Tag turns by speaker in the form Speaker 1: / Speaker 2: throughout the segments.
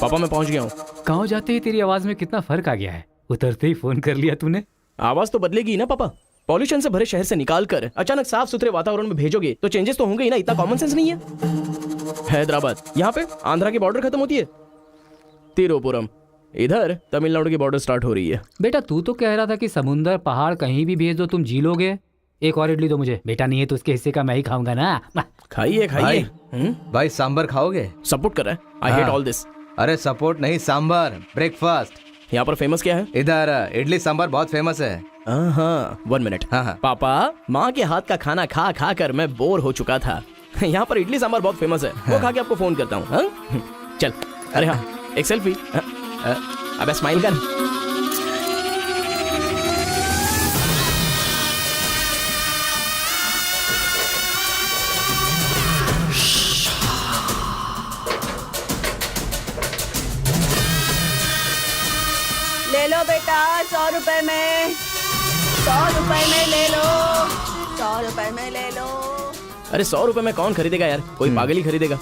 Speaker 1: पापा मैं पहुंच गया हूँ।
Speaker 2: गाँव जाते ही तेरी आवाज में कितना फर्क आ गया है। उतरते ही फोन कर लिया तूने।
Speaker 1: आवाज तो बदलेगी ना पापा। पॉल्यूशन से भरे शहर से निकाल कर अचानक साफ सुथरे वातावरण में भेजोगे तो चेंजेस तो होंगे ही ना। इतना कॉमन सेंस नहीं है। हैदराबाद यहाँ पे आंध्रा की बॉर्डर खत्म होती है, तिरुपुरम इधर तमिलनाडु की बॉर्डर स्टार्ट हो रही है।
Speaker 2: बेटा तू तो कह रहा था कि समुंदर पहाड़ कहीं भी भेज दो तुम जी लोगे। एक और इडली दो मुझे। बेटा नहीं है तो उसके हिस्से का मैं ही खाऊंगा ना।
Speaker 1: खाइए खाइए।
Speaker 3: भाई सांबर खाओगे?
Speaker 1: सपोर्ट कर रहा है। I hate all this.
Speaker 3: अरे सपोर्ट नहीं, सांबर ब्रेकफास्ट।
Speaker 1: यहाँ पर फेमस क्या है?
Speaker 3: इधर इडली सांबर बहुत फेमस है।
Speaker 1: हाँ 1 मिनट।
Speaker 3: हाँ।
Speaker 1: पापा माँ के हाथ का खाना खा खा कर मैं बोर हो चुका था। यहाँ पर इडली सांबर बहुत फेमस है। वो खा के आपको फोन करता हूँ। चल। अरे हाँ एक सेल्फी। अबे स्माइल कर।
Speaker 4: ले लो बेटा 100 रुपए में, 100 रुपए में ले लो, 100 रुपए में ले लो।
Speaker 1: अरे 100 रुपए में कौन खरीदेगा यार, कोई पागल ही खरीदेगा।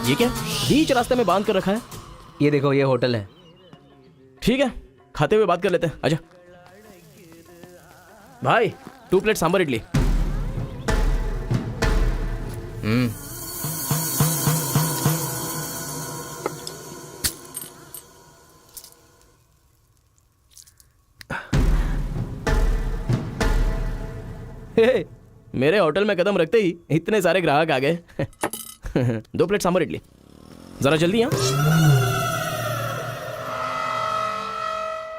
Speaker 1: ये क्या बीच रास्ते में बांध कर रखा है?
Speaker 3: ये देखो ये होटल है।
Speaker 1: ठीक है खाते हुए बात कर लेते हैं। आजा भाई 2 प्लेट सांबर इडली। हे, मेरे होटल में कदम रखते ही इतने सारे ग्राहक आ गए। 2 प्लेट सांबर इडली जरा जल्दी। यहाँ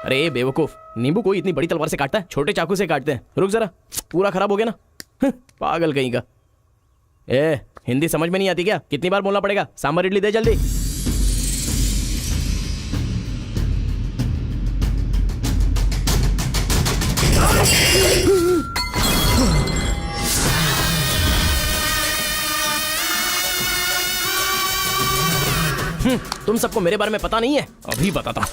Speaker 1: अरे बेवकूफ, नींबू कोई इतनी बड़ी तलवार से काटता है? छोटे चाकू से काटते हैं। रुक जरा, पूरा खराब हो गया ना। पागल कहीं का। हिंदी समझ में नहीं आती क्या? कितनी बार बोलना पड़ेगा? सांबर इडली दे जल्दी। तुम सबको मेरे बारे में पता नहीं है, अभी बताता हूं।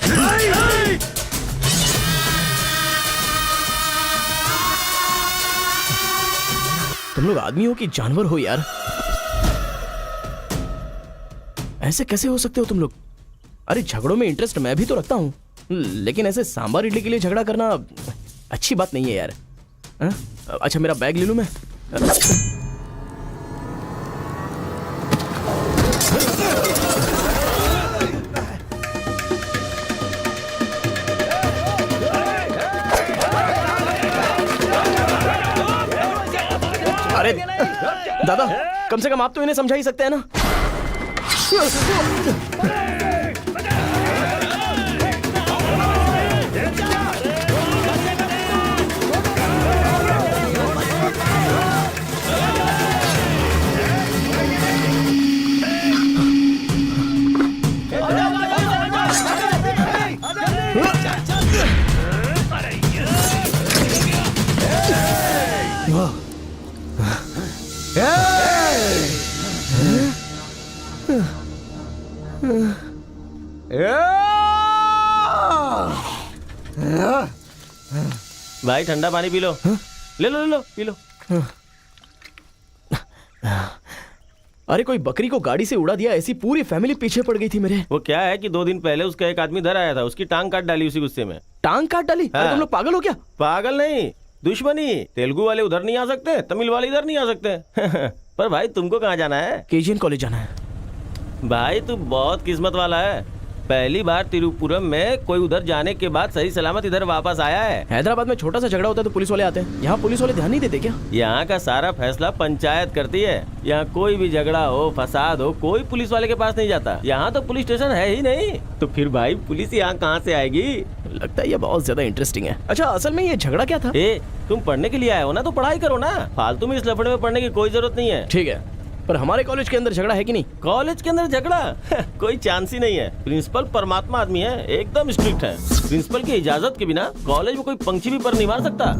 Speaker 1: तुम लोग आदमी हो कि जानवर हो यार? ऐसे कैसे हो सकते हो तुम लोग? अरे झगड़ों में इंटरेस्ट मैं भी तो रखता हूं, लेकिन ऐसे सांबर इडली के लिए झगड़ा करना अच्छी बात नहीं है यार। अच्छा मेरा बैग ले लूं मैं? अरे दादा कम से कम आप तो इन्हें समझा ही सकते हैं ना।
Speaker 5: भाई ठंडा पानी पी लो। ले लो ले लो पी लो।
Speaker 1: अरे कोई बकरी को गाड़ी से उड़ा दिया, ऐसी पूरी फैमिली पीछे पड़ गई थी मेरे।
Speaker 5: वो क्या है कि 2 दिन पहले उसका एक आदमी इधर आया था, उसकी टांग काट डाली उसी गुस्से में।
Speaker 1: टांग काट डाली? अरे तुम लोग पागल हो क्या?
Speaker 5: पागल नहीं, दुश्मनी। तेलुगु वाले उधर नहीं आ सकते, तमिल वाले इधर नहीं आ सकते। पर भाई तुमको कहाँ जाना है?
Speaker 1: केजीएन कॉलेज जाना है।
Speaker 5: भाई तू बहुत किस्मत वाला है। पहली बार तिरुपुरम में कोई उधर जाने के बाद सही सलामत इधर वापस आया है।
Speaker 1: हैदराबाद में छोटा सा झगड़ा होता है तो पुलिस वाले आते हैं, यहाँ पुलिस वाले ध्यान नहीं देते क्या?
Speaker 5: यहाँ का सारा फैसला पंचायत करती है। यहाँ कोई भी झगड़ा हो, फसाद हो, कोई पुलिस वाले के पास नहीं जाता। यहाँ तो पुलिस स्टेशन है ही नहीं, तो फिर भाई पुलिस यहाँ कहाँ से आएगी?
Speaker 1: लगता है ये बहुत ज्यादा इंटरेस्टिंग है। अच्छा असल में ये झगड़ा क्या था?
Speaker 5: तुम पढ़ने के लिए आए हो ना, तो पढ़ाई करो ना। फालतू में इस लफड़े में पढ़ने की कोई जरूरत नहीं है।
Speaker 1: ठीक है, पर हमारे कॉलेज के अंदर झगड़ा है कि नहीं?
Speaker 5: कॉलेज के अंदर झगड़ा? कोई चांस ही नहीं है। प्रिंसिपल परमात्मा आदमी है, एकदम स्ट्रिक्ट है। प्रिंसिपल की इजाजत के बिना कॉलेज में कोई पंछी भी पर नहीं मार सकता।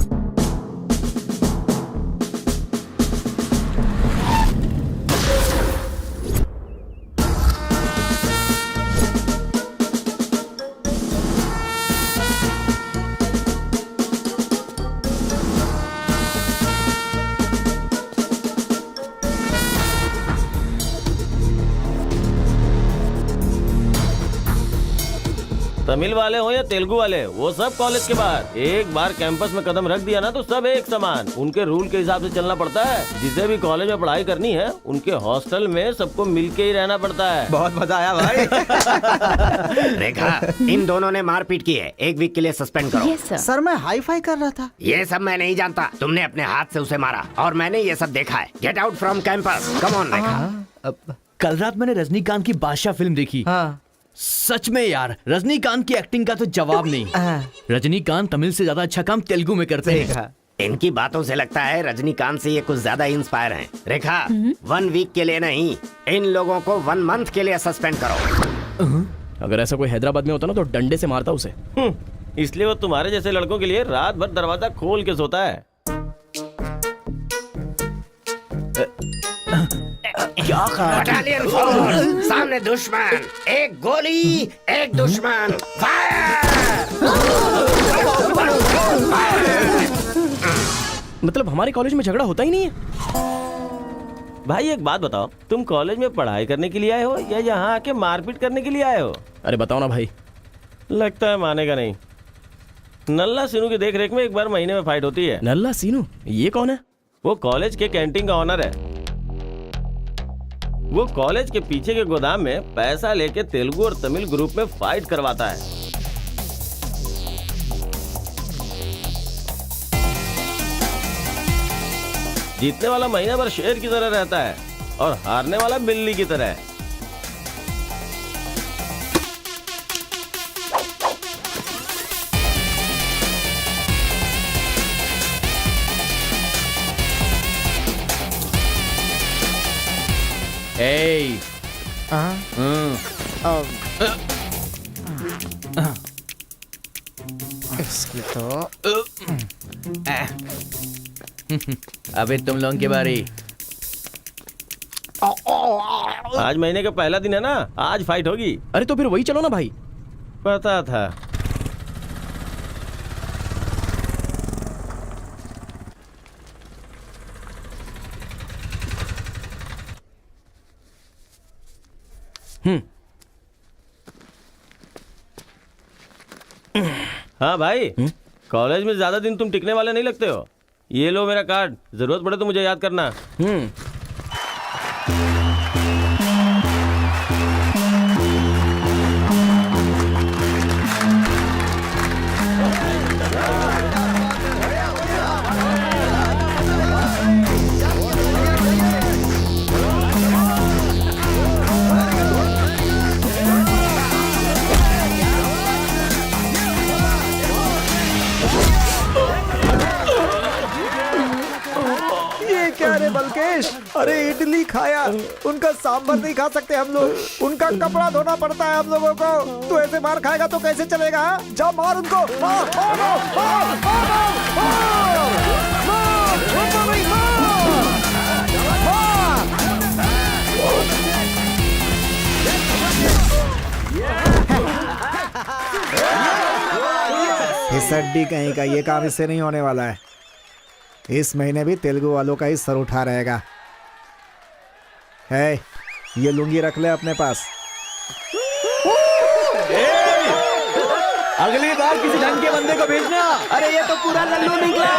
Speaker 5: तमिल वाले हो या तेलुगु वाले, वो सब कॉलेज के बाहर। एक बार कैंपस में कदम रख दिया ना तो सब एक समान। उनके रूल के हिसाब से चलना पड़ता है। जिसे भी कॉलेज में पढ़ाई करनी है उनके हॉस्टल में सबको मिलके ही रहना पड़ता है।
Speaker 3: बहुत मजा आया भाई।
Speaker 6: रेखा, इन दोनों ने मारपीट की है, 1 वीक के लिए सस्पेंड करो।
Speaker 4: Yes sir.
Speaker 7: सर मैं हाई फाई कर रहा था।
Speaker 6: ये सब मैं नहीं जानता, तुमने अपने हाथ से उसे मारा और मैंने ये सब देखा है। Get out from campus, come on Rekha.
Speaker 8: कल रात मैंने रजनीकांत की बादशाह फिल्म देखी।
Speaker 3: हाँ।
Speaker 8: सच में यार, रजनीकांत की एक्टिंग का तो जवाब नहीं। रजनीकांत तमिल से ज्यादा अच्छा काम तेलुगु में करते हैं।
Speaker 6: इनकी बातों से लगता है रजनीकांत से ये कुछ ज्यादा इंस्पायर हैं। रेखा, 1 वीक के लिए नहीं, इन लोगों को 1 मंथ के लिए सस्पेंड करो।
Speaker 1: अगर ऐसा कोई हैदराबाद में होता ना तो डंडे से मारता उसे।
Speaker 5: इसलिए वो तुम्हारे जैसे लड़कों के लिए रात भर दरवाजा खोल के सोता है।
Speaker 8: क्या
Speaker 6: बटालियन फॉरवर्ड, सामने दुश्मन, एक गोली, एक दुश्मन,
Speaker 1: मतलब हमारे कॉलेज में झगड़ा होता ही नहीं है।
Speaker 5: भाई एक बात बताओ, तुम कॉलेज में पढ़ाई करने के लिए आए हो या यहाँ आके मारपीट करने के लिए आए हो?
Speaker 1: अरे बताओ ना भाई।
Speaker 5: लगता है मानेगा नहीं। नल्ला सिनू की देख रेख में एक बार महीने में फाइट होती है।
Speaker 1: नल्ला सीनू, ये कौन है?
Speaker 5: वो कॉलेज के कैंटीन का ऑनर है। वो कॉलेज के पीछे के गोदाम में पैसा लेके तेलुगु और तमिल ग्रुप में फाइट करवाता है। जीतने वाला महीना भर शेर की तरह रहता है और हारने वाला बिल्ली की तरह।
Speaker 1: Hey.
Speaker 7: इसकी तो
Speaker 8: अबे तुम लोगों की बारी।
Speaker 5: आज महीने का पहला दिन है ना, आज फाइट होगी।
Speaker 1: अरे तो फिर वही चलो ना भाई।
Speaker 5: पता था। हाँ भाई, कॉलेज में ज्यादा दिन तुम टिकने वाले नहीं लगते हो। ये लो मेरा कार्ड, जरूरत पड़े तो मुझे याद करना।
Speaker 7: ये क्या रे बलकेश, अरे इडली खाया, उनका सांभर नहीं खा सकते हम लोग, उनका कपड़ा धोना पड़ता है हम लोगों को। तू ऐसे मार खाएगा तो कैसे चलेगा? जा मार उनको, मार, मार, मार, मार, मार, मार, मार, उनको नहीं मार, मार। इस अड्डी कहीं का ये काम इससे नहीं होने वाला है। इस महीने भी तेलुगु वालों का ही सर उठा रहेगा। है, ये लुंगी रख ले अपने पास।
Speaker 8: अगली बार किसी ढंग के बंदे को भेजना।
Speaker 7: अरे ये तो पूरा लल्लू निकला।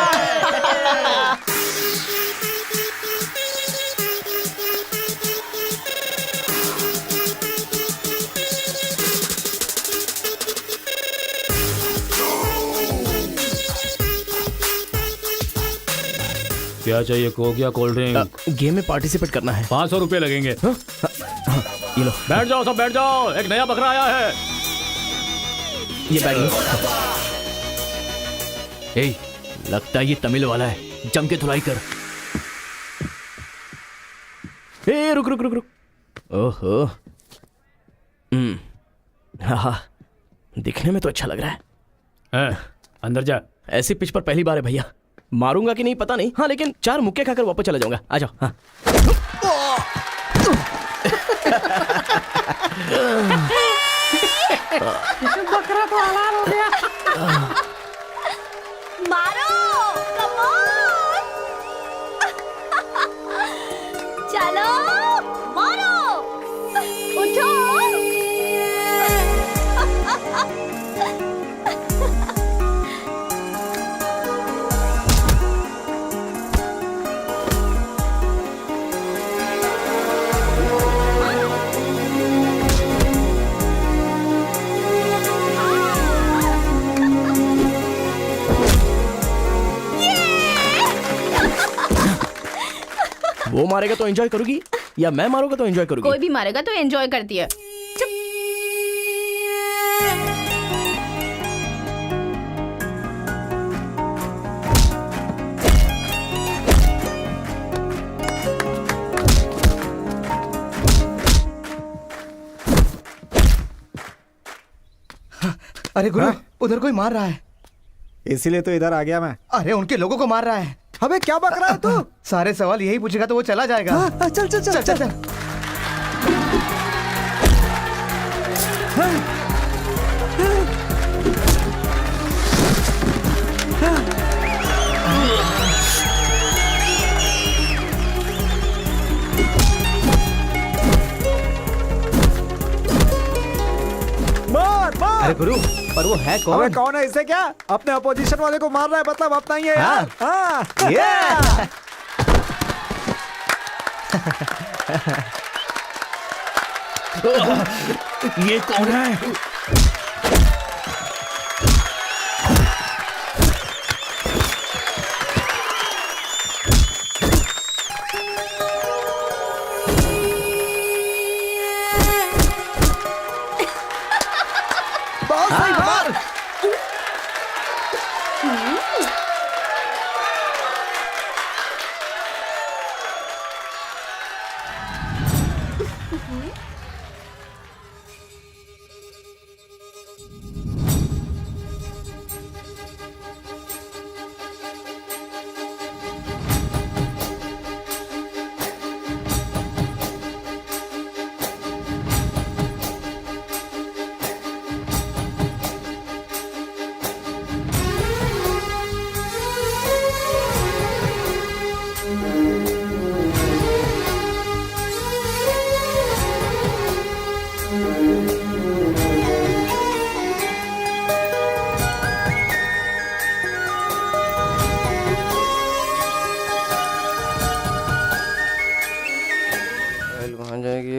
Speaker 2: क्या चाहिए? कोक या कोल्ड ड्रिंक?
Speaker 1: गेम में पार्टिसिपेट करना है।
Speaker 2: 500 रुपए लगेंगे।
Speaker 1: ये लो,
Speaker 2: बैठ जाओ, सब बैठ जाओ, एक नया बकरा आया है।
Speaker 1: ये बैग लो।
Speaker 8: ए, लगता है ये तमिल वाला है, जम के धुलाई कर।
Speaker 1: ए रुक रुक रुक रुक। ओहो, हाँ, दिखने में तो अच्छा लग रहा है।
Speaker 2: अंदर जा।
Speaker 1: ऐसी पिच पर पहली बार है भैया। मारूंगा कि नहीं पता नहीं, हाँ लेकिन 4 मुक्के खाकर वापस चला जाऊंगा। आ जाओ। हाँ।
Speaker 4: बकरा तो हलाल हो गया। मारो, कम ऑन। चलो, मारो, उठो।
Speaker 1: वो मारेगा तो एंजॉय करोगी या मैं मारूंगा तो एंजॉय करोगी?
Speaker 9: कोई भी मारेगा तो एंजॉय करती है।
Speaker 3: अरे गुरु, उधर कोई मार रहा है।
Speaker 7: इसीलिए तो इधर आ गया मैं।
Speaker 3: अरे उनके लोगों को मार रहा है।
Speaker 7: अबे क्या बक रहा है तू?
Speaker 3: सारे सवाल यही पूछेगा तो वो चला जाएगा।
Speaker 7: चल चल चल चल, चल। मार मार।
Speaker 3: अरे गुरु, पर वो है
Speaker 7: अबे
Speaker 3: कौन?
Speaker 7: कौन है? इससे क्या? अपने अपोजिशन वाले को मार रहा है, मतलब अपना ही है यार। हाँ
Speaker 8: ये कौन है?
Speaker 7: बहुत सही मार।
Speaker 3: कहाँ जाएगी?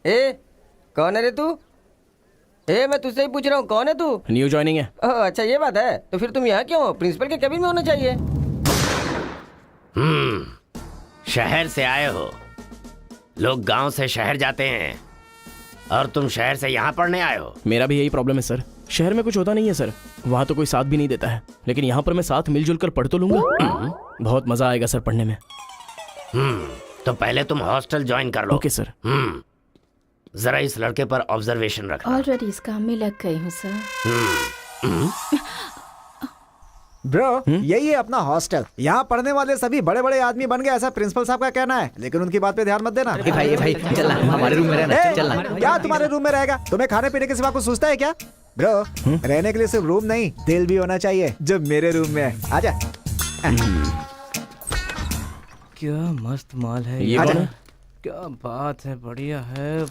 Speaker 3: ए, कौन है रे तू? ए, मैं तुझसे ही पूछ रहा हूँ, कौन है तू?
Speaker 1: न्यू ज्वाइनिंग है।
Speaker 3: ओह, अच्छा ये बात है। तो फिर तुम यहाँ क्यों हो? प्रिंसिपल के केबिन में होना चाहिए।
Speaker 6: शहर से आए हो। लोग गांव से शहर जाते हैं और तुम शहर से यहाँ पढ़ने आए हो।
Speaker 1: मेरा भी यही प्रॉब्लम है सर। शहर में कुछ होता नहीं है सर, वहाँ तो कोई साथ भी नहीं देता है, लेकिन यहाँ पर मैं साथ मिलजुल कर पढ़ तो लूंगा। बहुत मजा आएगा सर पढ़ने में।
Speaker 6: तो पहले तुम हॉस्टल ज्वाइन कर लो।
Speaker 1: Okay sir.
Speaker 6: जरा इस लड़के पर ऑब्जर्वेशन रखना।
Speaker 9: ऑलरेडी इस काम में लग गई हूँ सर।
Speaker 7: ब्रो, यही है अपना हॉस्टल। यहाँ पढ़ने वाले सभी बड़े बड़े आदमी बन गए, ऐसा प्रिंसिपल साहब का कहना है, लेकिन उनकी बात पे ध्यान मत देना।
Speaker 8: भाई चल हमारे रूम में रहना।
Speaker 7: ए,
Speaker 8: चल
Speaker 7: क्या तुम्हारे रूम में रहेगा? तुम्हें खाने पीने के सिवा कुछ सोचता है क्या? ब्रो, रहने के लिए सिर्फ रूम नहीं, दिल भी होना चाहिए, जो मेरे रूम में है। आजा।
Speaker 3: क्या मस्त माल है
Speaker 1: ये कौन है?
Speaker 3: क्या बात है, बढ़िया है।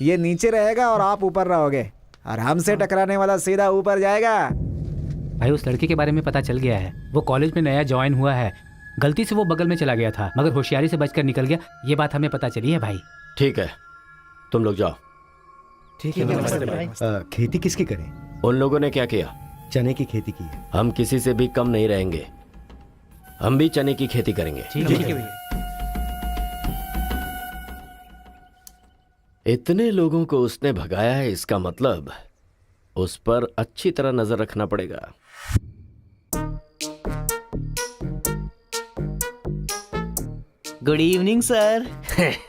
Speaker 7: ये नीचे रहेगा और आप ऊपर रहोगे, और हमसे टकराने वाला सीधा ऊपर जाएगा।
Speaker 2: भाई उस लड़के के बारे में पता चल गया है। वो कॉलेज में नया ज्वाइन हुआ है। गलती से वो बगल में चला गया था, मगर होशियारी से बचकर निकल गया। ये बात हमें पता चली है भाई।
Speaker 5: ठीक है, तुम लोग जाओ।
Speaker 3: ठीक है।
Speaker 10: खेती किसकी करें?
Speaker 5: उन लोगों ने क्या किया?
Speaker 10: चने की खेती की है।
Speaker 5: हम किसी से भी कम नहीं रहेंगे। हम भी चने की खेती करेंगे।
Speaker 2: ठीक है।
Speaker 5: इतने लोगों को उसने भगाया है, इसका मतलब उस पर अच्छी तरह नजर रखना पड़ेगा।
Speaker 8: Good evening sir.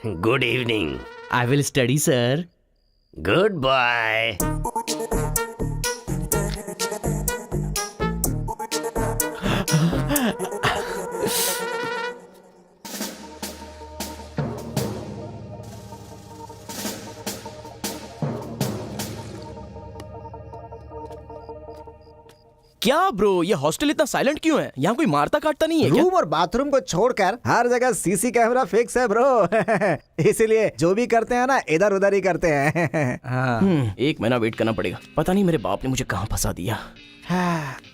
Speaker 6: Good evening.
Speaker 8: I will study sir.
Speaker 6: Good bye.
Speaker 1: क्या ब्रो, ये हॉस्टल इतना साइलेंट क्यों है? यहाँ कोई मारता काटता नहीं है क्या?
Speaker 7: रूम और बाथरूम को छोड़कर हर जगह सीसी कैमरा फिक्स है ब्रो। इसीलिए जो भी करते हैं ना, इधर उधर ही करते हैं।
Speaker 1: एक महीना वेट करना पड़ेगा। पता नहीं मेरे बाप ने मुझे कहाँ फंसा दिया।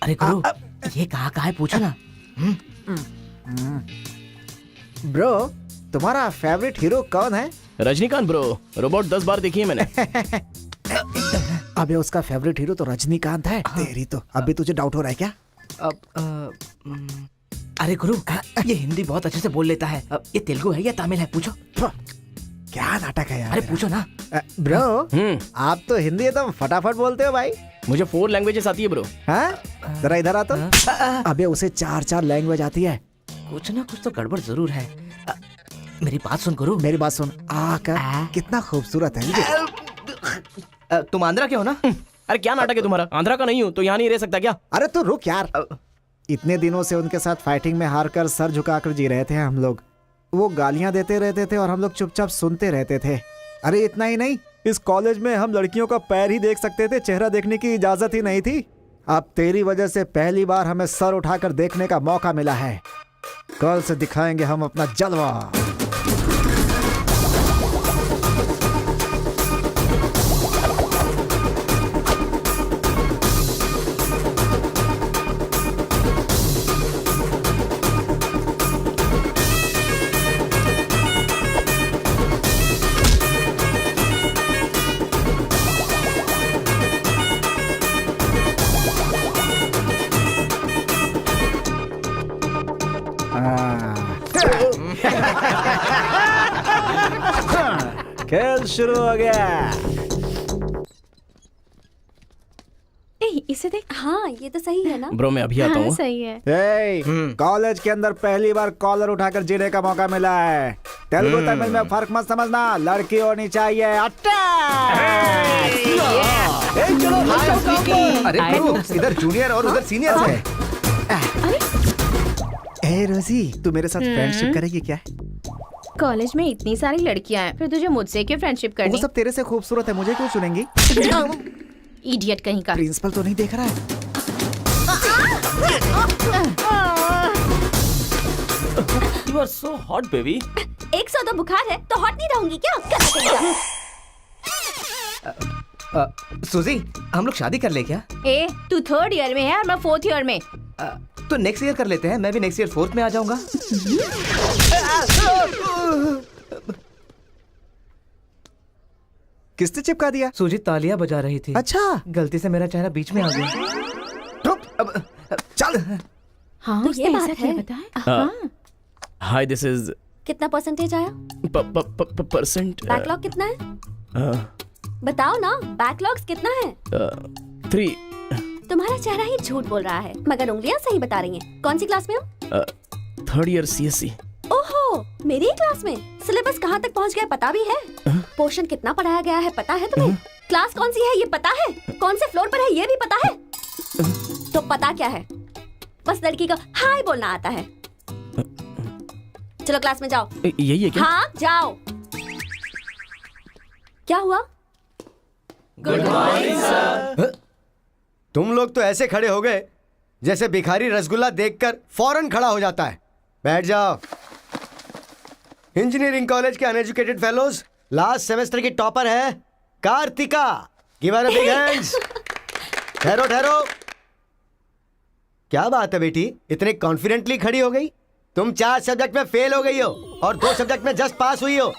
Speaker 8: अरे गुरु, ये कहाँ है पूछो ना।
Speaker 7: ब्रो, तुम्हारा फेवरेट हीरो कौन है?
Speaker 1: रजनीकांत ब्रो, रोबोट 10 बार देखी है मैंने।
Speaker 7: अबे उसका फेवरेट हीरो तो रजनीकांत है। तेरी तो अब भी तुझे डाउट हो रहा है क्या?
Speaker 3: अब
Speaker 8: अरे गुरु, ये हिंदी बहुत अच्छे से बोल लेता है। ये तेलुगु है या तमिल है, पूछो।
Speaker 7: क्या नाटक है यार।
Speaker 8: अरे पूछो ना।
Speaker 7: ब्रो, आप तो हिंदी एकदम फटाफट बोलते हो भाई।
Speaker 1: मुझे 4 लैंग्वेजेस आती है ब्रो।
Speaker 7: हाँ, जरा इधर आ तो। अबे उसे 4 लैंग्वेज आती है।
Speaker 8: कुछ ना कुछ तो गड़बड़ जरूर है। मेरी बात सुन गुरु।
Speaker 7: मेरी बात सुन। कितना खूबसूरत है ये।
Speaker 8: तुम आंध्रा के हो ना?
Speaker 1: अरे क्या नाटक है तुम्हारा? आंध्रा का नहीं हूँ तो यहाँ नहीं रह सकता क्या?
Speaker 7: अरे तो रुक यार। इतने दिनों से उनके साथ फाइटिंग में हारकर सर झुकाकर जी रहे थे हम लोग। वो गालियां देते रहते थे और हम लोग चुपचाप सुनते रहते थे। अरे इतना ही नहीं, इस कॉलेज में हम लड़कियों का पैर ही देख सकते थे, चेहरा देखने की इजाजत ही नहीं थी। अब तेरी वजह से पहली बार हमें सर उठाकर देखने का मौका मिला है। कल से दिखाएंगे हम अपना जलवा। खेल शुरू हो गया।
Speaker 9: इसे देख।
Speaker 4: हाँ ये तो सही है ना।
Speaker 1: ब्रो मैं अभी आता
Speaker 9: हाँ,
Speaker 1: हूँ।
Speaker 9: सही है।
Speaker 7: कॉलेज के अंदर पहली बार कॉलर उठाकर जीने का मौका मिला है। तेलुगु तमिल में फर्क मत समझना, लड़की होनी चाहिए।
Speaker 10: अरे गुरु, इधर जूनियर और उधर सीनियर है।
Speaker 7: ए रोजी, तू मेरे साथ फ्रेंडशिप करेगी क्या?
Speaker 9: कॉलेज में इतनी सारी लड़कियां हैं, फिर तुझे मुझसे क्यों फ्रेंडशिप
Speaker 7: वो
Speaker 9: करनी?
Speaker 7: सब तेरे से खूबसूरत है, मुझे क्यों चुनेंगी?
Speaker 9: इडियट कहीं का।
Speaker 7: प्रिंसिपल तो नहीं देख रहा है?
Speaker 5: You are so hot baby.
Speaker 4: 102 बुखार है तो हॉट नहीं रहूंगी क्या?
Speaker 8: सुजी, हम लोग शादी कर ले क्या?
Speaker 9: ए, तू 3rd ईयर में है और मैं 4th ईयर में।
Speaker 8: तो नेक्स्ट ईयर कर लेते हैं। मैं भी नेक्स्ट ईयर 4th में आ जाऊंगा।
Speaker 7: किसने चिपका दिया?
Speaker 8: सूजी तालियां बजा रही थी।
Speaker 7: अच्छा,
Speaker 8: गलती से मेरा चेहरा बीच में आ गया।
Speaker 7: चल।
Speaker 9: हाँ,
Speaker 4: तो
Speaker 9: उसने
Speaker 4: ये
Speaker 9: ऐसा
Speaker 4: बात
Speaker 9: क्या
Speaker 4: है।
Speaker 9: बताया? हाँ।
Speaker 1: हाय दिस इज
Speaker 4: कितना परसेंटेज आया?
Speaker 1: परसेंट।
Speaker 4: बैकलॉग कितना है? बताओ ना, बैकलॉग्स कितना है?
Speaker 1: 3।
Speaker 4: तुम्हारा चेहरा ही झूठ बोल रहा है, मगर उंगलियां सही बता रही हैं। कौन सी क्लास में हो?
Speaker 1: 3rd year CSC।
Speaker 4: ओहो, मेरी ही क्लास में। सिलेबस कहाँ तक पहुँच गया पता भी है? पोर्शन कितना पढ़ाया गया है पता है तुम्हें? क्लास कौन सी है ये पता है? कौन से फ्लोर पर है ये भी पता है? तो पता क्या है? बस लड़की को हाय बोलना आता है। चलो क्लास में जाओ।
Speaker 1: यही है क्या?
Speaker 4: हाँ जाओ। क्या हुआ?
Speaker 1: Good morning sir.
Speaker 10: तुम लोग तो ऐसे खड़े हो गए जैसे भिखारी रसगुल्ला देखकर फौरन खड़ा हो जाता है। बैठ जाओ। इंजीनियरिंग कॉलेज के अनएजुकेटेड फेलोज, लास्ट सेमेस्टर की टॉपर है Kartika. Give her a big hands. ठहरो ठहरो। क्या बात है बेटी, इतने कॉन्फिडेंटली खड़ी हो गई? तुम 4 सब्जेक्ट में फेल हो गई हो और 2 सब्जेक्ट में जस्ट पास हुई हो,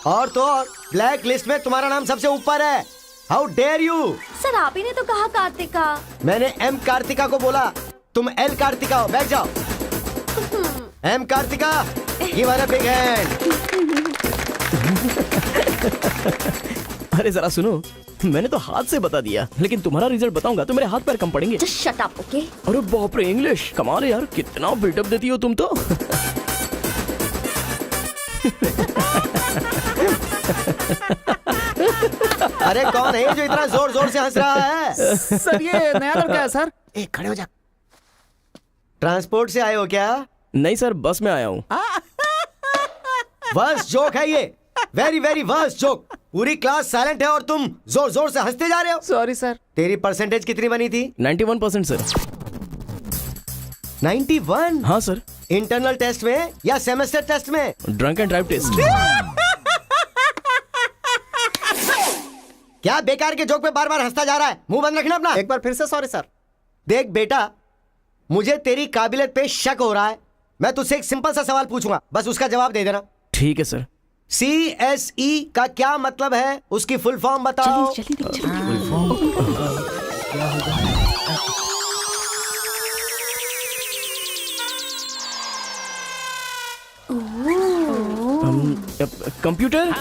Speaker 10: और तो और ब्लैक लिस्ट में तुम्हारा नाम सबसे ऊपर है। How dare you?
Speaker 4: सर आप ही ने तो कहा कार्तिका।
Speaker 10: मैंने एम कार्तिका को बोला, तुम एल कार्तिका हो। बैठ जाओ। Am Kartika, give her a big hand.
Speaker 1: अरे जरा सुनो, मैंने तो हाथ से बता दिया, लेकिन तुम्हारा रिजल्ट बताऊंगा तो मेरे हाथ पैर कम पड़ेंगे।
Speaker 4: Just shut up, okay?
Speaker 1: अरे बाप रे, इंग्लिश कमाल है यार, कितना बिल्डअप देती हो तुम तो।
Speaker 10: अरे कौन है जो इतना जोर जोर से हंस रहा है?
Speaker 7: सर ये नया लड़का है सर।
Speaker 10: एक खड़े हो जा। ट्रांसपोर्ट से आए हो क्या?
Speaker 1: नहीं सर, बस में आया हूँ।
Speaker 10: वर्स्ट जोक है ये, वेरी वेरी वर्स्ट जोक। पूरी क्लास साइलेंट है और तुम जोर जोर से हंसते जा रहे हो।
Speaker 7: Sorry sir.
Speaker 10: तेरी परसेंटेज कितनी बनी थी?
Speaker 1: 91% सर।
Speaker 10: 91?
Speaker 1: हाँ सर।
Speaker 10: इंटरनल टेस्ट में या सेमेस्टर टेस्ट में?
Speaker 1: Drunk and drive test.
Speaker 10: क्या बेकार के जोक पे बार बार हंसता जा रहा है? मुंह बंद रखना अपना।
Speaker 7: एक बार फिर से सॉरी सर।
Speaker 10: देख बेटा, मुझे तेरी काबिलियत पे शक हो रहा है। मैं तुझसे एक सिंपल सा सवाल पूछूंगा, बस उसका जवाब दे देना।
Speaker 1: ठीक है सर।
Speaker 10: CSE का क्या मतलब है? उसकी फुल फॉर्म बताओ।
Speaker 1: कंप्यूटर,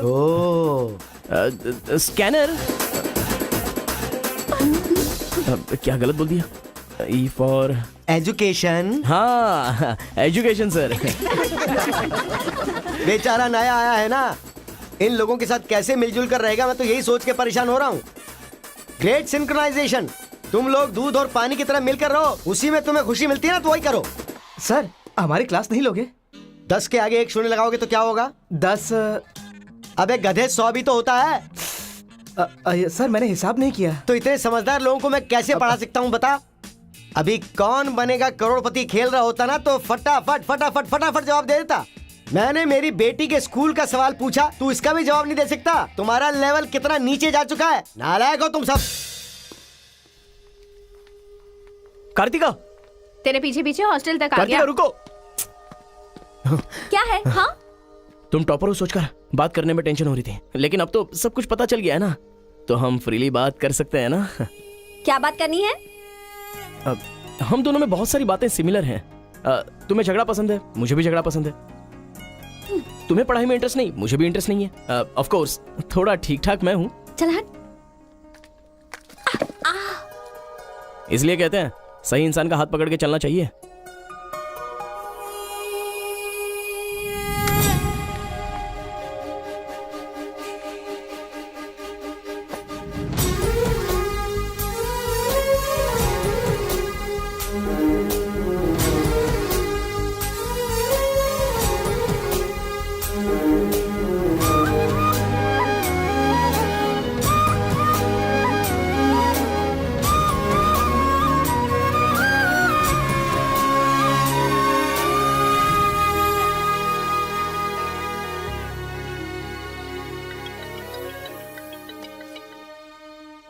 Speaker 10: ओ
Speaker 1: स्कैनर, क्या गलत बोल दिया? E for
Speaker 10: education.
Speaker 1: हाँ, एजुकेशन सर।
Speaker 10: बेचारा नया आया है ना, इन लोगों के साथ कैसे मिलजुल कर रहेगा, मैं तो यही सोच के परेशान हो रहा हूँ। ग्रेट सिंक्रोनाइजेशन, तुम लोग दूध और पानी की तरह मिलकर रहो, उसी में तुम्हें खुशी मिलती है ना, तो वही करो।
Speaker 7: सर हमारी क्लास नहीं लोगे?
Speaker 10: 10 के आगे 1 शून्य लगाओगे तो क्या होगा?
Speaker 7: 10
Speaker 10: अबे गधे 100 भी तो होता है।
Speaker 7: सर मैंने हिसाब नहीं किया।
Speaker 10: तो इतने समझदार लोगों को मैं कैसे पढ़ा सकता हूँ बता? अभी कौन बनेगा करोड़पति खेल रहा होता ना, तो फटाफट फटाफट फटाफट जवाब दे देता। मैंने मेरी बेटी के स्कूल का सवाल पूछा, तू इसका भी जवाब नहीं दे सकता। तुम्हारा लेवल कितना नीचे जा चुका है, नालायक हो तुम सब।
Speaker 1: कार्तिका,
Speaker 9: तेरे पीछे पीछे हॉस्टल तक आ
Speaker 1: कार्तिका
Speaker 9: गया।
Speaker 1: रुको।
Speaker 4: क्या है? हाँ,
Speaker 1: तुम टॉपर हो सोचकर बात करने में टेंशन हो रही थी, लेकिन अब तो सब कुछ पता चल गया है ना, तो हम फ्रीली बात कर सकते हैं ना।
Speaker 4: क्या बात करनी है?
Speaker 1: अब हम दोनों में बहुत सारी बातें सिमिलर हैं। तुम्हें झगड़ा पसंद है, मुझे भी झगड़ा पसंद है। तुम्हें पढ़ाई में इंटरेस्ट नहीं, मुझे भी इंटरेस्ट नहीं है। ऑफ कोर्स थोड़ा ठीक ठाक मैं हूँ,
Speaker 4: चल हट।
Speaker 1: इसलिए कहते हैं सही इंसान का हाथ पकड़ के चलना चाहिए।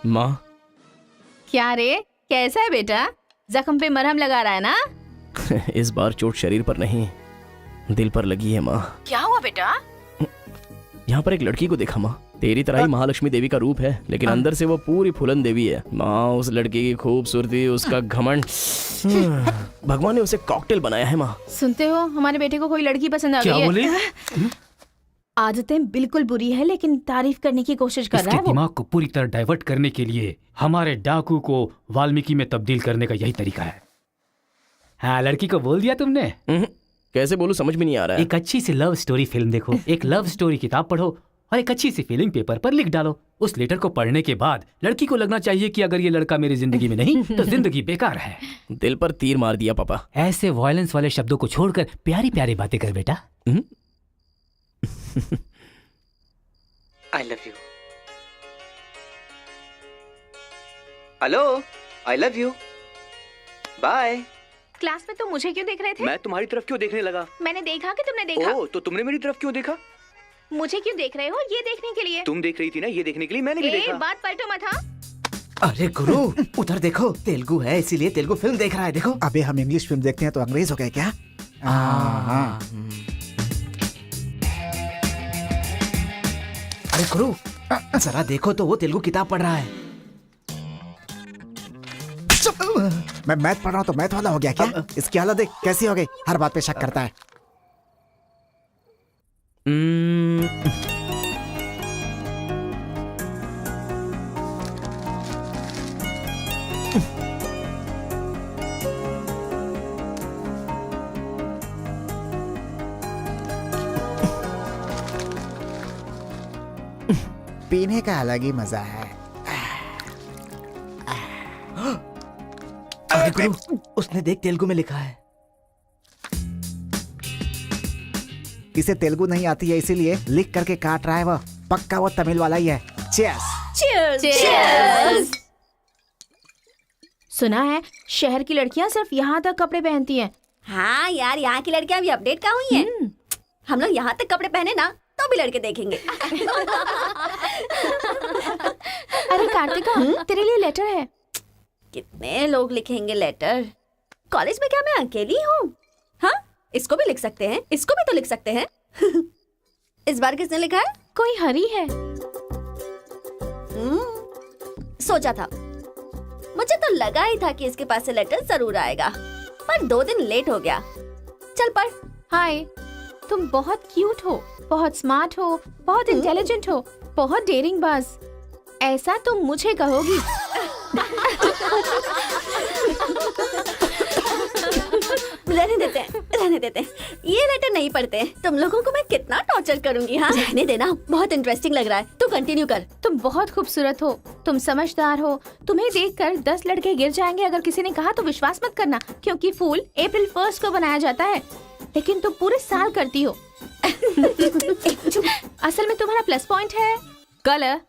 Speaker 1: माँ,
Speaker 9: क्या रे, कैसा है बेटा? जख्म पे मरहम लगा रहा है ना?
Speaker 1: इस बार चोट शरीर पर नहीं दिल पर लगी है माँ।
Speaker 9: क्या हुआ बेटा?
Speaker 1: यहाँ पर एक लड़की को देखा माँ, तेरी तरह ही महालक्ष्मी देवी का रूप है, लेकिन अंदर से वो पूरी फूलन देवी है। माँ, उस लड़की की खूबसूरती, उसका घमंड, भगवान ने उसे कॉकटेल बनाया है माँ।
Speaker 9: सुनते हो, हमारे बेटे को कोई लड़की पसंद आ गई है।
Speaker 2: क्या बोले?
Speaker 9: आदतें बिल्कुल बुरी है, लेकिन तारीफ करने की कोशिश कर रहा
Speaker 2: इसके
Speaker 9: है वो।
Speaker 2: दिमाग को पूरी तरह डाइवर्ट करने के लिए हमारे डाकू को वाल्मीकि में तब्दील करने का यही तरीका है। हाँ, लड़की को बोल दिया तुमने?
Speaker 1: कैसे बोलूं, समझ में नहीं आ रहा है।
Speaker 2: एक अच्छी सी लव स्टोरी फिल्म देखो, एक लव स्टोरी किताब पढ़ो और एक अच्छी सी फीलिंग पेपर पर लिख डालो। उस लेटर को पढ़ने के बाद लड़की को लगना चाहिए कि अगर ये लड़का मेरी जिंदगी में नहीं तो जिंदगी बेकार है।
Speaker 1: दिल पर तीर मार दिया पापा।
Speaker 2: ऐसे वायलेंस वाले शब्दों को छोड़कर प्यारी प्यारी बातें कर बेटा।
Speaker 11: I love you. Hello, I love you. Bye.
Speaker 9: Class में तुम मुझे क्यों देख रहे थे?
Speaker 11: मैं तुम्हारी तरफ क्यों देखने लगा?
Speaker 9: मैंने देखा कि तुमने देखा।
Speaker 11: ओह, तो तुमने मेरी तरफ क्यों देखा?
Speaker 9: मुझे क्यों देख रहे हो? ये देखने के लिए।
Speaker 11: तुम देख रही थी ना, ये देखने के लिए मैंने भी देखा।
Speaker 9: बात पलटो मत। हाँ,
Speaker 7: अरे गुरु, उधर देखो, तेलुगु है इसीलिए तेलुगु फिल्म देख रहा है। देखो, अबे हम इंग्लिश फिल्म देखते हैं तो अंग्रेज हो गए क्या? अरे गुरु, जरा देखो तो वो तेलुगु किताब पढ़ रहा है। मैं मैथ पढ़ रहा हूँ तो मैथ वाला हो गया क्या? इसकी हालत देख कैसी हो गई, हर बात पे शक करता है। पीने का अलग ही मजा है। अरे गुरु, उसने देख तेलुगु में लिखा है। इसे तेलुगु नहीं आती है इसीलिए लिख करके काट रहा है वो। पक्का वो तमिल वाला ही है। चीयर्स।
Speaker 9: Cheers! Cheers! सुना है शहर की लड़कियां सिर्फ यहाँ तक कपड़े पहनती हैं।
Speaker 4: हाँ यार, यहाँ की लड़कियां अभी अपडेट कहाँ हुई हैं? हम लोग यहाँ तक कपड़े पहने ना तो भी लड़के देखेंगे।
Speaker 9: अरे कार्तिका, तेरे लिए लेटर है।
Speaker 4: कितने लोग लिखेंगे लेटर? कॉलेज में क्या मैं अकेली हूँ? हाँ, इसको भी लिख सकते हैं, इसको भी तो लिख सकते हैं। इस बार किसने लिखा है?
Speaker 9: कोई हरी है।
Speaker 4: सोचा था, मुझे तो लगा ही था कि इसके पास से लेटर जरूर आएगा, पर 2 दिन लेट हो गया। चल पढ़,
Speaker 9: हाय, तुम बहुत क्यूट हो, बहुत स्मार्ट हो, बहुत इंटेलिजेंट हो, बहुत डेयरिंग बाज। ऐसा तुम मुझे कहोगी?
Speaker 4: रहने देते हैं। ये लेटर नहीं पढ़ते। तुम लोगों को मैं कितना टॉर्चर करूंगी। हाँ, रहने देना, बहुत इंटरेस्टिंग लग रहा है। तू कंटिन्यू कर।
Speaker 9: तुम बहुत खूबसूरत हो, तुम समझदार हो। तुम्हें देखकर 10 लड़के गिर जाएंगे अगर किसी ने कहा तो विश्वास मत करना, क्योंकि फूल अप्रैल 1 को बनाया जाता है, लेकिन तुम पूरे साल करती हो। असल में तुम्हारा प्लस पॉइंट है कलर।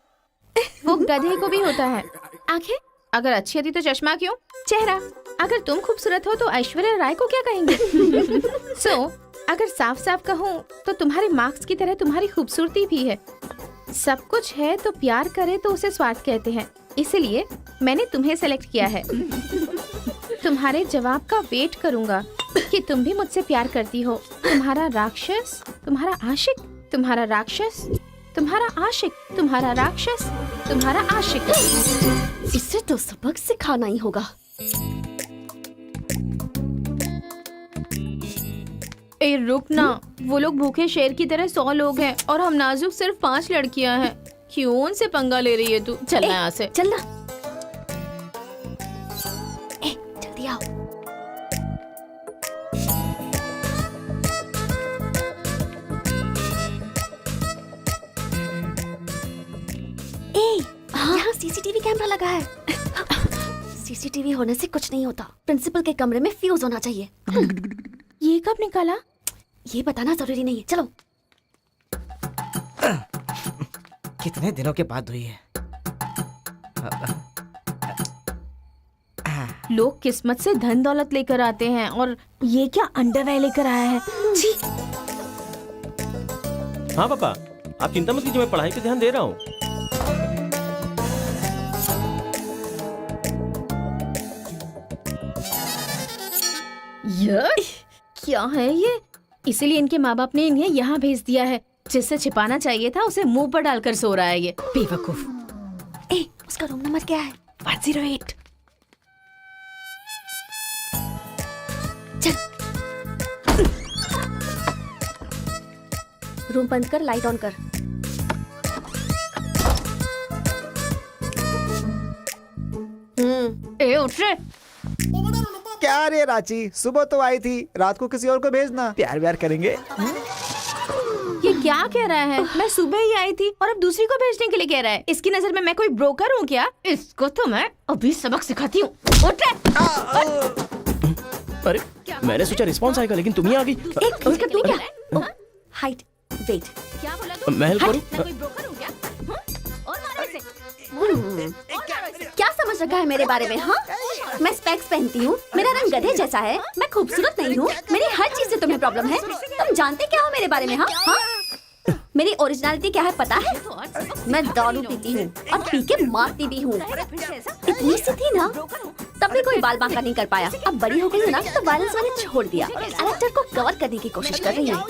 Speaker 9: वो गधे को भी होता है। आंखें अगर अच्छी होती तो चश्मा क्यों? चेहरा अगर तुम खूबसूरत हो तो ऐश्वर्या राय को क्या कहेंगे? अगर साफ साफ कहूँ तो तुम्हारे मार्क्स की तरह तुम्हारी खूबसूरती भी है। सब कुछ है तो प्यार करे तो उसे स्वार्थ कहते हैं, इसलिए मैंने तुम्हें सेलेक्ट किया है। तुम्हारे जवाब का वेट करूंगा कि तुम भी मुझसे प्यार करती हो। तुम्हारा राक्षस, तुम्हारा आशिक, तुम्हारा राक्षस, तुम्हारा आशिक, तुम्हारा राक्षस, तुम्हारा आशिक।
Speaker 4: इसे तो सबक सिखाना ही होगा।
Speaker 9: ए रुक ना, वो लोग भूखे शेर की तरह 100 लोग हैं और हम नाजुक सिर्फ 5 लड़कियां हैं। क्यों उनसे पंगा ले रही है तू? चलना यहाँ से।
Speaker 4: चलना। जल्दी आओ। यहाँ सीसीटीवी कैमरा लगा है। सीसीटीवी होने से कुछ नहीं होता। प्रिंसिपल के कमरे में फ्यूज होना चाहिए।
Speaker 9: ये कब निकाला?
Speaker 4: ये बताना जरूरी नहीं है। चलो।
Speaker 3: कितने दिनों के बाद हुई है।
Speaker 9: लोग किस्मत से धन दौलत लेकर आते हैं और ये क्या अंडरवेयर लेकर आया है? छी।
Speaker 5: हाँ पापा, आप चिंता मत कीजिए, मैं पढ़ाई पे ध्यान दे रहा हूँ।
Speaker 9: क्या है ये? इसीलिए इनके माँ बाप ने इन्हें यहाँ भेज दिया है। जिससे छिपाना चाहिए था उसे मुंह पर डालकर सो रहा है ये बेवकूफ।
Speaker 4: उसका रूम नंबर क्या है? 108। चल। रूम बंद कर, लाइट ऑन कर।
Speaker 9: उठ रे।
Speaker 7: क्या रे रांची, सुबह तो आई थी, रात को किसी और को भेजना, प्यार व्यार करेंगे।
Speaker 9: ये क्या कह रहा है? मैं सुबह ही आई थी और अब दूसरी को भेजने के लिए कह रहा है। इसकी नजर में मैं कोई ब्रोकर हूँ क्या? इसको तो मैं अभी सबक सिखाती हूँ। उठ रे।
Speaker 1: अरे मैंने सोचा रिस्पॉन्स आएगा, लेकिन तुम ही आ गई।
Speaker 4: एक तू क्या? Height, weight.
Speaker 9: क्या बोला तू?
Speaker 1: मैं हेल्प करूं?
Speaker 9: मैं कोई ब्रोकर हूँ क्या? और मारो इसे।
Speaker 4: क्या समझ रखा है मेरे बारे में? हाँ, मैं स्पेक्स पहनती हूँ, मेरा रंग गधे जैसा है, मैं खूबसूरत नहीं हूँ, मेरी हर चीज से तुम्हें प्रॉब्लम है। तुम जानते क्या हो मेरे बारे में? हाँ हाँ, मेरी ओरिजिनलिटी क्या है पता है? मैं दारू पीती हूँ और पी के मारती भी हूँ। इतनी सी थी ना, तब भी कोई बाल बांका नहीं कर पाया। अब बड़ी हो गई हूँ ना, तो वायलेंस मैंने छोड़ दिया। कैरेक्टर को कवर करने की कोशिश कर रही हूँ,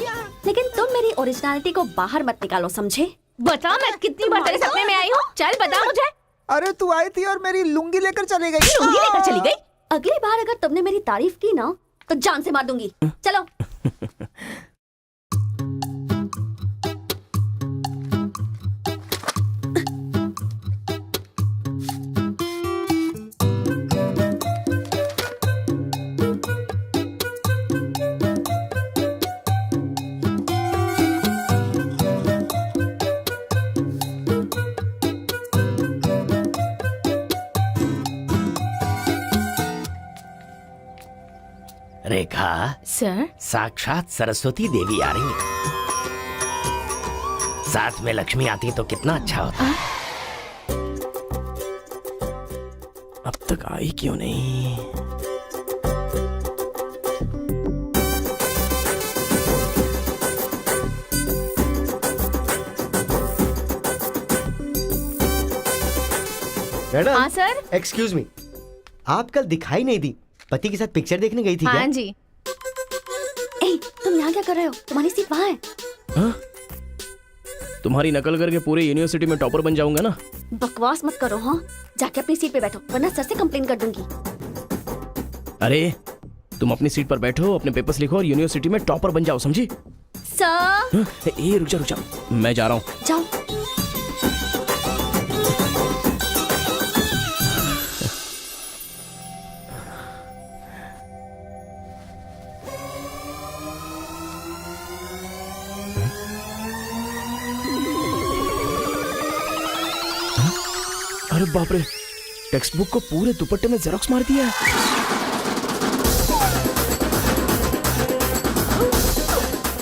Speaker 4: लेकिन तुम मेरी ओरिजिनलिटी को बाहर मत निकालो, समझे?
Speaker 9: बता मैं कितनी बार तेरे सपने में आई हूँ? चल बता मुझे।
Speaker 7: अरे तू आई थी और मेरी लुंगी लेकर चली गई।
Speaker 4: लुंगी लेकर चली गई? अगली बार अगर तुमने मेरी तारीफ की ना तो जान से मार दूंगी। चलो।
Speaker 6: रेखा
Speaker 9: सर,
Speaker 6: साक्षात सरस्वती देवी आ रही है। साथ में लक्ष्मी आती तो कितना अच्छा होता।
Speaker 1: अब तक आई क्यों नहीं?
Speaker 10: मैडम।
Speaker 9: हाँ सर।
Speaker 10: एक्सक्यूज मी, आप कल दिखाई नहीं दी, पति के साथ पिक्चर देखने गई थी
Speaker 9: हाँ
Speaker 10: क्या?
Speaker 9: जी।
Speaker 4: तुम यहाँ क्या कर रहे हो? तुम्हारी सीट वहाँ है।
Speaker 1: हाँ? तुम्हारी नकल करके पूरे यूनिवर्सिटी में टॉपर बन जाऊंगा ना।
Speaker 4: बकवास मत करो। हाँ, जाके अपनी सीट पे बैठो, वरना सर से कंप्लेन कर दूंगी।
Speaker 1: अरे तुम अपनी सीट पर बैठो, अपने पेपर्स लिखो और यूनिवर्सिटी में टॉपर बन जाओ, समझी?
Speaker 4: सर
Speaker 1: ए रुक जा, मैं जा रहा हूँ।
Speaker 4: जाओ।
Speaker 1: अरे बाप रे, टेक्स्ट बुक को पूरे दुपट्टे में जेरोक्स मार दिया है।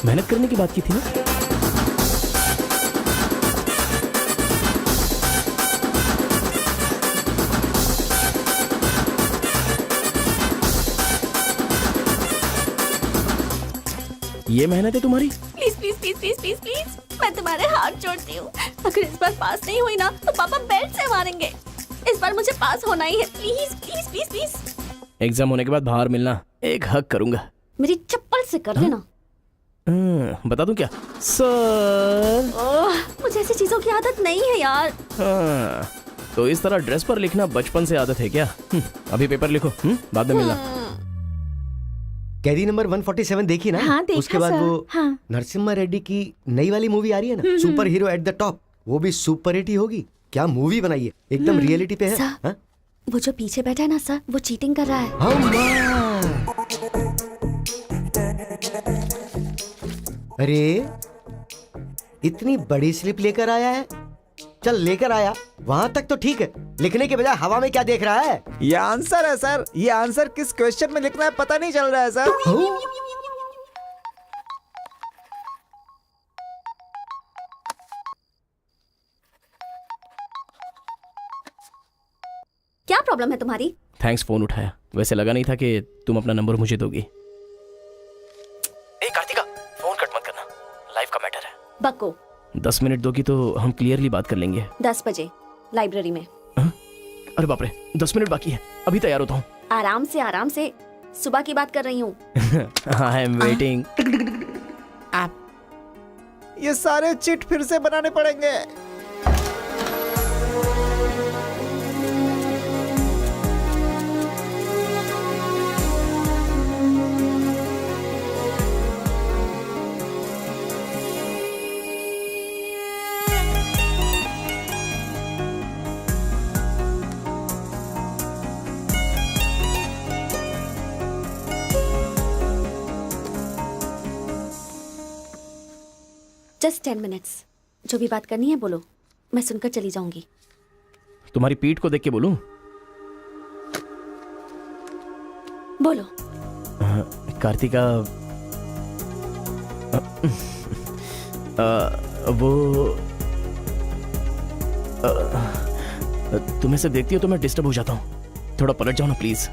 Speaker 1: मेहनत करने की बात की थी ना। ये मेहनत है तुम्हारी?
Speaker 4: Please please please please please please, मैं तुम्हारे हाथ जोड़ती हूँ। अगर इस बार पास नहीं हुई ना तो पापा बेल्ट से मारेंगे। इस बार मुझे पास होना ही है, please please please please.
Speaker 1: Exam होने के बाद बाहर मिलना, एक हक करूंगा।
Speaker 4: मेरी चप्पल से कर लेना।
Speaker 1: बता दूं क्या सर?
Speaker 4: मुझे ऐसी चीजों की आदत नहीं है यार।
Speaker 1: तो इस तरह ड्रेस पर लिखना बचपन से आदत है क्या? अभी पेपर लिखो, बाद में मिलना।
Speaker 10: कैदी नंबर 147 देखी ना?
Speaker 9: हाँ, देखा
Speaker 10: उसके बाद
Speaker 9: सर।
Speaker 10: वो
Speaker 9: हाँ।
Speaker 10: नरसिम्हा रेड्डी की नई वाली मूवी आ रही है ना, super hero at the top, वो भी सुपर हिट ही होगी। क्या मूवी बनाई है, एकदम रियलिटी पे है।
Speaker 4: सर,
Speaker 10: हाँ?
Speaker 4: वो जो पीछे बैठा है ना सर, वो चीटिंग कर रहा है।
Speaker 10: अरे इतनी बड़ी स्लिप लेकर आया है। चल लेकर आया, वहां तक तो ठीक है, लिखने के बजाय हवा में क्या देख रहा है?
Speaker 7: ये आंसर है सर। ये आंसर किस क्वेश्चन में लिखना है पता नहीं चल रहा है सर।
Speaker 4: क्या प्रॉब्लम है तुम्हारी?
Speaker 1: थैंक्स फोन उठाया, वैसे लगा नहीं था कि तुम अपना नंबर मुझे दोगी। ए कार्तिका, फोन कट मत करना, लाइफ का मैटर है।
Speaker 4: बक्को
Speaker 1: 10 मिनट दोगी तो हम क्लियरली बात कर लेंगे।
Speaker 4: 10 बजे लाइब्रेरी में।
Speaker 1: अरे बाप रे, 10 मिनट बाकी है, अभी तैयार होता हूँ।
Speaker 4: आराम से, सुबह की बात कर रही हूँ।
Speaker 1: I am waiting.
Speaker 7: ये सारे चिट फिर से बनाने पड़ेंगे।
Speaker 4: जस्ट 10 मिनट्स, जो भी बात करनी है बोलो, मैं सुनकर चली जाऊंगी।
Speaker 1: तुम्हारी पीठ को देख के बोलूं?
Speaker 4: बोलो।
Speaker 1: कार्तिका, वो तुम ऐसे देखती हो तो मैं डिस्टर्ब हो जाता हूँ, थोड़ा पलट जाओ ना प्लीज।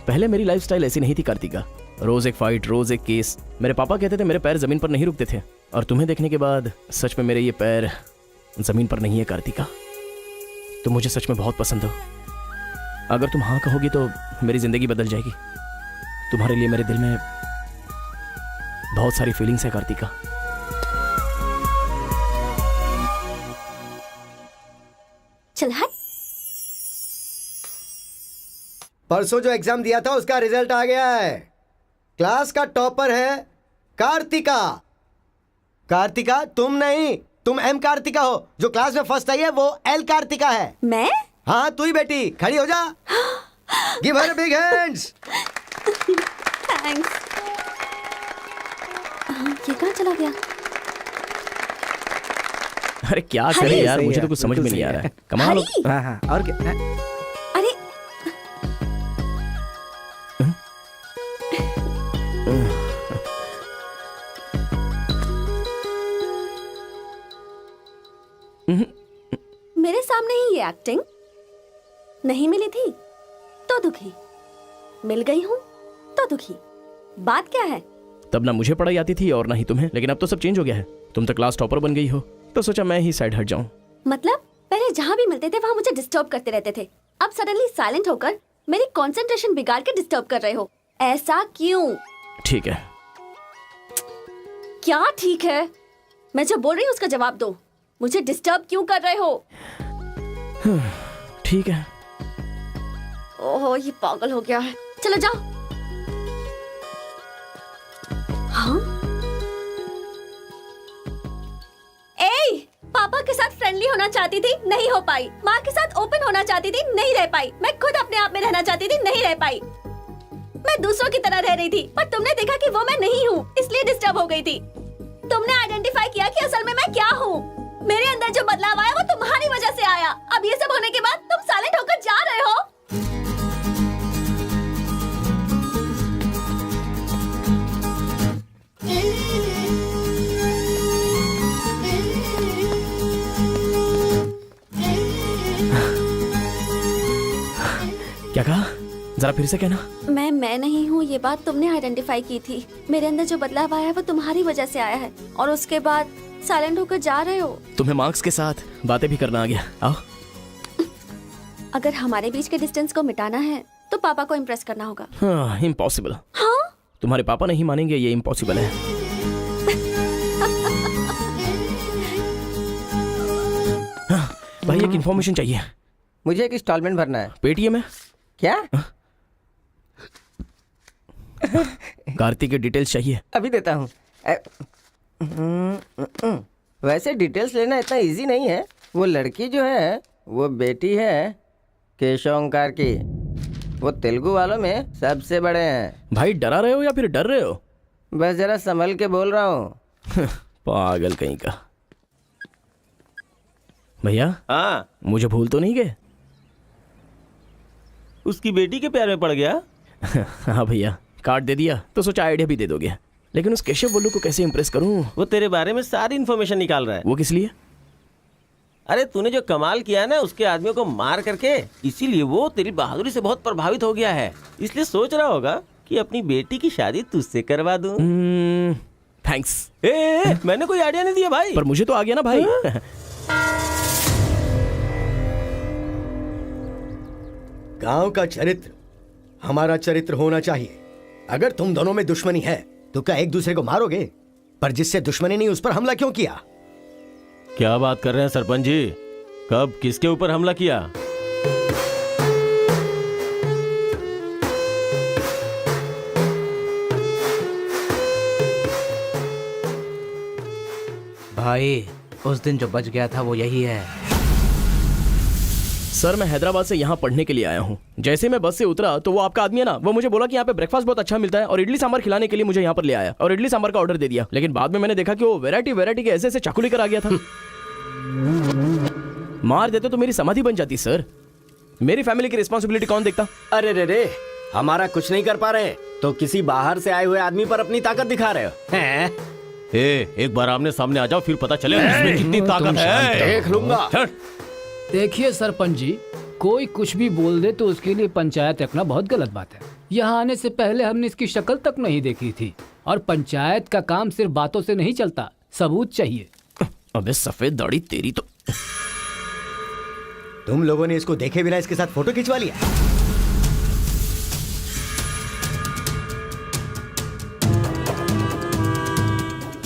Speaker 1: पहले मेरी लाइफस्टाइल ऐसी नहीं थी कार्तिका, रोज एक फाइट, रोज एक केस। मेरे पापा कहते थे मेरे पैर जमीन पर नहीं रुकते थे, और तुम्हें देखने के बाद सच में मेरे ये पैर जमीन पर नहीं है कार्तिका। तुम मुझे सच में बहुत पसंद हो। अगर तुम हाँ कहोगी तो मेरी जिंदगी बदल जाएगी। तुम्हारे लिए मेरे दिल में बहुत सारी फीलिंग्स है कार्तिका।
Speaker 4: चल हट।
Speaker 10: परसों जो एग्जाम दिया था उसका रिजल्ट आ गया है। क्लास का टॉपर है कार्तिका। कार्तिका तुम नहीं, तुम एम कार्तिका हो। जो क्लास में फर्स्ट आई है वो एल कार्तिका है।
Speaker 4: मैं?
Speaker 10: हाँ तू ही बेटी, खड़ी हो जा। Give her big hands.
Speaker 4: Thanks. ये कहाँ चला गया?
Speaker 1: अरे क्या करे यार, मुझे तो कुछ समझ में नहीं आ रहा है। कमाल हो।
Speaker 7: हाँ हाँ, और क्या?
Speaker 4: अरे मेरे सामने ही ये एक्टिंग। नहीं मिली थी तो दुखी, मिल गई हूँ तो दुखी। बात क्या है?
Speaker 1: तब ना मुझे पढ़ाई आती थी और ना ही तुम्हें, लेकिन अब तो सब चेंज हो गया है। तुम तो क्लास टॉपर बन गई हो, तो सोचा मैं ही साइड हट जाऊं।
Speaker 4: मतलब पहले जहाँ भी मिलते थे वहाँ मुझे डिस्टर्ब करते रहते थे, अब सडनली साइलेंट होकर मेरी कंसंट्रेशन बिगाड़ के डिस्टर्ब कर रहे हो। ऐसा क्यों?
Speaker 1: ठीक है।
Speaker 4: क्या ठीक है? मैं जो बोल रही हूँ उसका जवाब दो। मुझे डिस्टर्ब क्यों कर रहे हो?
Speaker 1: ठीक है,
Speaker 4: ओहो ये पागल हो गया है। चलो जाओ। हाँ? ए, पापा के साथ फ्रेंडली होना चाहती थी, नहीं हो पाई। माँ के साथ ओपन होना चाहती थी, नहीं रह पाई। मैं खुद अपने आप में रहना चाहती थी, नहीं रह पाई। मैं दूसरों की तरह रह रही थी, पर तुमने देखा कि वो मैं नहीं हूँ, इसलिए डिस्टर्ब हो गई थी। तुमने आइडेंटिफाई किया कि असल में मैं क्या हूँ। मेरे अंदर जो बदलाव आया वो तुम्हारी वजह से आया। अब ये सब होने के बाद तुम साइलेंट होकर जा रहे हो।
Speaker 1: क्या कहा? जरा फिर से कहना।
Speaker 4: मैं नहीं हूँ, ये बात तुमने आइडेंटिफाई की थी। मेरे अंदर जो बदलाव आया है वो तुम्हारी वजह से आया है, और उसके बाद साइलेंट होकर जा रहे हो।
Speaker 1: तुम्हें मार्क्स के साथ बातें भी करना आ गया। आओ।
Speaker 4: अगर हमारे बीच के डिस्टेंस को मिटाना है तो पापा को इम्प्रेस करना होगा।
Speaker 1: हाँ, इम्पॉसिबल।
Speaker 4: हाँ?
Speaker 1: तुम्हारे पापा नहीं मानेंगे, ये इम्पॉसिबल है। हाँ, भाई एक इन्फॉर्मेशन चाहिए।
Speaker 3: मुझे एक इंस्टॉलमेंट भरना है।
Speaker 1: पेटीएम है
Speaker 3: क्या?
Speaker 1: कार्तिक के डिटेल्स चाहिए।
Speaker 3: अभी देता हूँ। वैसे डिटेल्स लेना इतना इजी नहीं है। वो लड़की जो है वो बेटी है केशव ओंकार की। वो तेलुगु वालों में सबसे बड़े हैं।
Speaker 1: भाई डरा रहे हो या फिर डर रहे हो?
Speaker 3: बस जरा संभल के बोल रहा हूँ।
Speaker 1: पागल कहीं का। भैया
Speaker 5: हाँ,
Speaker 1: मुझे भूल तो नहीं गए?
Speaker 5: उसकी बेटी के प्यार में पड़ गया।
Speaker 1: हाँ भैया, कार्ड दे दिया तो सोचा आइडिया भी दे दोगे। लेकिन उस केशव बोलू को कैसे इंप्रेस करूं?
Speaker 5: वो तेरे बारे में सारी इन्फॉर्मेशन निकाल रहा है।
Speaker 1: वो किस लिए?
Speaker 5: अरे तूने जो कमाल किया ना उसके आदमियों को मार करके, इसीलिए वो तेरी बहादुरी से बहुत प्रभावित हो गया है। इसलिए सोच रहा होगा कि अपनी बेटी की शादी तुझसे करवा दूं।
Speaker 1: थैंक्स।
Speaker 5: मैंने कोई आइडिया नहीं दिया भाई।
Speaker 1: पर मुझे तो आ गया ना भाई।
Speaker 10: गांव का चरित्र हमारा चरित्र होना चाहिए। अगर तुम दोनों में दुश्मनी है तो क्या एक दूसरे को मारोगे? पर जिससे दुश्मनी नहीं उस पर हमला क्यों किया?
Speaker 5: क्या बात कर रहे हैं सरपंच जी? कब किसके ऊपर हमला किया?
Speaker 8: भाई उस दिन जो बच गया था वो यही है।
Speaker 1: सर मैं हैदराबाद से यहाँ पढ़ने के लिए आया हूँ। जैसे मैं बस से उतरा तो वो आपका आदमी है ना, वो मुझे बोला कि यहाँ पे ब्रेकफास्ट बहुत अच्छा मिलता है और इडली सांभर खिलाने के लिए मुझे यहाँ पर ले आया और इडली सांभर का ऑर्डर दे दिया। लेकिन बाद में मैंने देखा कि वो वैरायटी के ऐसे चाकू लेकर आ गया था। मार देते तो मेरी समाधि बन जाती सर। मेरी फैमिली की रिस्पॉन्सिबिलिटी कौन देखता?
Speaker 6: अरे रे हमारा कुछ नहीं कर पा रहे तो किसी बाहर से आए हुए आदमी पर अपनी ताकत दिखा रहे हो हैं?
Speaker 5: एक बार आमने सामने आ जाओ, फिर पता चले इसमें कितनी ताकत है।
Speaker 6: देख लूंगा।
Speaker 2: देखिए सरपंच जी, कोई कुछ भी बोल दे तो उसके लिए पंचायत रखना बहुत गलत बात है। यहाँ आने से पहले हमने इसकी शक्ल तक नहीं देखी थी, और पंचायत का काम सिर्फ बातों से नहीं चलता, सबूत चाहिए।
Speaker 1: अबे सफेद दाढ़ी तेरी तो।
Speaker 10: तुम लोगों ने इसको देखे बिना इसके साथ फोटो खिंचवा लिया।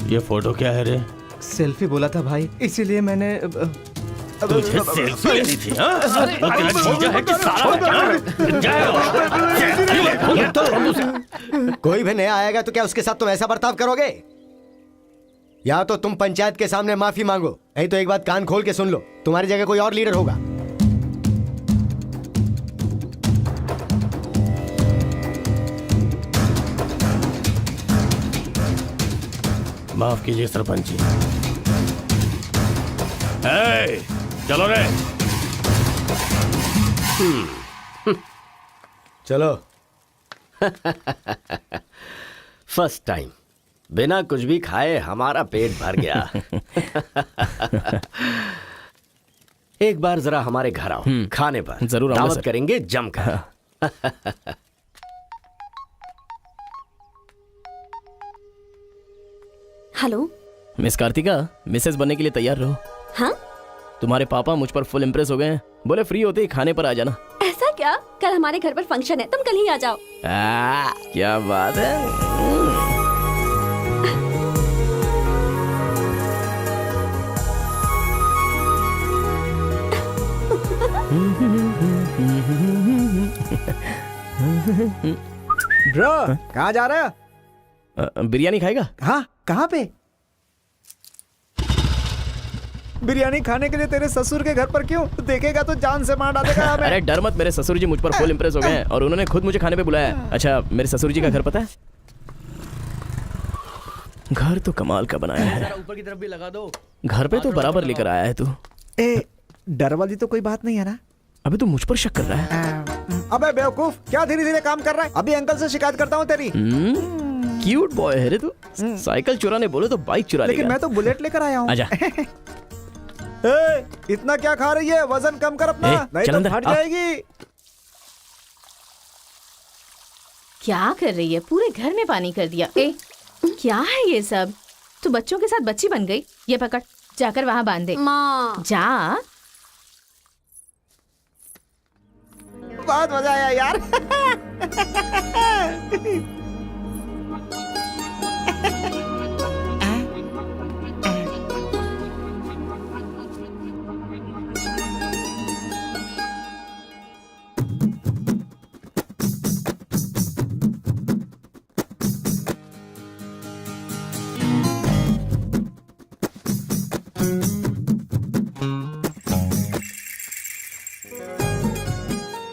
Speaker 5: ये फोटो क्या है रे?
Speaker 7: सेल्फी बोला था भाई, इसीलिए मैंने
Speaker 5: तुझे सेल्फी लेनी थी हाँ? वो तेरा जीजा है कि साला
Speaker 10: कोई भी नया आएगा तो क्या उसके साथ तुम ऐसा बर्ताव करोगे? या तो तुम पंचायत के सामने माफी मांगो, नहीं तो एक बात कान खोल के सुन लो, तुम्हारी जगह कोई और लीडर होगा।
Speaker 5: माफ कीजिए सरपंच जी। चलो रे।
Speaker 6: चलो। फर्स्ट टाइम बिना कुछ भी खाए हमारा पेट भर गया। एक बार जरा हमारे घर आओ, खाने पर
Speaker 1: जरूर आऊंगा
Speaker 6: दावत
Speaker 1: सर।
Speaker 6: करेंगे जमकर।
Speaker 4: हेलो
Speaker 1: मिस कार्तिका, मिसेस बनने के लिए तैयार रहो।
Speaker 4: हाँ?
Speaker 1: तुम्हारे पापा मुझ पर फुल इम्प्रेस हो गए हैं, बोले फ्री होते ही खाने पर आ जाना।
Speaker 4: ऐसा क्या? कल हमारे घर पर फंक्शन है, तुम कल ही आ जाओ।
Speaker 1: क्या बात है।
Speaker 7: ब्रो कहाँ जा रहे हो?
Speaker 1: बिरयानी खाएगा?
Speaker 7: हाँ, कहाँ पे? बिरयानी खाने के लिए तेरे ससुर के घर पर क्यों? देखेगा तो जान से मार डालेगा हमें।
Speaker 1: अरे डर मत, मेरे ससुर जी मुझ पर फुल इम्प्रेस हो गए हैं और उन्होंने खुद मुझे खाने पे बुलाया है। अच्छा, मेरे ससुर जी का घर पता है? घर तो कमाल का बनाया है।
Speaker 8: ऊपर की तरफ भी लगा दो।
Speaker 1: घर पे तो बराबर लेकर आया है तू।
Speaker 7: ए, डर वाली तो कोई बात नहीं है ना?
Speaker 1: अबे तू मुझ पर शक कर रहा है?
Speaker 7: अबे बेवकूफ, क्या धीरे धीरे काम कर रहा है? अभी अंकल से शिकायत करता हूँ तेरी।
Speaker 1: क्यूट बॉय है रे तू। साइकिल चुराने बोले तो बाइक चुरा लेगा।
Speaker 7: लेकिन मैं तो बुलेट लेकर आया हूँ।
Speaker 1: आजा।
Speaker 7: ए, इतना क्या खा रही है? वजन कम कर अपना, नहीं
Speaker 1: चल
Speaker 7: तो
Speaker 1: अंदर,
Speaker 7: फट
Speaker 1: आ।
Speaker 7: जाएगी।
Speaker 9: क्या कर रही है? पूरे घर में पानी कर दिया। ए, क्या है ये सब? तू बच्चों के साथ बच्ची बन गई। ये पकड़, जाकर वहाँ बांध दे।
Speaker 4: माँ
Speaker 9: जा।
Speaker 7: बहुत मजा आया यार।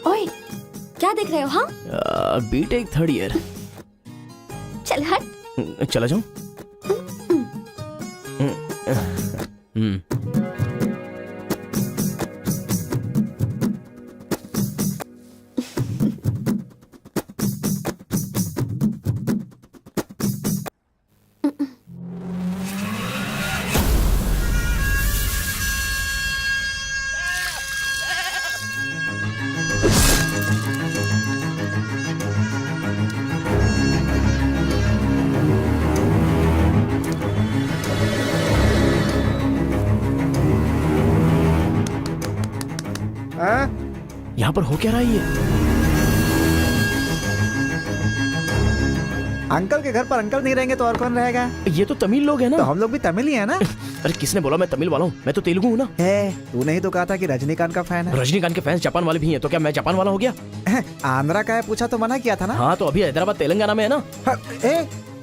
Speaker 4: ओए, क्या देख रहे हो? हाँ,
Speaker 1: बीटेक 3rd ईयर।
Speaker 4: चल हट।
Speaker 1: चला जाऊं? यहाँ पर हो क्या रहा है ये?
Speaker 7: अंकल के घर पर अंकल नहीं रहेंगे तो और कौन रहेगा?
Speaker 1: ये तो तमिल लोग हैं
Speaker 7: तो
Speaker 1: ना।
Speaker 7: हम लोग भी तमिल ही है ना?
Speaker 1: अरे किसने बोला मैं तमिल वाला हूँ? मैं तो तेलुगु हूँ ना।
Speaker 7: तूने ही तो कहा था कि रजनीकांत का फैन है।
Speaker 1: रजनीकांत के फैंस जापान वाले भी हैं, तो क्या मैं जापान वाला हो गया?
Speaker 7: आंध्रा का है पूछा तो मना किया था ना?
Speaker 1: हाँ, तो अभी हैदराबाद तेलंगाना में है ना।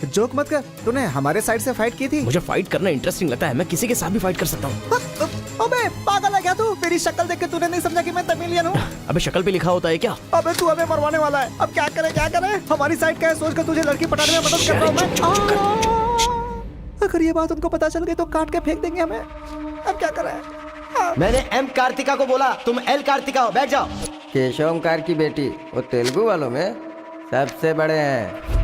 Speaker 7: जोक मत कर, तूने हमारे साइड से फाइट की थी।
Speaker 1: मुझे फाइट करना इंटरेस्टिंग लगता है, मैं किसी के साथ भी फाइट कर सकता हूँ।
Speaker 7: अबे पागल है क्या तू? मेरी शक्ल देख के तूने नहीं समझा कि मैं तमिलियन हूँ?
Speaker 1: अबे शक्ल पे लिखा होता है क्या?
Speaker 7: अबे तू हमें मरवाने वाला है। अब क्या करे क्या करे? हमारी साइड का है, सोच कर तुझे लड़की पटाने में मदद कर रहा हूँ मैं। अगर ये बात उनको पता चल गई तो काट के फेंक देंगे हमें। अब क्या करें?
Speaker 10: मैंने एम कार्तिका को बोला, तुम एल कार्तिका हो, बैठ जाओ।
Speaker 3: केशव ओंकार की बेटी, वो तेलुगु वालों में सबसे बड़े हैं।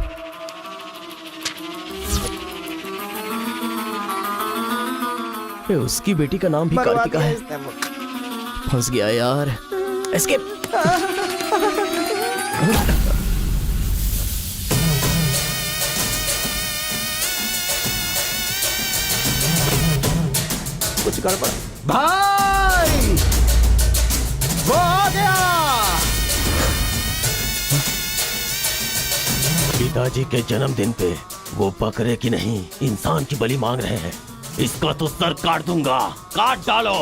Speaker 1: उसकी बेटी का नाम भी कार्तिका है। फंस गया यार। एस्केप। कुछ गड़बड़।
Speaker 7: भाई वो आ गया।
Speaker 5: पिताजी के जन्मदिन पे वो बकरे की नहीं इंसान की बलि मांग रहे हैं। इसका तो सर काट दूंगा। काट डालो।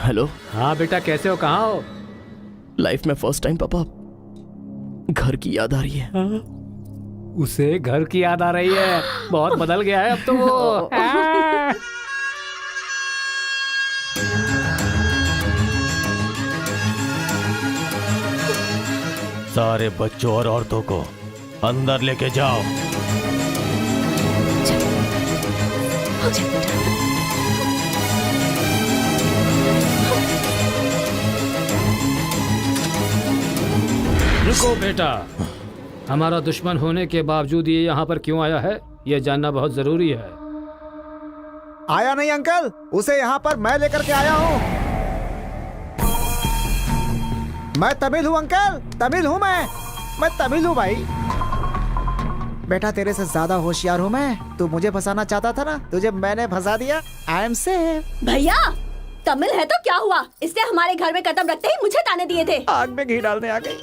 Speaker 1: हेलो।
Speaker 2: हाँ बेटा, कैसे हो? कहाँ हो?
Speaker 1: लाइफ में फर्स्ट टाइम पापा घर की याद आ रही है।
Speaker 2: उसे घर की याद आ रही है? बहुत बदल गया है अब तो वो।
Speaker 5: सारे बच्चों और औरतों को अंदर लेके जाओ।
Speaker 4: हो जाए बेटा।
Speaker 2: रुको बेटा, हमारा दुश्मन होने के बावजूद ये यहाँ पर क्यों आया है, ये जानना बहुत जरूरी है।
Speaker 7: आया नहीं अंकल, उसे यहाँ पर मैं लेकर के आया हूँ। मैं तमिल हूँ अंकल, तमिल हूँ मैं तमिल हूँ भाई। बेटा तेरे से ज्यादा होशियार हूँ मैं। तू मुझे फंसाना चाहता था ना, तुझे मैंने फंसा दिया। I am safe.
Speaker 4: भैया तमिल है तो क्या हुआ, इसने हमारे घर में कदम रखते ही मुझे ताने दिए थे।
Speaker 7: आग में घी डालने आ गई।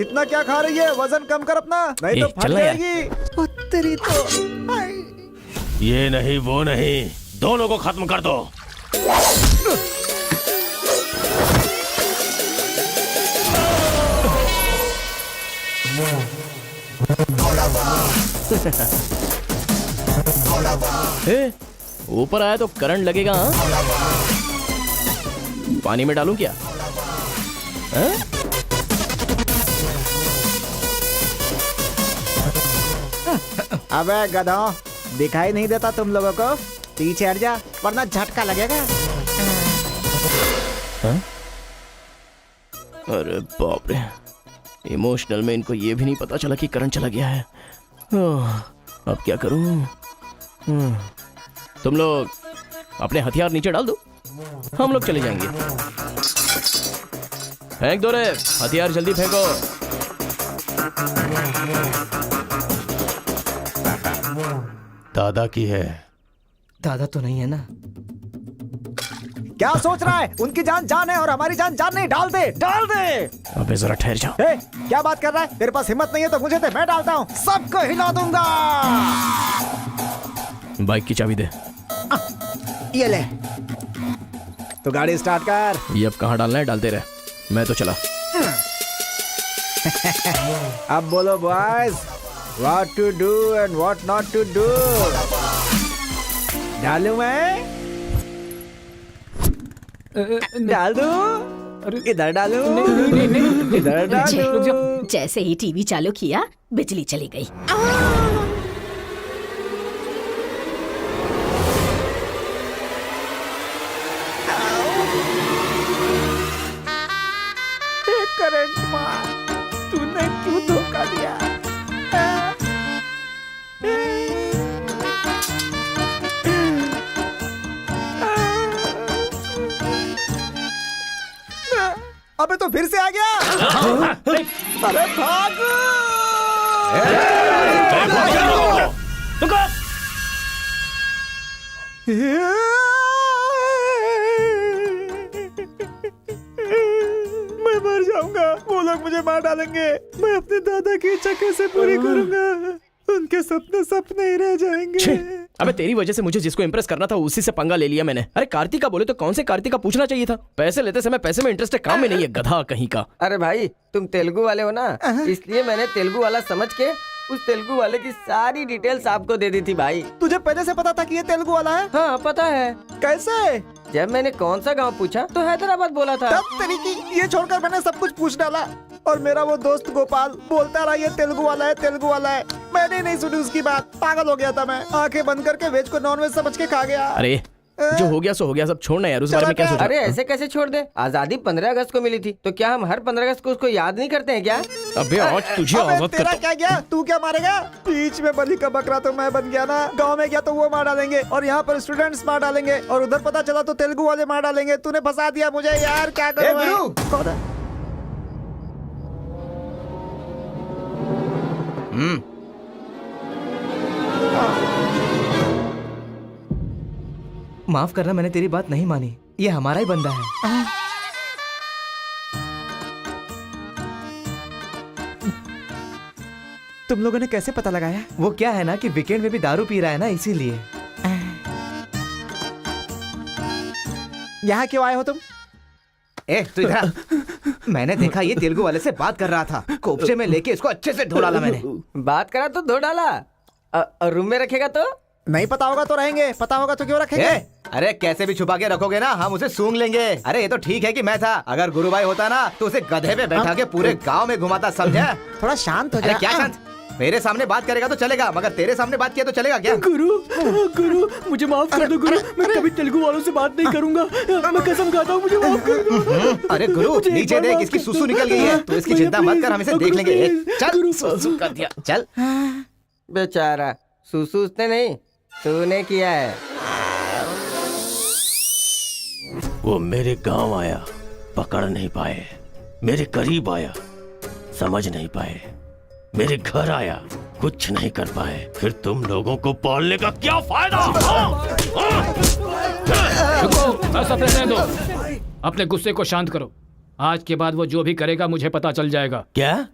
Speaker 7: इतना क्या खा रही है, वजन कम कर अपना, नहीं तो फट
Speaker 1: चल ना यार।
Speaker 7: जाएगी। ओ, तेरी तो आई।
Speaker 5: ये नहीं वो नहीं, दोनों को खत्म कर दो।
Speaker 1: ऊपर आया तो करंट लगेगा। हाँ? पानी में डालूं क्या? हाँ?
Speaker 7: अबे गधों, दिखाई नहीं देता तुम लोगों को? पीछे हट जा वरना झटका लगेगा।
Speaker 1: अरे बाप रे, इमोशनल में इनको ये भी नहीं पता चला कि करंट चला गया है। अब क्या करूं? तुम लोग अपने हथियार नीचे डाल दो, हम लोग चले जाएंगे। फेंक दो रे हथियार, जल्दी फेंको।
Speaker 5: दादा की है।
Speaker 3: दादा तो नहीं है ना?
Speaker 7: क्या सोच रहा है? उनकी जान जान है और हमारी जान जान नहीं। डाल दे, डाल दे।
Speaker 1: अबे जरा ठहर जाओ।
Speaker 7: क्या बात कर रहा है? तेरे पास हिम्मत नहीं है तो मुझे दे, मैं डालता हूँ, सबको हिला दूंगा।
Speaker 1: बाइक की चाबी दे।
Speaker 7: ये ले, तो गाड़ी स्टार्ट कर।
Speaker 1: ये अब कहाँ डालना है डालते रहे, मैं तो चला।
Speaker 7: अब बोलो boys, what to do and what not to do. डालूं मैं? डाल दूं? इधर डालूं? इधर डालूं?
Speaker 4: जैसे ही टीवी चालू किया बिजली चली गई।
Speaker 7: करंट मार, तूने क्यों धोखा दिया? अबे तो फिर से आ गया। अरे भागो! मैं मर जाऊंगा, वो लोग मुझे मार डालेंगे। मैं अपने दादा की इच्छा कैसे पूरी करूंगा? उनके सपने सपने ही रह जाएंगे।
Speaker 1: अबे तेरी वजह से मुझे जिसको इंप्रेस करना था उसी से पंगा ले लिया मैंने। अरे कार्तिका बोले तो कौन से कार्तिका पूछना चाहिए था। पैसे लेते समय पैसे में इंटरेस्ट है, काम में नहीं है, गधा कहीं का।
Speaker 3: अरे भाई तुम तेलुगु वाले हो ना, इसलिए मैंने तेलुगु वाला समझ के उस तेलुगु वाले की सारी डिटेल्स आपको दे दी थी भाई।
Speaker 7: तुझे पहले से पता था कि ये तेलुगु वाला है?
Speaker 3: हाँ पता है।
Speaker 7: कैसे?
Speaker 3: जब मैंने कौन सा गांव पूछा तो हैदराबाद बोला था।
Speaker 7: तब तरीकी ये छोड़कर मैंने सब कुछ पूछ डाला और मेरा वो दोस्त गोपाल बोलता रहा ये तेलुगु वाला है, तेलुगु वाला है। मैंने नहीं सुनी उसकी बात, पागल हो गया था मैं। आंखें बंद करके वेज को नॉन वेज समझ के खा गया।
Speaker 1: अरे जो हो गया सो हो गया, सब छोड़ना यार, उस बारे में क्या सोचा?
Speaker 3: अरे ऐसे कैसे छोड़ दे? आजादी 15 अगस्त को मिली थी, तो क्या हम हर 15 अगस्त को उसको याद नहीं करते हैं क्या?
Speaker 1: अबे आज तुझे
Speaker 7: अबे
Speaker 1: आजाद
Speaker 7: तेरा
Speaker 1: करता
Speaker 7: क्या गया? तू क्या मारेगा? बीच में बलि का बकरा तो मैं बन गया ना। गांव में गया तो वो मार डालेंगे और यहाँ पर स्टूडेंट्स मार डालेंगे और उधर पता चला तो तेलुगु वाले मार डालेंगे। तूने फंसा दिया मुझे यार, क्या करूं मैं?
Speaker 3: माफ करना, मैंने तेरी बात नहीं मानी। ये हमारा ही बंदा है।
Speaker 7: तुम लोगों ने कैसे पता लगाया?
Speaker 3: वो क्या है ना कि वीकेंड में भी दारू पी रहा है ना, इसीलिए।
Speaker 7: यहाँ क्यों आए हो तुम?
Speaker 3: ए तू इधर। मैंने देखा ये तेलुगु वाले से बात कर रहा था, कोपचे में लेके इसको अच्छे से धो डाला मैंने। बात करा तो धो डाला, रूम में रखेगा तो
Speaker 7: नहीं पता होगा तो रहेंगे, पता होगा तो क्यों रखेंगे?
Speaker 12: अरे कैसे भी छुपा के रखोगे ना, हम उसे सूंघ लेंगे। अरे ये तो ठीक है कि मैं था, अगर गुरु भाई होता ना तो उसे गधे पे बैठा के पूरे गांव में घुमाता, समझा?
Speaker 7: थोड़ा शांत हो
Speaker 12: अरे
Speaker 7: जा।
Speaker 12: क्या शांत? मेरे सामने बात करेगा तो चलेगा, मगर तेरे सामने बात किया तो चलेगा क्या?
Speaker 1: गुरु मुझे माफ कर दो गुरु, मैं कभी तेलुगु वालों से बात नहीं करूंगा, मैं कसम खाता हूँ, मुझे माफ कर दो।
Speaker 12: अरे गुरु
Speaker 1: मुझे एक
Speaker 12: नीचे
Speaker 1: बार
Speaker 12: देख,
Speaker 1: माफ
Speaker 12: इसकी
Speaker 1: कर
Speaker 12: सुसु
Speaker 1: दो।
Speaker 12: निकल गई है, तो इसकी
Speaker 1: भैया,
Speaker 12: चिंता मत
Speaker 1: please,
Speaker 12: कर, हम इसे देख
Speaker 1: गुरु,
Speaker 12: लेंगे।
Speaker 1: please,
Speaker 12: चल
Speaker 1: गुरु।
Speaker 12: सुसु कर दिया, चल।
Speaker 3: बेचारा सुसु उसने नहीं, तूने किया है।
Speaker 5: वो मेरे गांव आया, पकड़ नहीं पाए, मेरे करीब आया, समझ नहीं पाए, मेरे घर आया, कुछ नहीं कर पाए, फिर तुम लोगों को पालने का क्या फायदा?
Speaker 2: रुको, ऐसा रहने दो। अपने गुस्से को शांत करो। आज के बाद वो जो भी करेगा मुझे पता चल जाएगा।
Speaker 5: क्या?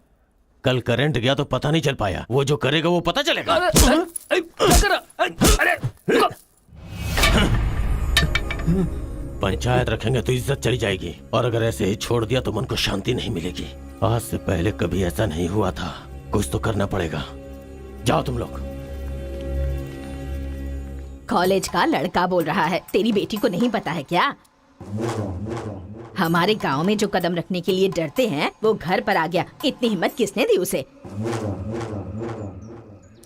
Speaker 5: कल करंट गया तो पता नहीं चल पाया, वो जो करेगा वो पता चलेगा।
Speaker 2: क्या कर रहा? अरे रुको।
Speaker 5: पंचायत रखेंगे तो इज्जत चली जाएगी, और अगर ऐसे ही छोड़ दिया तो मन को शांति नहीं मिलेगी। आज से पहले कभी ऐसा नहीं हुआ था, कुछ तो करना पड़ेगा। जाओ तुम लोग।
Speaker 9: कॉलेज का लड़का बोल रहा है, तेरी बेटी को नहीं पता है क्या? हमारे गांव में जो कदम रखने के लिए डरते हैं वो घर पर आ गया। इतनी हिम्मत किसने दी उसे?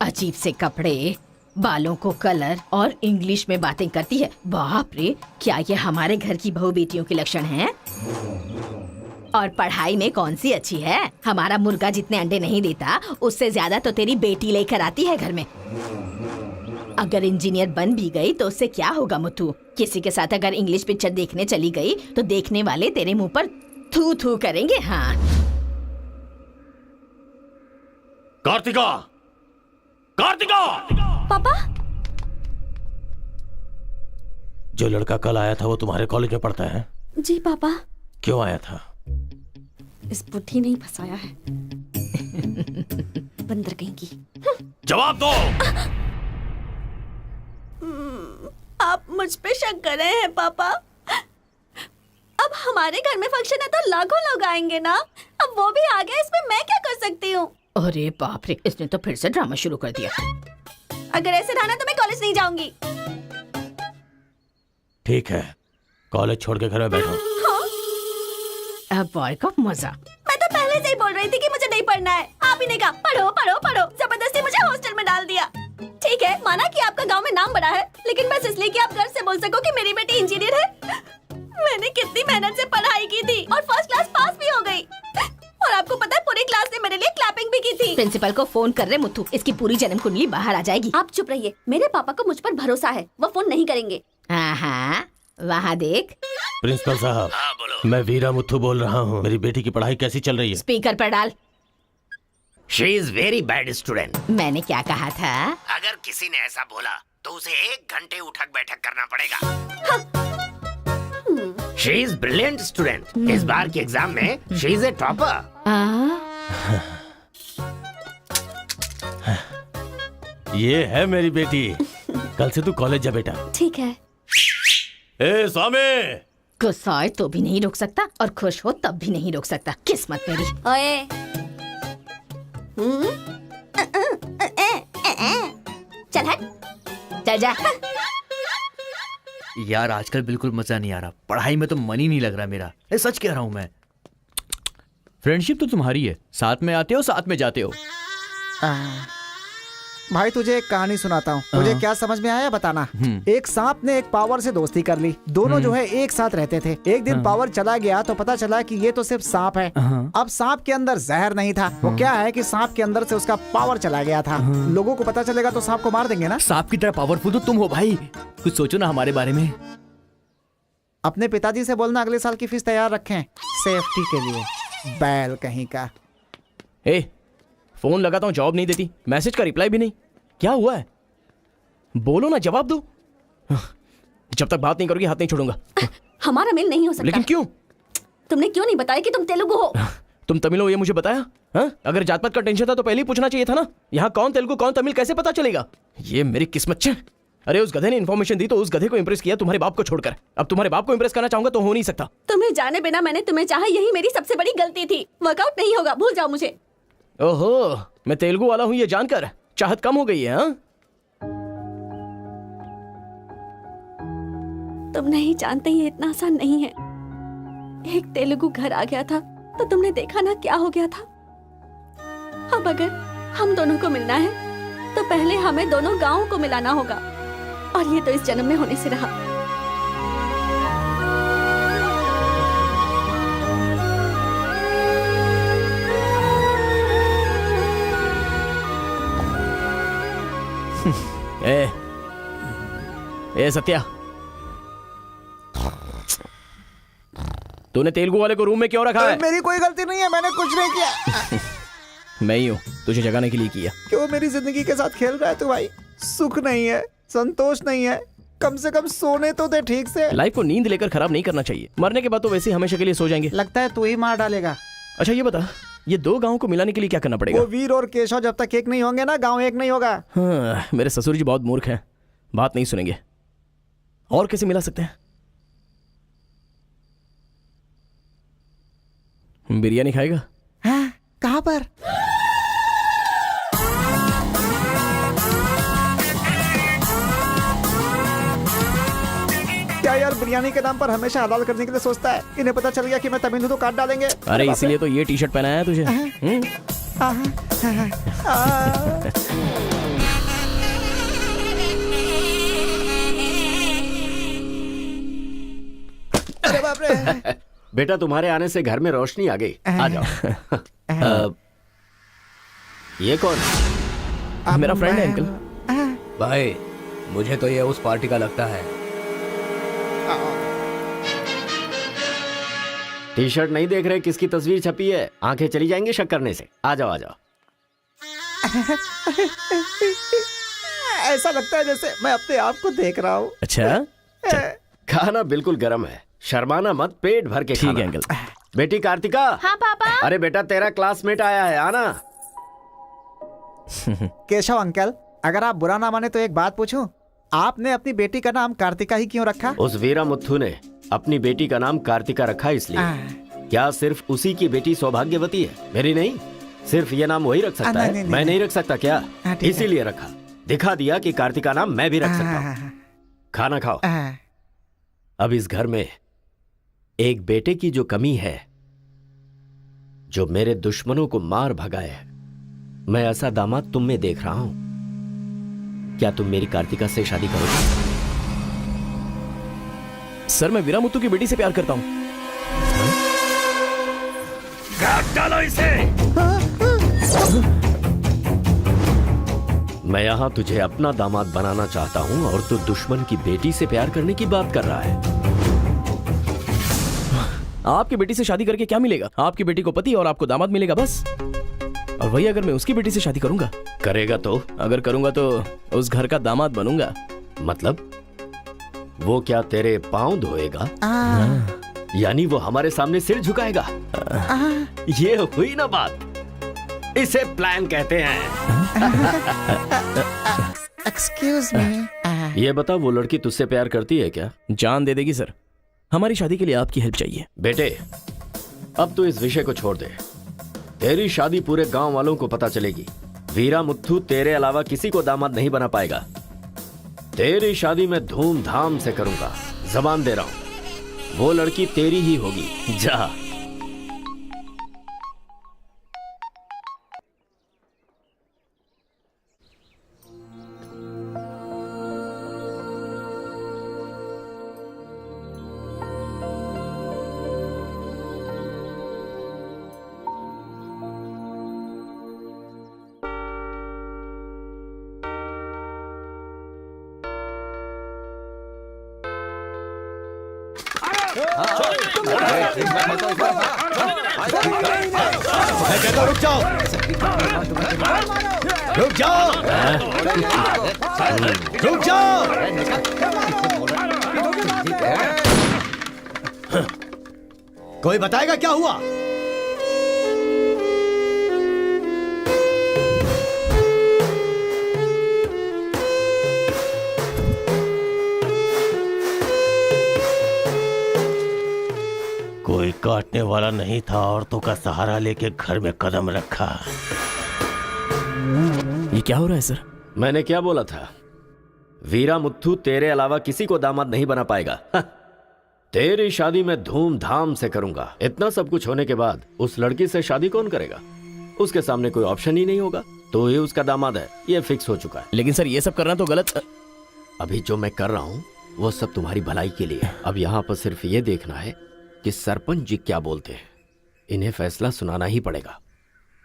Speaker 9: अजीब से कपड़े, बालों को कलर और इंग्लिश में बातें करती है। बाप रे, क्या ये हमारे घर की बहू बेटियों के लक्षण हैं? और पढ़ाई में कौन सी अच्छी है? हमारा मुर्गा जितने अंडे नहीं देता उससे ज्यादा तो तेरी बेटी लेकर आती है घर में। अगर इंजीनियर बन भी गई तो उससे क्या होगा मुथु? किसी के साथ अगर इंग्लिश पिक्चर देखने चली गई तो देखने वाले तेरे मुंह पर थू थू करेंगे। हाँ,
Speaker 5: कार्तिका, कार्तिका!
Speaker 4: पापा,
Speaker 5: जो लड़का कल आया था वो तुम्हारे कॉलेज में पढ़ता है?
Speaker 4: जी पापा।
Speaker 5: क्यों आया था?
Speaker 4: इस बुढ़ी ने ही फंसाया है। बंदर कहीं की।
Speaker 5: जवाब दो।
Speaker 4: आप मुझ पे शक कर रहे हैं पापा? अब हमारे घर में फंक्शन है तो लाखों लोग आएंगे ना। अब वो भी आ गया, इसमें मैं क्या कर सकती हूँ?
Speaker 9: अरे बाप रे, इसने तो फिर से ड्रामा शुरू कर दिया।
Speaker 4: अगर ऐसे रहना तो मैं कॉलेज नहीं जाऊंगी।
Speaker 5: ठीक है, कॉलेज छोड़ के घर में बैठो।
Speaker 9: अब बॉय का मजा।
Speaker 4: मैं तो पहले से ही बोल रही थी कि मुझे नहीं पढ़ना है। आप ही ने कहा पढ़ो पढ़ो पढ़ो, जबरदस्ती मुझे हॉस्टल में डाल दिया। ठीक है, माना कि आपका गांव में नाम बड़ा है, लेकिन बस इसलिए कि आप घर से बोल सको कि मेरी बेटी इंजीनियर है। मैंने कितनी मेहनत से पढ़ाई की थी और फर्स्ट क्लास पास भी हो गई। और आपको पता है पूरी क्लास ने मेरे लिए क्लैपिंग भी की थी।
Speaker 9: प्रिंसिपल को फोन कर रहे मुथु, इसकी पूरी जन्म कुंडली बाहर आ जाएगी।
Speaker 4: आप चुप रहिए, मेरे पापा को मुझ पर भरोसा है, वो फोन नहीं करेंगे।
Speaker 9: हाँ, वहाँ देख।
Speaker 5: प्रिंसिपल साहब, मैं वीरा मुथु बोल रहा हूँ। मेरी बेटी की पढ़ाई कैसी चल रही है?
Speaker 9: स्पीकर पर डाल।
Speaker 6: She is very bad student.
Speaker 9: मैंने क्या कहा था?
Speaker 6: अगर किसी ने ऐसा बोला तो उसे 1 घंटे उठक बैठक करना पड़ेगा। She is brilliant student. इस बार के एग्जाम में शी इज ए टॉपर।
Speaker 5: ये है मेरी बेटी। कल से तू कॉलेज जा बेटा।
Speaker 4: ठीक है।
Speaker 5: ए स्वामी,
Speaker 9: गुस्सा आए तो भी नहीं रोक सकता और खुश हो तब भी नहीं रोक सकता। किस्मत मेरी।
Speaker 4: ओए, चल हट,
Speaker 9: चल जा।
Speaker 8: यार आजकल बिल्कुल मजा नहीं आ रहा, पढ़ाई में तो मन ही नहीं लग रहा मेरा। सच कह रहा हूं मैं। फ्रेंडशिप तो तुम्हारी है, साथ में आते हो साथ में जाते हो।
Speaker 7: भाई तुझे एक कहानी सुनाता हूँ, तुझे क्या समझ में आया बताना। एक सांप ने एक पावर से दोस्ती कर ली। दोनों जो है एक साथ रहते थे। एक दिन पावर चला गया तो पता चला कि ये तो सिर्फ सांप है। अब सांप के अंदर जहर नहीं था। वो क्या है कि सांप के अंदर से उसका पावर चला गया था। लोगों को पता चलेगा तो सांप को मार देंगे ना।
Speaker 8: सांप की तरह पावरफुल तो तुम हो भाई, कुछ सोचो ना हमारे बारे में।
Speaker 7: अपने पिताजी से बोलना अगले साल की फीस तैयार रखें, सेफ्टी के लिए। बैल कहीं का।
Speaker 1: ए, फोन लगाता हूँ, जवाब नहीं देती, मैसेज का रिप्लाई भी नहीं। क्या हुआ है? बोलो ना, जवाब दो। जब तक बात नहीं करोगी हाथ नहीं छोड़ूंगा।
Speaker 4: हमारा मेल नहीं हो सकता।
Speaker 1: लेकिन क्यों?
Speaker 4: तुमने क्यों नहीं बताया कि तुम तेलुगु हो?
Speaker 1: तुम तमिल हो ये मुझे बताया? हाँ? अगर जात पात का टेंशन था तो पहले ही पूछना चाहिए था ना। यहाँ कौन तेलुगु कौन तमिल कैसे पता चलेगा? ये मेरी किस्मत है। अरे उस गधे ने इन्फॉर्मेशन दी तो उस गधे को इंप्रेस किया तुम्हारे बाप को छोड़कर। अब तुम्हारे बाप को इंप्रेस करना चाहूंगा तो हो नहीं सकता।
Speaker 4: तुम्हें जाने बिना मैंने तुम्हें चाहा, यही मेरी सबसे बड़ी गलती थी। वर्कआउट नहीं होगा, भूल जाओ मुझे।
Speaker 1: ओहो, मैं तेलुगु वाला हूँ ये जानकर चाहत कम हो गई है। हाँ?
Speaker 4: तुम नहीं जानते ये इतना आसान नहीं है। एक तेलुगु घर आ गया था तो तुमने देखा ना क्या हो गया था। अब अगर हम दोनों को मिलना है तो पहले हमें दोनों गांवों को मिलाना होगा, और ये तो इस जन्म में होने से रहा।
Speaker 1: ए सत्या, तूने तेलुगु वाले को रूम में क्यों रखा है?
Speaker 7: मेरी कोई गलती नहीं है, मैंने कुछ नहीं किया।
Speaker 1: मैं ही हूँ तुझे जगाने के लिए किया।
Speaker 7: क्यों मेरी जिंदगी के साथ खेल रहा है तू भाई? सुख नहीं है, संतोष नहीं है, कम से कम सोने तो दे ठीक से।
Speaker 1: लाइफ को नींद लेकर खराब नहीं करना चाहिए, मरने के बाद तो वैसे ही हमेशा के लिए सो जाएंगे।
Speaker 7: लगता है तू ही मार डालेगा।
Speaker 1: अच्छा ये बता, ये दो गांवों को मिलाने के लिए क्या करना पड़ेगा?
Speaker 7: वो वीर और केशव जब तक एक नहीं होंगे ना, गांव एक नहीं होगा।
Speaker 1: हाँ, मेरे ससुर जी बहुत मूर्ख हैं, बात नहीं सुनेंगे। और कैसे मिला सकते हैं? बिरयानी खाएगा?
Speaker 7: हाँ, कहाँ पर? क्या यार बिरयानी के नाम पर हमेशा हलाल करने के लिए सोचता है। इन्हें पता चल गया कि मैं तमिल हूं तो काट डालेंगे।
Speaker 1: अरे इसीलिए तो ये टी शर्ट पहनाया है तुझे।
Speaker 7: अरे बाप रे।
Speaker 6: बेटा तुम्हारे आने से घर में रोशनी आ गई। आ जाओ। ये कौन?
Speaker 1: मेरा फ्रेंड है अंकल।
Speaker 2: भाई मुझे तो ये उस पार्टी का लगता है।
Speaker 6: टी शर्ट नहीं देख रहे किसकी तस्वीर छपी है? आंखें चली जाएंगी शक करने से। आ जाओ आ जाओ।
Speaker 7: ऐसा लगता है जैसे मैं अपने आप को देख रहा हूँ।
Speaker 1: अच्छा
Speaker 6: खाना बिल्कुल गर्म है, शर्माना मत, पेट भर के
Speaker 1: ठीक
Speaker 6: खाना।
Speaker 1: है अंकल।
Speaker 6: बेटी कार्तिका।
Speaker 9: हाँ पापा।
Speaker 6: अरे बेटा तेरा क्लासमेट आया है, आना।
Speaker 7: केशव अंकल, अगर आप बुरा ना माने तो एक बात पूछूं? आपने अपनी बेटी का नाम कार्तिका ही क्यों रखा?
Speaker 6: उस वीरा मुथ्थू ने अपनी बेटी का नाम कार्तिका रखा इसलिए। क्या सिर्फ उसी की बेटी सौभाग्यवती है? मेरी नहीं, सिर्फ ये नाम वही रख सकता है। मैं नहीं रख सकता क्या? इसीलिए रखा, दिखा दिया कि कार्तिका नाम मैं भी रख सकता हूँ। खाना खाओ। अब इस घर में एक बेटे की जो कमी है, जो मेरे दुश्मनों को मार भगाए, मैं ऐसा दामाद तुम में देख रहा हूं। क्या तुम मेरी कार्तिका से शादी करोगे?
Speaker 1: सर मैं वीरा मुत्तू की बेटी से प्यार करता हूँ।
Speaker 6: काट डालो इसे। मैं यहां तुझे अपना दामाद बनाना चाहता हूं और तू दुश्मन की बेटी से प्यार करने की बात कर रहा है।
Speaker 1: आपकी बेटी से शादी करके क्या मिलेगा? आपकी बेटी को पति और आपको दामाद मिलेगा बस। और वही अगर मैं उसकी बेटी से शादी करूंगा?
Speaker 6: करेगा तो?
Speaker 1: अगर करूंगा तो उस घर का दामाद बनूंगा।
Speaker 6: मतलब वो क्या तेरे पांव धोएगा? यानी वो हमारे सामने सिर झुकाएगा? ये हुई ना बात। इसे प्लान कहते हैं।
Speaker 7: Excuse me.
Speaker 6: ये बता, वो लड़की तुझसे प्यार करती है क्या?
Speaker 1: जान दे देगी सर। हमारी शादी के लिए आपकी हेल्प चाहिए।
Speaker 6: बेटे अब तू इस विषय को छोड़ दे। तेरी शादी पूरे गांव वालों को पता चलेगी। वीरा मुत्थू तेरे अलावा किसी को दामाद नहीं बना पाएगा। तेरी शादी मैं धूमधाम से करूंगा, जबान दे रहा हूं। वो लड़की तेरी ही होगी। जा।
Speaker 12: रुक जाओ, रुक जाओ, रुक जाओ। कोई बताएगा क्या हुआ?
Speaker 5: कोई काटने वाला नहीं था, औरतों का सहारा लेके घर में कदम रखा।
Speaker 1: ये क्या हो रहा है सर?
Speaker 6: मैंने क्या बोला था? वीरा मुत्थू तेरे अलावा किसी को दामाद नहीं बना पाएगा। तेरी शादी में धूमधाम से करूंगा। इतना सब कुछ होने के बाद उस लड़की से शादी कौन करेगा? उसके सामने कोई ऑप्शन ही नहीं होगा, तो ये उसका दामाद है, ये फिक्स हो चुका है।
Speaker 1: लेकिन सर ये सब करना तो गलत।
Speaker 6: अभी जो मैं कर रहा हूँ वो सब तुम्हारी भलाई के लिए। अब यहाँ पर सिर्फ ये देखना है कि सरपंच जी क्या बोलते हैं। इन्हें फैसला सुनाना ही पड़ेगा।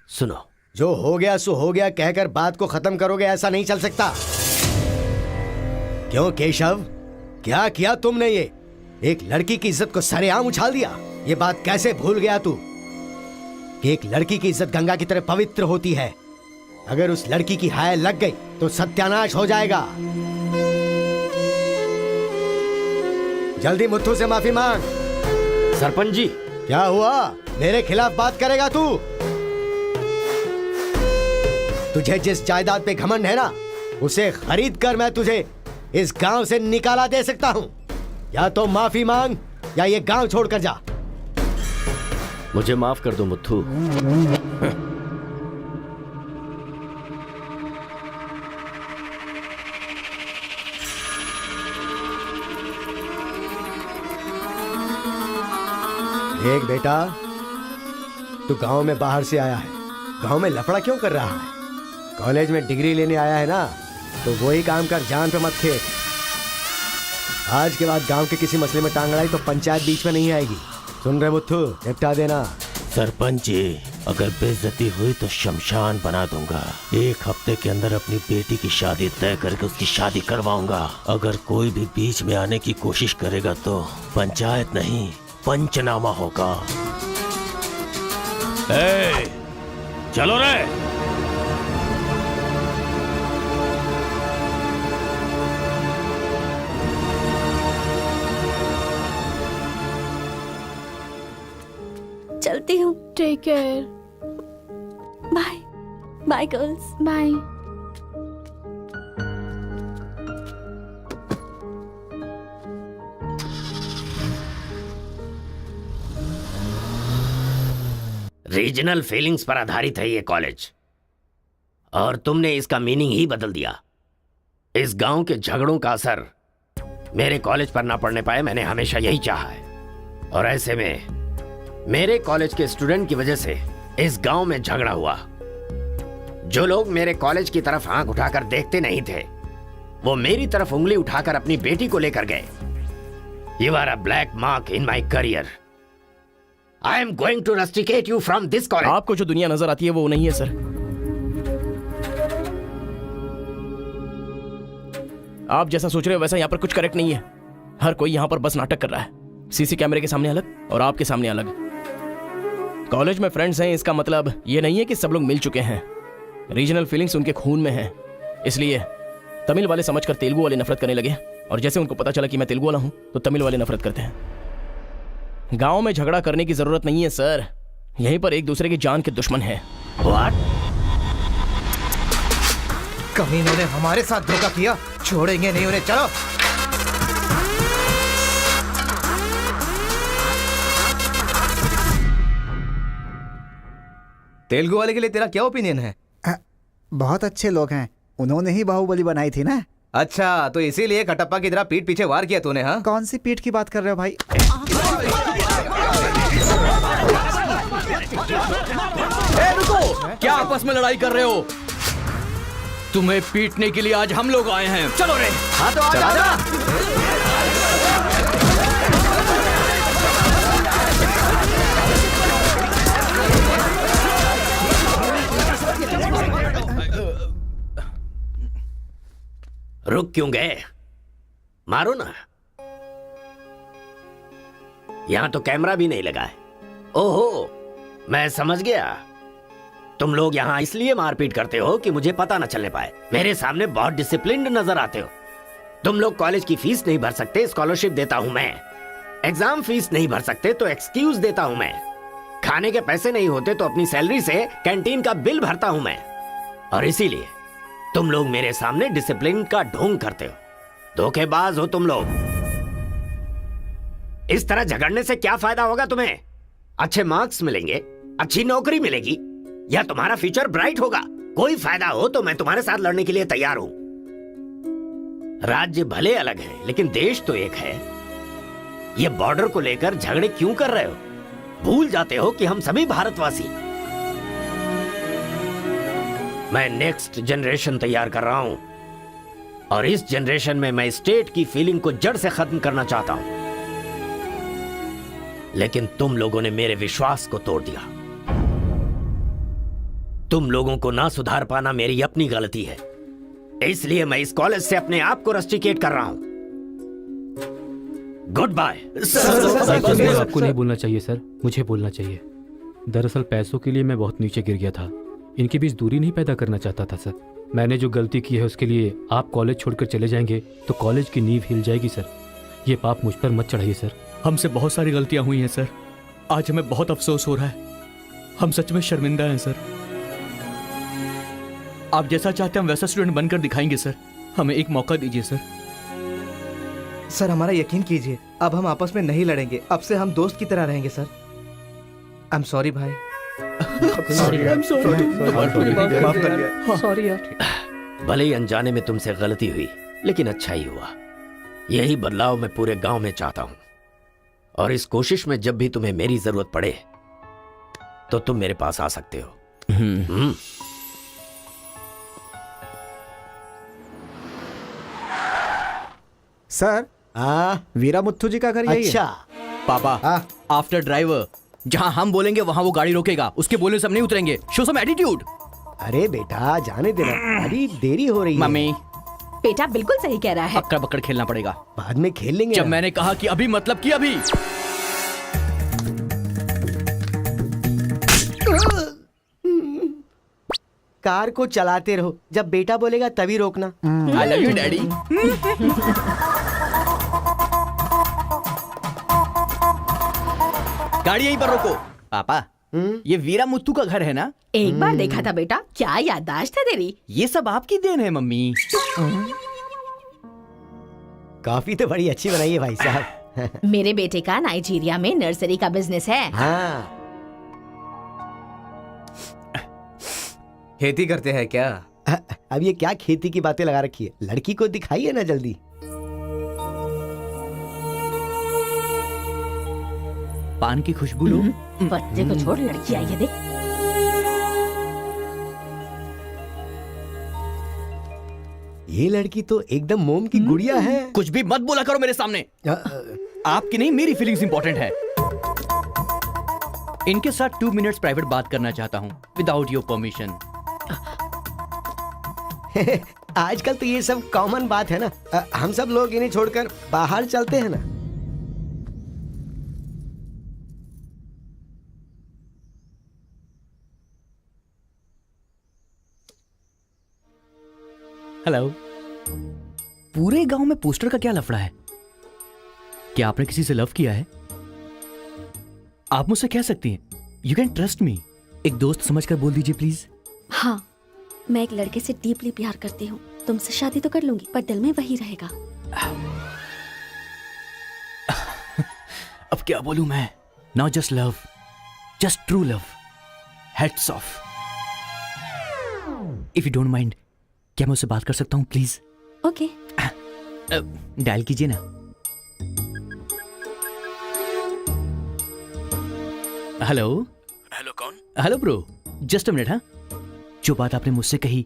Speaker 6: सुनो।
Speaker 10: जो हो गया सो हो गया कहकर बात को खत्म करोगे, ऐसा नहीं चल सकता। क्यों केशव, क्या किया तुमने? ये एक लड़की की इज्जत को सरेआम उछाल दिया। ये बात कैसे भूल गया तू कि एक लड़की की इज्जत गंगा की तरह पवित्र होती है। अगर उस लड़की की हाय लग गई तो सत्यानाश हो जाएगा। जल्दी मुत्थू से माफी मांग।
Speaker 6: सरपंच जी।
Speaker 10: क्या हुआ? मेरे खिलाफ बात करेगा तू? तुझे जिस जायदाद पे घमंड है ना, उसे खरीद कर मैं तुझे इस गांव से निकाला दे सकता हूं। या तो माफी मांग या ये गांव छोड़कर जा।
Speaker 6: मुझे माफ कर दो मुत्थू।
Speaker 10: देख बेटा, तू गांव में बाहर से आया है, गांव में लफड़ा क्यों कर रहा है? कॉलेज में डिग्री लेने आया है ना, तो वही काम कर, जान पे मत खेल। आज के बाद गांव के किसी मसले में टांग अड़ाई तो पंचायत बीच में नहीं आएगी। सुन रहे मुत्थू, निपटा देना।
Speaker 5: सरपंच जी, अगर बेइज्जती हुई तो शमशान बना दूंगा। 1 हफ्ते के अंदर अपनी बेटी की शादी तय करके उसकी शादी करवाऊंगा। अगर कोई भी बीच में आने की कोशिश करेगा तो पंचायत नहीं, पंचनामा होगा। चलो रे।
Speaker 4: चलती हूँ।
Speaker 9: Take care.
Speaker 4: Bye bye girls.
Speaker 9: Bye.
Speaker 6: Regional feelings पर आधारित है ये कॉलेज, और तुमने इसका मीनिंग ही बदल दिया। इस गांव के झगड़ों का असर मेरे कॉलेज पर ना पड़ने पाए, मैंने हमेशा यही चाहा है। और ऐसे में मेरे कॉलेज के स्टूडेंट की वजह से इस गांव में झगड़ा हुआ। जो लोग मेरे कॉलेज की तरफ आंख उठाकर देखते नहीं थे, वो मेरी तरफ उंगली उठाकर अपनी बेटी को लेकर गए। You are a black mark in my career. I am going to rusticate you from this college.
Speaker 1: आपको जो दुनिया नजर आती है वो नहीं है सर। आप जैसा सोच रहे हो वैसा यहाँ पर कुछ करेक्ट नहीं है। हर कोई यहाँ पर बस नाटक कर रहा है। सीसी कैमरे के सामने अलग और आपके सामने अलग। कॉलेज में फ्रेंड्स हैं, इसका मतलब ये नहीं है कि सब लोग मिल चुके हैं। रीजनल फीलिंग्स उनके खून में है, इसलिए तमिल वाले समझकर तेलुगु वाले नफरत करने लगे, और जैसे उनको पता चला कि मैं तेलुगु वाला हूं तो तमिल वाले नफरत करते हैं। गांव में झगड़ा करने की जरूरत नहीं है सर, यहीं पर एक दूसरे की जान के दुश्मन है।
Speaker 12: कमीनों ने हमारे साथ धोखा किया, छोड़ेंगे नहीं उन्हें। चलो। तेलुगु वाले के लिए तेरा क्या ओपिनियन है?
Speaker 7: बहुत अच्छे लोग हैं, उन्होंने ही बाहुबली बनाई थी ना।
Speaker 12: अच्छा, तो इसीलिए कटप्पा की तरह पीठ पीछे वार किया तूने? हाँ,
Speaker 7: कौन सी पीठ की बात कर रहे हो भाई?
Speaker 1: रुको, क्या आपस में लड़ाई कर रहे हो?
Speaker 8: तुम्हें पीटने के लिए आज हम लोग आए हैं।
Speaker 1: चलो रे।
Speaker 12: हाँ तो आजा।
Speaker 6: रुक क्यों गए? मारो ना। यहां तो कैमरा भी नहीं लगा है। ओहो, मैं समझ गया। तुम लोग यहां इसलिए मारपीट करते हो कि मुझे पता न चलने पाए। मेरे सामने बहुत डिसिप्लिन्ड नजर आते हो। तुम लोग कॉलेज की फीस नहीं भर सकते, स्कॉलरशिप देता हूं मैं। एग्जाम फीस नहीं भर सकते तो एक्सक्यूज देता हूं मैं। खाने के पैसे नहीं होते तो अपनी सैलरी से कैंटीन का बिल भरता हूं मैं। और इसीलिए तुम लोग मेरे सामने डिसिप्लिन का ढोंग करते हो। धोखेबाज हो तुम लोग। इस तरह झगड़ने से क्या फायदा होगा तुम्हें? अच्छे मार्क्स मिलेंगे, अच्छी नौकरी मिलेगी, या तुम्हारा फ्यूचर ब्राइट होगा। कोई फायदा हो तो मैं तुम्हारे साथ लड़ने के लिए तैयार हूं। राज्य भले अलग है लेकिन देश तो एक है। ये बॉर्डर को लेकर झगड़े क्यों कर रहे हो? भूल जाते हो कि हम सभी भारतवासी। मैं नेक्स्ट जनरेशन तैयार कर रहा हूं और इस जनरेशन में मैं स्टेट की फीलिंग को जड़ से खत्म करना चाहता हूं। लेकिन तुम लोगों ने मेरे विश्वास को तोड़ दिया। तुम लोगों को ना सुधार पाना मेरी अपनी गलती है, इसलिए मैं इस कॉलेज से अपने आप को रस्टिकेट कर रहा हूं। Good bye.
Speaker 2: आपको नहीं बोलना चाहिए सर, मुझे बोलना चाहिए। दरअसल पैसों के लिए मैं बहुत नीचे गिर गया था। इनके बीच दूरी नहीं पैदा करना चाहता था सर। मैंने जो गलती की है उसके लिए आप कॉलेज छोड़कर चले जाएंगे तो कॉलेज की नींव हिल जाएगी सर। ये पाप मुझ पर मत चढ़ाइए सर।
Speaker 8: हमसे बहुत सारी गलतियां हुई हैं सर। आज हमें बहुत अफसोस हो रहा है। हम सच में शर्मिंदा हैं सर। आप जैसा चाहते हैं हम वैसा स्टूडेंट बनकर दिखाएंगे सर। हमें एक मौका दीजिए सर।
Speaker 11: सर हमारा यकीन कीजिए, अब हम आपस में नहीं लड़ेंगे। अब से हम दोस्त की तरह रहेंगे सर। आई एम सॉरी भाई।
Speaker 2: सॉरी यार।
Speaker 6: भले ही अनजाने में तुमसे गलती हुई लेकिन अच्छा ही हुआ। यही बदलाव मैं पूरे गांव में चाहता हूं और इस कोशिश में जब भी तुम्हें मेरी जरूरत पड़े तो तुम मेरे पास आ सकते हो।
Speaker 7: सर वीरा मुत्थू जी का घर यही
Speaker 10: अच्छा
Speaker 7: है।
Speaker 8: पापा आफ्टर ड्राइवर, जहां हम बोलेंगे वहां वो गाड़ी रोकेगा। उसके बोलने से हम नहीं उतरेंगे। Show some attitude.
Speaker 10: अरे बेटा जाने देना, अभी देरी हो रही है।
Speaker 8: मम्मी
Speaker 9: बेटा बिल्कुल सही कह रहा है।
Speaker 8: अक्कड़ बक्कड़ खेलना पड़ेगा।
Speaker 10: बाद में खेल लेंगे
Speaker 8: जब
Speaker 10: ना।
Speaker 8: मैंने कहा कि अभी मतलब कि अभी।
Speaker 10: कार को चलाते रहो, जब बेटा बोलेगा तभी रोकना।
Speaker 8: आई लव यू डैडी। गाड़ी यहीं पर रोको। पापा ये वीरा मुत्तू का घर है ना?
Speaker 9: एक बार देखा था बेटा, क्या याददाश्त है तेरी।
Speaker 8: ये सब आपकी देन है मम्मी।
Speaker 10: कॉफी तो बड़ी अच्छी बनाई है भाई साहब।
Speaker 9: मेरे बेटे का नाइजीरिया में नर्सरी का बिजनेस है।
Speaker 10: हाँ
Speaker 11: खेती करते हैं क्या?
Speaker 10: अब ये क्या खेती की बातें लगा रखी है? लड़की को दिखाइए ना जल्दी।
Speaker 8: पान की खुशबू लो।
Speaker 9: बच्चे को छोड़, लड़की आई है देख।
Speaker 10: ये लड़की तो एकदम मोम की गुड़िया है।
Speaker 8: कुछ भी मत बोला करो मेरे सामने। आपकी नहीं मेरी फीलिंग्स इंपॉर्टेंट है। इनके साथ 2 मिनट्स प्राइवेट बात करना चाहता हूँ विदाउट योर परमिशन।
Speaker 10: आजकल तो ये सब कॉमन बात है ना। हम सब लोग इन्हें छोड़कर बाहर चलते हैं ना।
Speaker 8: हेलो। पूरे गांव में पोस्टर का क्या लफड़ा है? क्या आपने किसी से लव किया है? आप मुझसे कह सकती हैं, यू कैन ट्रस्ट मी। एक दोस्त समझकर बोल दीजिए प्लीज।
Speaker 4: हाँ, मैं एक लड़के से डीपली प्यार करती हूँ। तुमसे शादी तो कर लूंगी पर दिल में वही रहेगा।
Speaker 8: अब क्या बोलूं मैं? Not just love, just true love. Heads of. If you don't mind, क्या मैं उससे बात कर सकता हूँ प्लीज?
Speaker 4: ओके।
Speaker 8: डायल कीजिए ना। हेलो। हेलो कौन? Hello bro, just a minute. हाँ, जो बात आपने मुझसे कही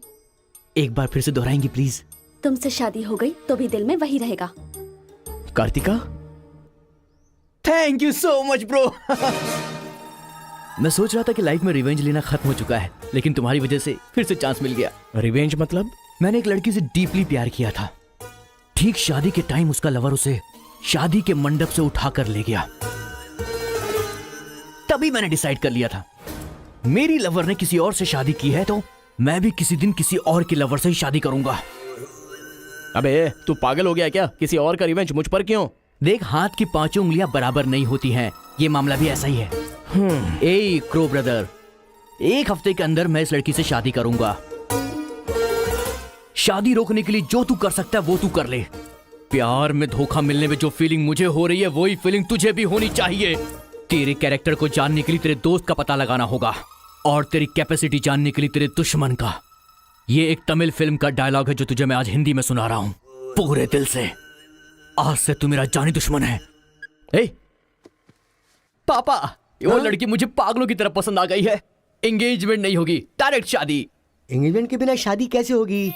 Speaker 8: एक बार फिर से दोहराएंगी प्लीज?
Speaker 4: तुमसे शादी हो गई तो भी दिल में वही रहेगा।
Speaker 8: Kartika, thank you so much bro. मैं सोच रहा था कि लाइफ में रिवेंज लेना खत्म हो चुका है, लेकिन तुम्हारी वजह से फिर से चांस मिल गया।
Speaker 1: रिवेंज मतलब?
Speaker 8: मैंने एक लड़की से डीपली प्यार किया था। ठीक शादी के टाइम उसका लवर उसे शादी के मंडप से उठाकर ले गया। तभी मैंने डिसाइड कर लिया था, मेरी लवर ने किसी और से शादी की है तो मैं भी किसी दिन किसी और की लवर से ही शादी करूंगा।
Speaker 1: अबे तू पागल हो गया क्या? किसी और का रिवेंज मुझ पर क्यों?
Speaker 8: देख, हाथ की 5 उंगलियां बराबर नहीं होती हैं। ये मामला भी ऐसा ही है। ए क्रो ब्रदर, 1 हफ्ते के अंदर मैं इस लड़की से शादी करूंगा। शादी रोकने के लिए जो तू कर सकता है वो तू कर ले। प्यार में धोखा मिलने में जो फीलिंग मुझे हो रही है वही फीलिंग तुझे भी होनी चाहिए। तेरे कैरेक्टर को जानने के लिए तेरे दोस्त का पता लगाना होगा और तेरी कैपेसिटी जानने के लिए तेरे दुश्मन का। ये एक तमिल फिल्म का डायलॉग है जो तुझे मैं आज हिंदी में सुना रहा हूं। पूरे दिल से। आज से तू मेरा जानी दुश्मन है।
Speaker 1: ए,
Speaker 8: पापा, वो लड़की मुझे पागलों की तरह पसंद आ गई है। एंगेजमेंट नहीं होगी, डायरेक्ट शादी।
Speaker 10: एंगेजमेंट के बिना शादी कैसे होगी?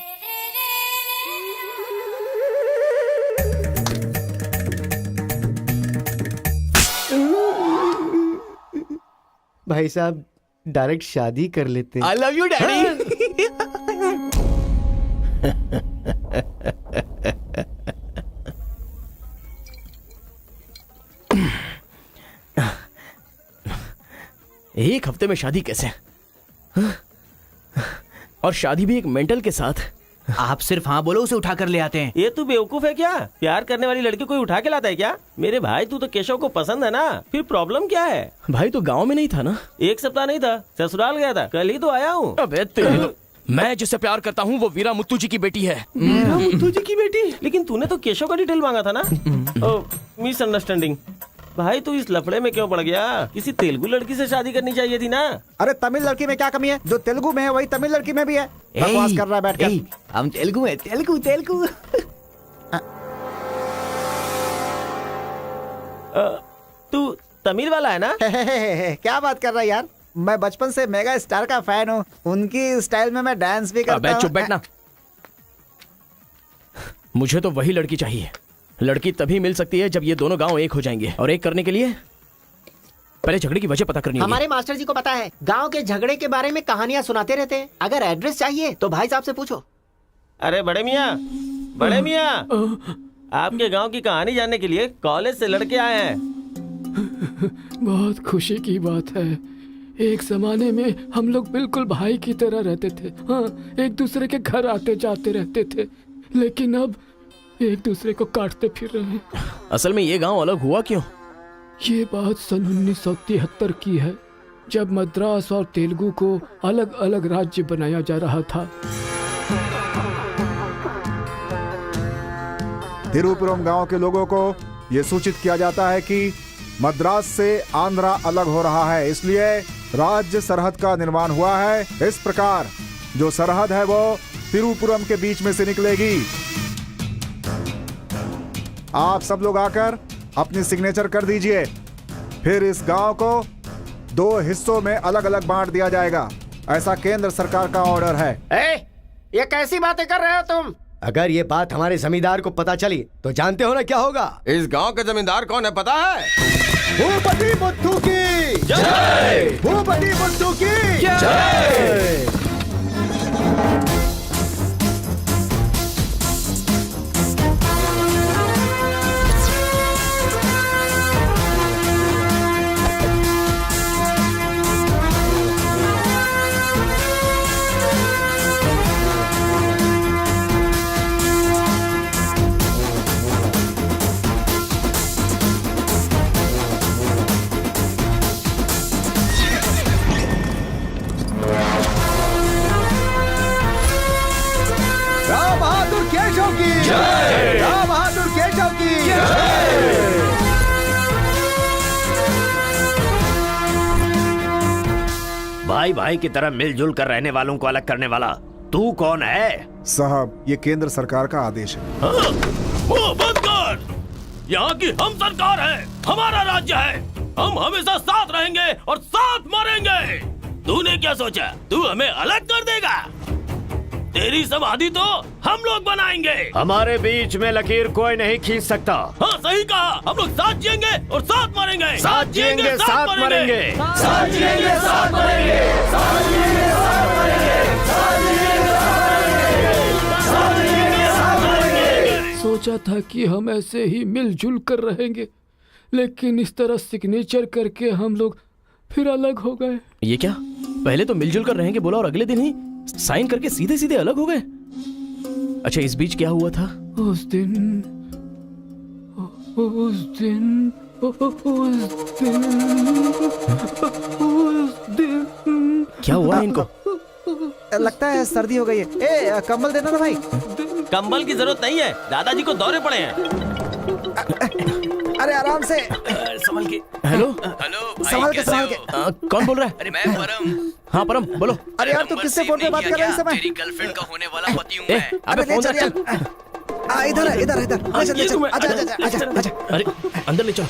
Speaker 10: भाई साहब, डायरेक्ट शादी कर लेते।
Speaker 8: आई लव यू डैडी।
Speaker 1: एक हफ्ते में शादी कैसे? और शादी भी एक मेंटल के साथ।
Speaker 8: आप सिर्फ हाँ बोलो, उसे उठा कर ले आते हैं।
Speaker 5: ये तू बेवकूफ है क्या? प्यार करने वाली लड़की कोई उठा के लाता है क्या? मेरे भाई, तू तो केशव को पसंद है ना, फिर प्रॉब्लम क्या है?
Speaker 1: भाई तो गांव में नहीं था ना?
Speaker 5: एक सप्ताह नहीं था, ससुराल गया था, कल ही तो आया हूँ।
Speaker 1: अबे तेरी तो... मैं जिससे प्यार करता हूँ वो वीरा मुत्तू जी की बेटी है।
Speaker 5: वीरा मुत्तू जी की बेटी? लेकिन तूने तो केशव का डिटेल मांगा था ना? मिसअंडरस्टैंडिंग। भाई तू इस लफड़े में क्यों पड़ गया? किसी तेलुगु लड़की से शादी करनी चाहिए थी ना।
Speaker 7: अरे तमिल लड़की में क्या कमी है? जो तेलुगु में है वही तमिल लड़की में भी है। बकवास कर रहा है बैठ कर।
Speaker 8: हम तेलुगु है, तेलुगु तेलुगु।
Speaker 5: तू तमिल वाला है ना?
Speaker 7: क्या बात कर रहा है यार? मैं बचपन से मेगा स्टार का फैन हूँ। उनकी स्टाइल में मैं डांस भी करता हूँ।
Speaker 1: चुप बैठना। मुझे तो वही लड़की चाहिए। लड़की तभी मिल सकती है जब ये दोनों गांव एक हो जाएंगे, और एक करने के लिए पहले झगड़े की वजह पता करनी होगी।
Speaker 10: हमारे मास्टर जी को पता है, गांव के झगड़े के बारे में कहानियां सुनाते रहते हैं। अगर एड्रेस चाहिए तो भाई साहब से पूछो।
Speaker 5: अरे बड़े मियाँ, बड़े मियाँ, आपके गांव की कहानी जानने के लिए कॉलेज से लड़के आए हैं।
Speaker 2: बहुत खुशी की बात है। एक जमाने में हम लोग बिल्कुल भाई की तरह रहते थे। हाँ, एक दूसरे के घर आते जाते रहते थे, लेकिन अब एक दूसरे को काटते फिर रहे हैं।
Speaker 1: असल में ये गांव अलग हुआ क्यों?
Speaker 2: ये बात सन 1973 की है, जब मद्रास और तेलुगु को अलग अलग राज्य बनाया जा रहा था।
Speaker 7: तिरुपुरम गांव के लोगों को ये सूचित किया जाता है कि मद्रास से आंध्रा अलग हो रहा है, इसलिए राज्य सरहद का निर्माण हुआ है। इस प्रकार जो सरहद है वो तिरुपुरम के बीच में से निकलेगी। आप सब लोग आकर अपनी सिग्नेचर कर दीजिए, फिर इस गांव को 2 हिस्सों में अलग अलग बांट दिया जाएगा। ऐसा केंद्र सरकार का ऑर्डर है।
Speaker 10: ये कैसी बातें कर रहे हो तुम? अगर ये बात हमारे जमींदार को पता चली तो जानते हो ना क्या होगा?
Speaker 12: इस गांव के जमींदार कौन है पता है?
Speaker 10: भूपति बुद्धू की जय! भूपति बुद्धू की जय! राम बहादुर केशव की जय! राम बहादुर केशव की जय!
Speaker 6: भाई भाई की तरह मिलजुल कर रहने वालों को अलग करने वाला तू कौन है?
Speaker 7: साहब, ये केंद्र सरकार का आदेश है।
Speaker 5: वो बंद कर। यहाँ की हम सरकार है, हमारा राज्य है। हम हमेशा साथ रहेंगे और साथ मरेंगे। तूने क्या सोचा तू हमें अलग कर देगा? तेरी समाधि तो हम लोग बनाएंगे।
Speaker 6: हमारे बीच में लकीर कोई नहीं खींच सकता।
Speaker 5: हाँ सही कहा, हम लोग साथ जिएंगे और साथ मरेंगे।
Speaker 6: साथ जिएंगे, साथ मरेंगे।
Speaker 5: साथ जिएंगे, साथ मरेंगे। साथ जिएंगे, साथ मरेंगे। साथ जिएंगे, साथ मरेंगे। साथ मरेंगे।
Speaker 2: सोचा था कि हम ऐसे ही मिलजुल कर रहेंगे, लेकिन इस तरह सिग्नेचर करके हम लोग फिर अलग हो गए।
Speaker 1: ये क्या? पहले तो मिलजुल कर रहेंगे बोला और अगले दिन ही साइन करके सीधे सीधे अलग हो गए। अच्छा, इस बीच क्या हुआ था?
Speaker 2: उस दिन
Speaker 1: क्या हुआ इनको?
Speaker 7: लगता है सर्दी हो गई है। ए, कंबल देना ना भाई।
Speaker 5: कंबल की जरूरत नहीं है, दादाजी को दौरे पड़े हैं।
Speaker 7: अरे आराम से
Speaker 1: संभल के। हेलो
Speaker 8: हेलो,
Speaker 7: संभाल के संभाल के।
Speaker 1: कौन बोल रहा है?
Speaker 8: अरे मैं परम।
Speaker 1: हाँ परम बोलो।
Speaker 7: अरे यार, तू किससे फोन पे बात कर रहा है इस समय?
Speaker 8: तेरी गर्लफ्रेंड का होने वाला पति हूँ
Speaker 1: ए,
Speaker 8: मैं।
Speaker 1: अबे
Speaker 7: अबे ले
Speaker 1: फोन
Speaker 7: चल
Speaker 1: रख
Speaker 7: यार।
Speaker 1: चल।
Speaker 7: इधर है, इधर इधर। चल चल चल, आजा आजा आजा आजा।
Speaker 1: अरे अंदर ले चलो।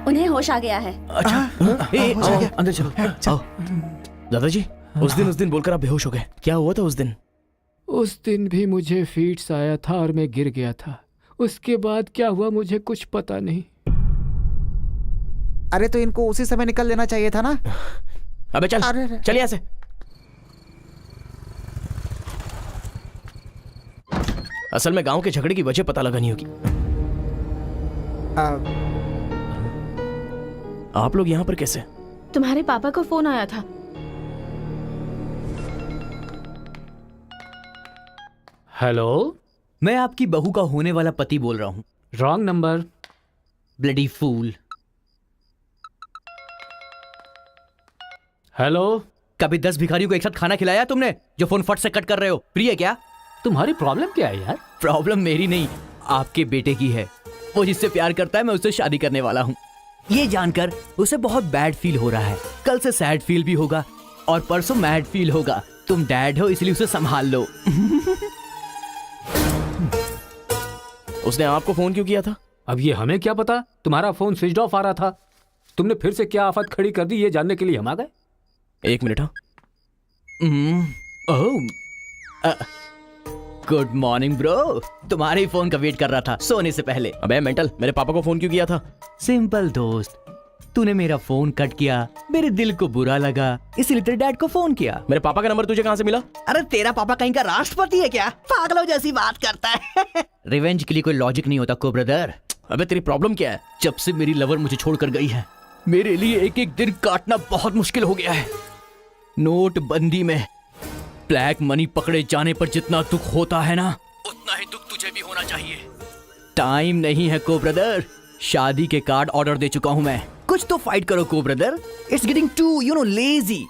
Speaker 4: उन्हें होश आ गया है।
Speaker 1: अच्छा आओ, अंदर चलो। आओ दादाजी, उस दिन बोलकर आप बेहोश हो गए, क्या हुआ था उस दिन?
Speaker 2: उस दिन भी मुझे फीट्स आया था और मैं गिर गया था। उसके बाद क्या हुआ मुझे कुछ पता नहीं।
Speaker 7: अरे तो इनको उसी समय निकल लेना चाहिए था ना।
Speaker 1: अबे चल चल यहाँ से। असल में गांव के झगड़े की वजह पता लगानी होगी। आप लोग यहाँ पर कैसे?
Speaker 9: तुम्हारे पापा को फोन आया था।
Speaker 2: हेलो,
Speaker 8: मैं आपकी बहू का होने वाला पति बोल रहा हूँ।
Speaker 2: Wrong number.
Speaker 8: Bloody fool.
Speaker 2: Hello,
Speaker 8: कभी 10 भिखारियों को एक साथ खाना खिलाया तुमने जो फोन फट से कट कर रहे हो? प्रिय है क्या?
Speaker 2: तुम्हारी प्रॉब्लम क्या है यार?
Speaker 8: प्रॉब्लम मेरी नहीं, आपके बेटे की है। वो जिससे प्यार करता है मैं उससे शादी करने वाला हूँ। ये जानकर उसे बहुत बैड फील हो रहा है। कल से सैड फील भी होगा और परसों मैड फील होगा। तुम डैड हो इसलिए उसे संभाल लो।
Speaker 1: उसने आपको फोन क्यों किया था?
Speaker 2: अब ये हमें क्या पता, तुम्हारा फोन स्विच ऑफ आ रहा था। तुमने फिर से क्या आफत खड़ी कर दी ये जानने के लिए हम आ गए।
Speaker 1: 1 मिनट। हाँ
Speaker 8: गुड मॉर्निंग ब्रो। तुम्हारे ही फोन का वेट कर रहा था सोने से पहले।
Speaker 1: अबे मेंटल, मेरे पापा को फोन क्यों किया था?
Speaker 8: सिंपल दोस्त, तूने मेरा फोन कट किया, मेरे दिल को बुरा लगा, इसलिए तेरे डैड को फोन किया।
Speaker 1: मेरे पापा का नंबर तुझे कहाँ से मिला?
Speaker 8: अरे तेरा पापा कहीं का राष्ट्रपति है क्या? पागलों जैसी बात करता है। रिवेंज के लिए कोई लॉजिक नहीं होता को ब्रदर।
Speaker 1: अबे तेरी प्रॉब्लम क्या है?
Speaker 8: जब से मेरी लवर मुझे छोड़कर गई है, मेरे लिए एक एक दिन काटना बहुत मुश्किल हो गया है। नोटबंदी में ब्लैक मनी पकड़े जाने पर जितना दुख होता है ना, उतना ही दुख तुझे भी होना चाहिए। टाइम नहीं है को ब्रदर। शादी के कार्ड ऑर्डर दे चुका हूं मैं। कुछ तो फाइट करो को brother. It's getting too lazy.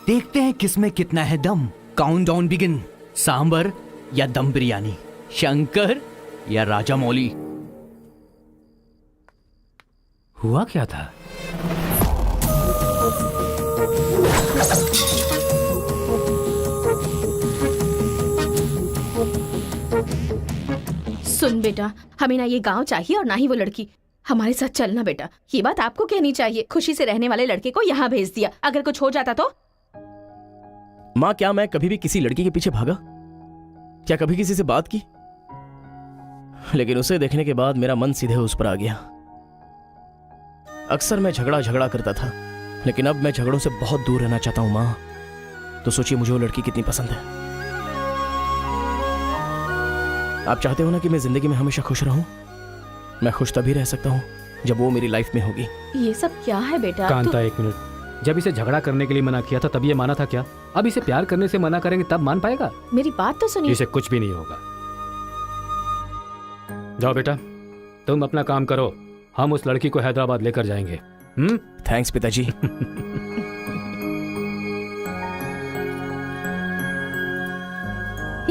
Speaker 8: देखते हैं किसमें कितना है दम। Countdown begin. सांबर या दम बिरयानी, शंकर या राजा मौली।
Speaker 2: हुआ क्या था?
Speaker 9: सुन बेटा, हमें ना ये गांव चाहिए और ना ही वो लड़की। हमारे साथ चलना बेटा। ये बात आपको कहनी चाहिए। खुशी से रहने वाले लड़के को यहाँ भेज दिया, अगर कुछ हो जाता तो?
Speaker 1: माँ, क्या मैं कभी भी किसी लड़की के पीछे भागा? क्या कभी किसी से बात की? लेकिन उसे देखने के बाद मेरा मन सीधे उस पर आ गया। अक्सर मैं झगड़ा करता था, लेकिन अब मैं झगड़ों से बहुत दूर रहना चाहता हूँ माँ। तो सोचिए मुझे वो लड़की कितनी पसंद है। आप चाहते हो ना कि मैं जिंदगी में हमेशा खुश रहूं? मैं खुश तभी रह सकता हूं जब वो मेरी लाइफ में होगी।
Speaker 9: ये सब क्या है बेटा?
Speaker 2: कांता, एक मिनट। जब इसे झगड़ा करने के लिए मना किया था तब ये माना था क्या? अब इसे प्यार करने से मना करेंगे तब मान पाएगा?
Speaker 9: मेरी बात तो सुनिए।
Speaker 2: इसे कुछ भी नहीं होगा। जाओ बेटा, तुम अपना काम करो। हम उस लड़की को हैदराबाद लेकर जाएंगे।
Speaker 1: थैंक्स पिताजी।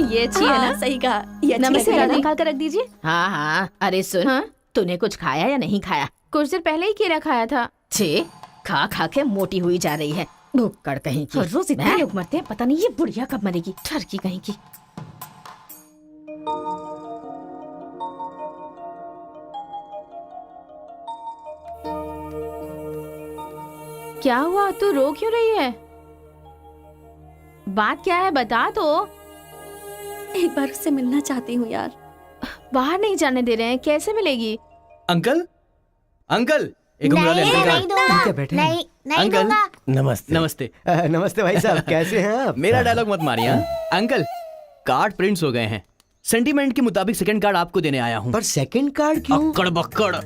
Speaker 4: ये अच्छी है ना? सही कहा। ये
Speaker 9: नमस्ते दादी।
Speaker 4: निकाल कर रख दीजिए।
Speaker 9: हाँ हाँ, अरे सुन, हाँ? तूने कुछ खाया या नहीं खाया? कुछ देर पहले ही केला खाया था। छे, खा खा के मोटी हुई जा रही है। भुक्कड़ कहीं की। रोज इतने लोग मरते हैं, पता नहीं ये बुढ़िया कब मरेगी। ठरकी कहीं की। क्या हुआ? तू रो क्यों रही है? बात क्या है बता तो।
Speaker 4: एक बार उससे मिलना चाहती हूँ यार।
Speaker 9: बाहर नहीं जाने दे रहे हैं, कैसे मिलेगी?
Speaker 8: अंकल, अंकल, एक उम्र वाले अंकल का।
Speaker 10: बैठे
Speaker 9: नहीं
Speaker 8: अंकल,
Speaker 1: नमस्ते।
Speaker 8: नमस्ते।
Speaker 10: नमस्ते भाई साहब, कैसे हैं आप?
Speaker 8: मेरा डायलॉग मत मारिए। अंकल, कार्ड प्रिंट्स हो गए हैं। सेंटीमेंट के मुताबिक सेकंड कार्ड आपको देने आया हूँ।
Speaker 10: पर सेकंड कार्ड क्यों?
Speaker 8: अक्कड़ बक्कड़।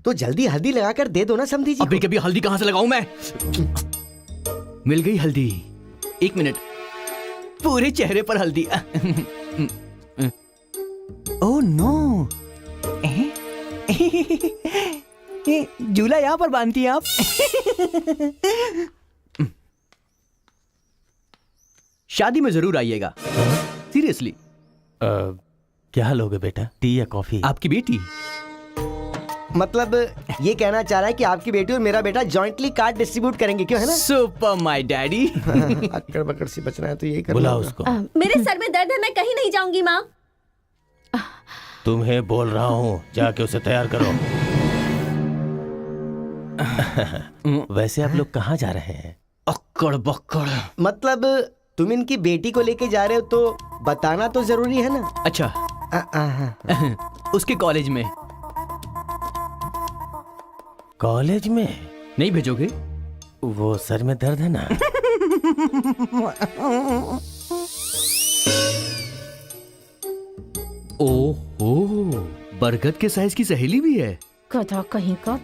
Speaker 10: तो जल्दी हल्दी लगाकर दे दो ना समधी जी।
Speaker 8: अभी कभी हल्दी कहाँ से लगाऊं मैं? मिल गई हल्दी। 1 मिनट, पूरे चेहरे पर हल्दी। Oh no. ये झूला यहाँ पर बांधती हैं आप? शादी में जरूर आइएगा, सीरियसली।
Speaker 5: क्या लोगे बेटा, टी या कॉफी?
Speaker 8: आपकी बेटी?
Speaker 10: मतलब ये कहना चाह रहा है कि आपकी बेटी और मेरा बेटा जॉइंटली कार्ड डिस्ट्रीब्यूट करेंगे, क्यों है ना?
Speaker 8: Super my daddy.
Speaker 10: अक्कड़ बक्कड़ सी बचना है तो यही कर
Speaker 5: बुला उसको।
Speaker 4: मेरे सर में दर्द है, मैं कहीं नहीं जाऊंगी माँ।
Speaker 5: तुम्हें बोल रहा हूँ, जाके उसे तैयार करो। वैसे आप लोग कहाँ जा रहे हैं?
Speaker 8: अक्कड़ बक्कड़।
Speaker 10: मतलब तुम इनकी बेटी को लेके जा रहे हो तो बताना तो जरूरी है ना?
Speaker 8: अच्छा, उसके कॉलेज में।
Speaker 5: कॉलेज में
Speaker 8: नहीं भेजोगे?
Speaker 5: वो सर में दर्द है ना।
Speaker 8: ओह, बरगद के साइज की सहेली भी है।
Speaker 9: गधा कहीं का।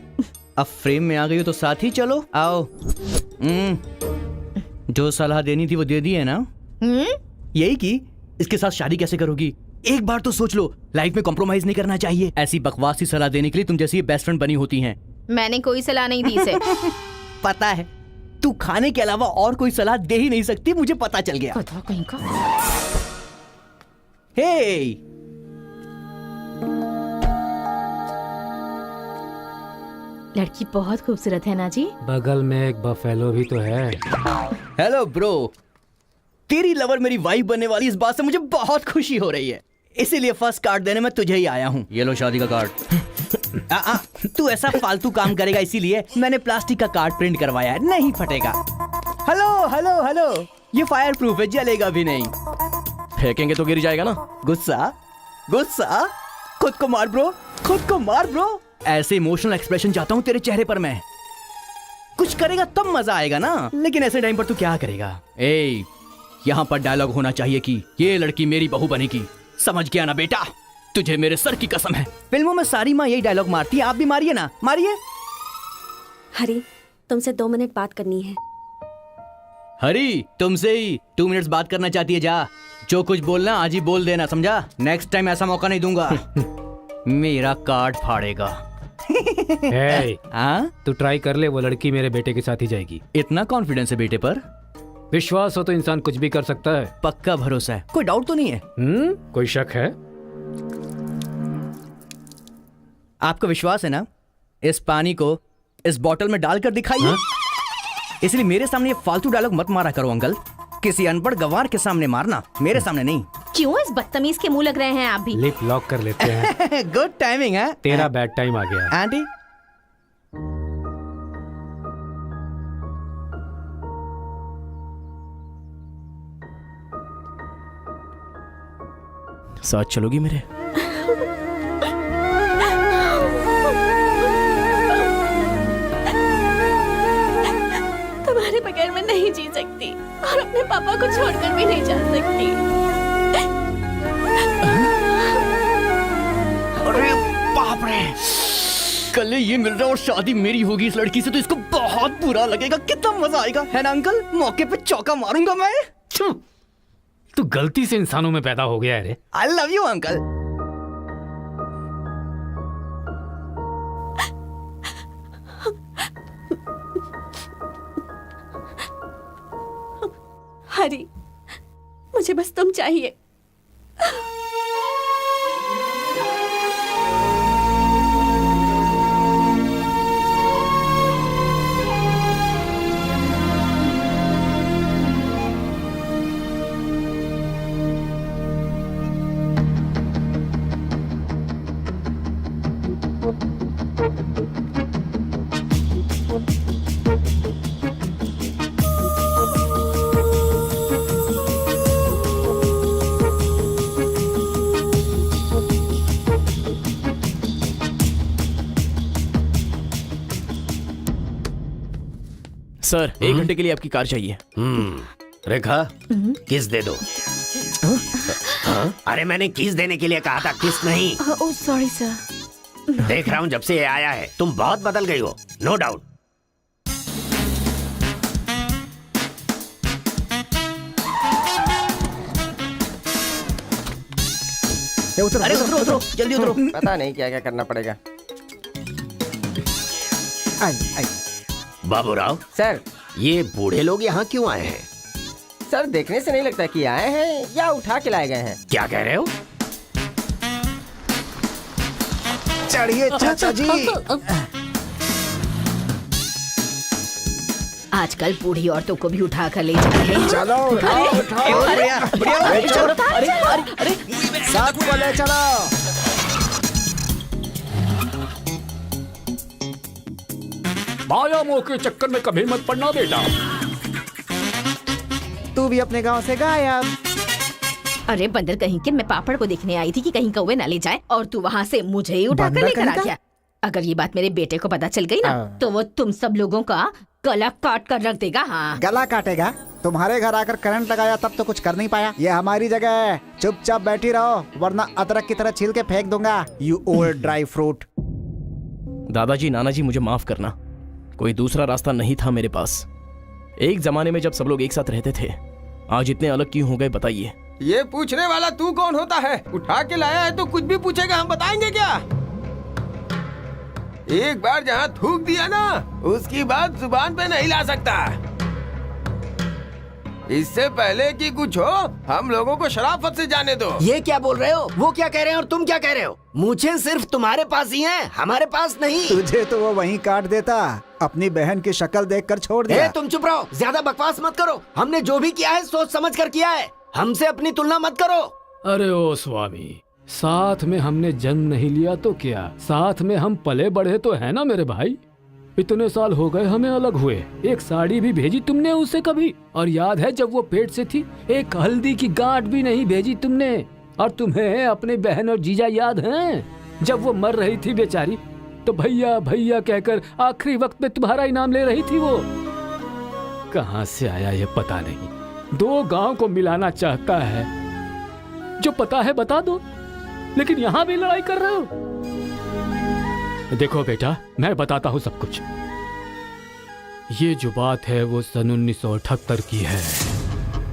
Speaker 8: अब फ्रेम में आ गई हो तो साथ ही चलो, आओ। जो सलाह देनी थी वो दे दी है ना? यही कि इसके साथ शादी कैसे करोगी? एक बार तो सोच लो, लाइफ में कॉम्प्रोमाइज नहीं करना चाहिए। ऐसी बकवास सी सलाह देने के लिए तुम जैसी बेस्ट फ्रेंड बनी होती हैं।
Speaker 9: मैंने कोई सलाह नहीं दी इसे।
Speaker 8: पता है, तू खाने के अलावा और कोई सलाह दे ही नहीं सकती, मुझे पता चल गया।
Speaker 9: गधा कहीं का।
Speaker 8: हे,
Speaker 9: लड़की बहुत खूबसूरत है ना जी।
Speaker 2: बगल में एक बफेलो भी तो है।
Speaker 8: हेलो ब्रो, तेरी लवर मेरी वाइफ बनने वाली, इस बात से मुझे बहुत खुशी हो रही है। इसीलिए फर्स्ट कार्ड देने में तुझे ही आया हूँ। ये लो शादी का कार्ड। तू ऐसा फालतू काम करेगा इसीलिए मैंने प्लास्टिक का कार्ड प्रिंट करवाया है, नहीं फटेगा। हेलो हेलो हेलो, ये फायर प्रूफ है, जलेगा भी नहीं।
Speaker 1: फेंकेंगे तो गिर जाएगा ना।
Speaker 8: गुस्सा गुस्सा, खुद को मार ब्रो, खुद को मार ब्रो। ऐसे इमोशनल एक्सप्रेशन चाहता हूँ तेरे चेहरे पर मैं। कुछ करेगा तब मजा आएगा ना, लेकिन ऐसे टाइम पर तू क्या करेगा? ए, यहाँ पर डायलॉग होना चाहिए कि ये लड़की मेरी बहू बनेगी। समझ गया ना बेटा? तुझे मेरे सर की कसम है। फिल्मों में सारी माँ यही डायलॉग मारती है, आप भी मारिए ना, मारिए।
Speaker 4: हरी, तुमसे 2 मिनट बात करनी है।
Speaker 8: हरी, तुमसे ही 2 मिनट्स बात करना चाहती है? जा, जो कुछ बोलना आज ही बोल देना, समझा? नेक्स्ट टाइम ऐसा मौका नहीं दूंगा। मेरा कार्ड फाड़ेगा।
Speaker 2: तू ट्राई कर ले, वो लड़की मेरे बेटे के साथ ही जाएगी।
Speaker 8: इतना कॉन्फिडेंस है बेटे पर?
Speaker 2: विश्वास हो तो इंसान कुछ भी कर सकता है।
Speaker 8: पक्का भरोसा है, कोई डाउट तो नहीं है?
Speaker 2: कोई शक है?
Speaker 8: आपको विश्वास है ना? इस पानी को इस बोतल में डालकर दिखाइए। इसलिए मेरे सामने ये फालतू डायलॉग मत मारा करो अंकल। किसी अनपढ़ गंवार के सामने मारना, मेरे सामने नहीं।
Speaker 9: क्यों इस बदतमीज के मुंह लग रहे हैं आप भी?
Speaker 2: लिप लॉक कर लेते हैं।
Speaker 8: गुड टाइमिंग है।
Speaker 2: तेरा बैड टाइम आ गया।
Speaker 8: आंटी,
Speaker 1: साथ चलोगी मेरे?
Speaker 4: तुम्हारे बगैर मैं नहीं जी सकती और अपने पापा को छोड़कर भी नहीं जा सकती।
Speaker 8: अरे बाप रे, कल ये मिल रहा और शादी मेरी होगी इस लड़की से, तो इसको बहुत बुरा लगेगा। कितना मजा आएगा, है ना अंकल? मौके पे चौका मारूंगा मैं।
Speaker 2: तू गलती से इंसानों में पैदा हो गया है रे।
Speaker 8: I love you uncle.
Speaker 4: Hari, मुझे बस तुम चाहिए।
Speaker 1: सर, 1 घंटे के लिए आपकी कार चाहिए।
Speaker 6: रेखा, किस दे दो। अरे मैंने किस देने के लिए कहा था, किस नहीं।
Speaker 9: Oh sorry sir.
Speaker 6: देख रहा हूँ जब से ये आया है तुम बहुत बदल गई हो, नो डाउट।
Speaker 8: अरे उतरो उतरो, जल्दी उतरो।
Speaker 3: पता नहीं क्या क्या करना पड़ेगा।
Speaker 6: बाबूराव
Speaker 3: सर
Speaker 6: ये बूढ़े लोग यहाँ क्यों आए हैं?
Speaker 3: सर देखने से नहीं लगता कि आए हैं या उठा के लाए गए हैं।
Speaker 6: क्या कह रहे हो?
Speaker 7: चढ़िए चाचा जी।
Speaker 9: आजकल बूढ़ी औरतों को भी उठा कर ले जा रहे हैं।
Speaker 7: चलो उठाओ उठाओ। साथ को ले चलो।
Speaker 2: माया मोह के चक्कर में कभी मत पड़ना बेटा।
Speaker 7: तू भी अपने गांव से गायब।
Speaker 9: अरे बंदर कहीं के, मैं पापड़ को देखने आई थी कि कहीं कौवे न ले जाए और तू वहाँ से मुझे ही उठा कर लेकर आ गया। अगर ये बात मेरे बेटे को पता चल गई ना तो वो तुम सब लोगों का गला काट कर रख देगा। हाँ
Speaker 7: गला काटेगा? तुम्हारे घर आकर करंट लगाया तब तो कुछ कर नहीं पाया। ये हमारी जगह है, चुपचाप बैठी रहो वरना अदरक की तरह छील के फेंक दूंगा। You old dry fruit.
Speaker 1: दादाजी नानाजी मुझे माफ करना, कोई दूसरा रास्ता नहीं था मेरे पास। एक जमाने में जब सब लोग एक साथ रहते थे, आज इतने अलग क्यों हो गए बताइए?
Speaker 5: ये पूछने वाला तू कौन होता है? उठा के लाया है तो कुछ भी पूछेगा, हम बताएंगे क्या? एक बार जहाँ थूक दिया ना उसकी बात जुबान पे नहीं ला सकता। इससे पहले कि कुछ हो हम लोगों को शराफत से जाने दो।
Speaker 6: ये क्या बोल रहे हो? वो क्या कह रहे हैं और तुम क्या कह रहे हो? मुझे सिर्फ तुम्हारे पास ही है, हमारे पास नहीं।
Speaker 7: तुझे तो वो वहीं काट देता, अपनी बहन की शक्ल देखकर छोड़ दिया।
Speaker 6: तुम चुप रहो, ज्यादा बकवास मत करो। हमने जो भी किया है सोच समझ कर किया है, हमसे अपनी तुलना मत करो।
Speaker 2: अरे ओ स्वामी, साथ में हमने जन्म नहीं लिया तो क्या, साथ में हम पले बढ़े तो है ना मेरे भाई। इतने साल हो गए हमें अलग हुए, एक साड़ी भी भेजी तुमने उसे कभी? और याद है जब वो पेट से थी, एक हल्दी की गांठ भी नहीं भेजी तुमने। और तुम्हें अपने बहन और जीजा याद हैं? जब वो मर रही थी बेचारी तो भैया भैया कहकर आखिरी वक्त में तुम्हारा इनाम ले रही थी। वो कहाँ से आया ये पता नहीं। दो गांव को मिलाना चाहता है, जो पता है बता दो, लेकिन यहाँ भी लड़ाई कर रहे हो। देखो बेटा, मैं बताता हूँ सब कुछ। ये जो बात है वो सन 1978 की है।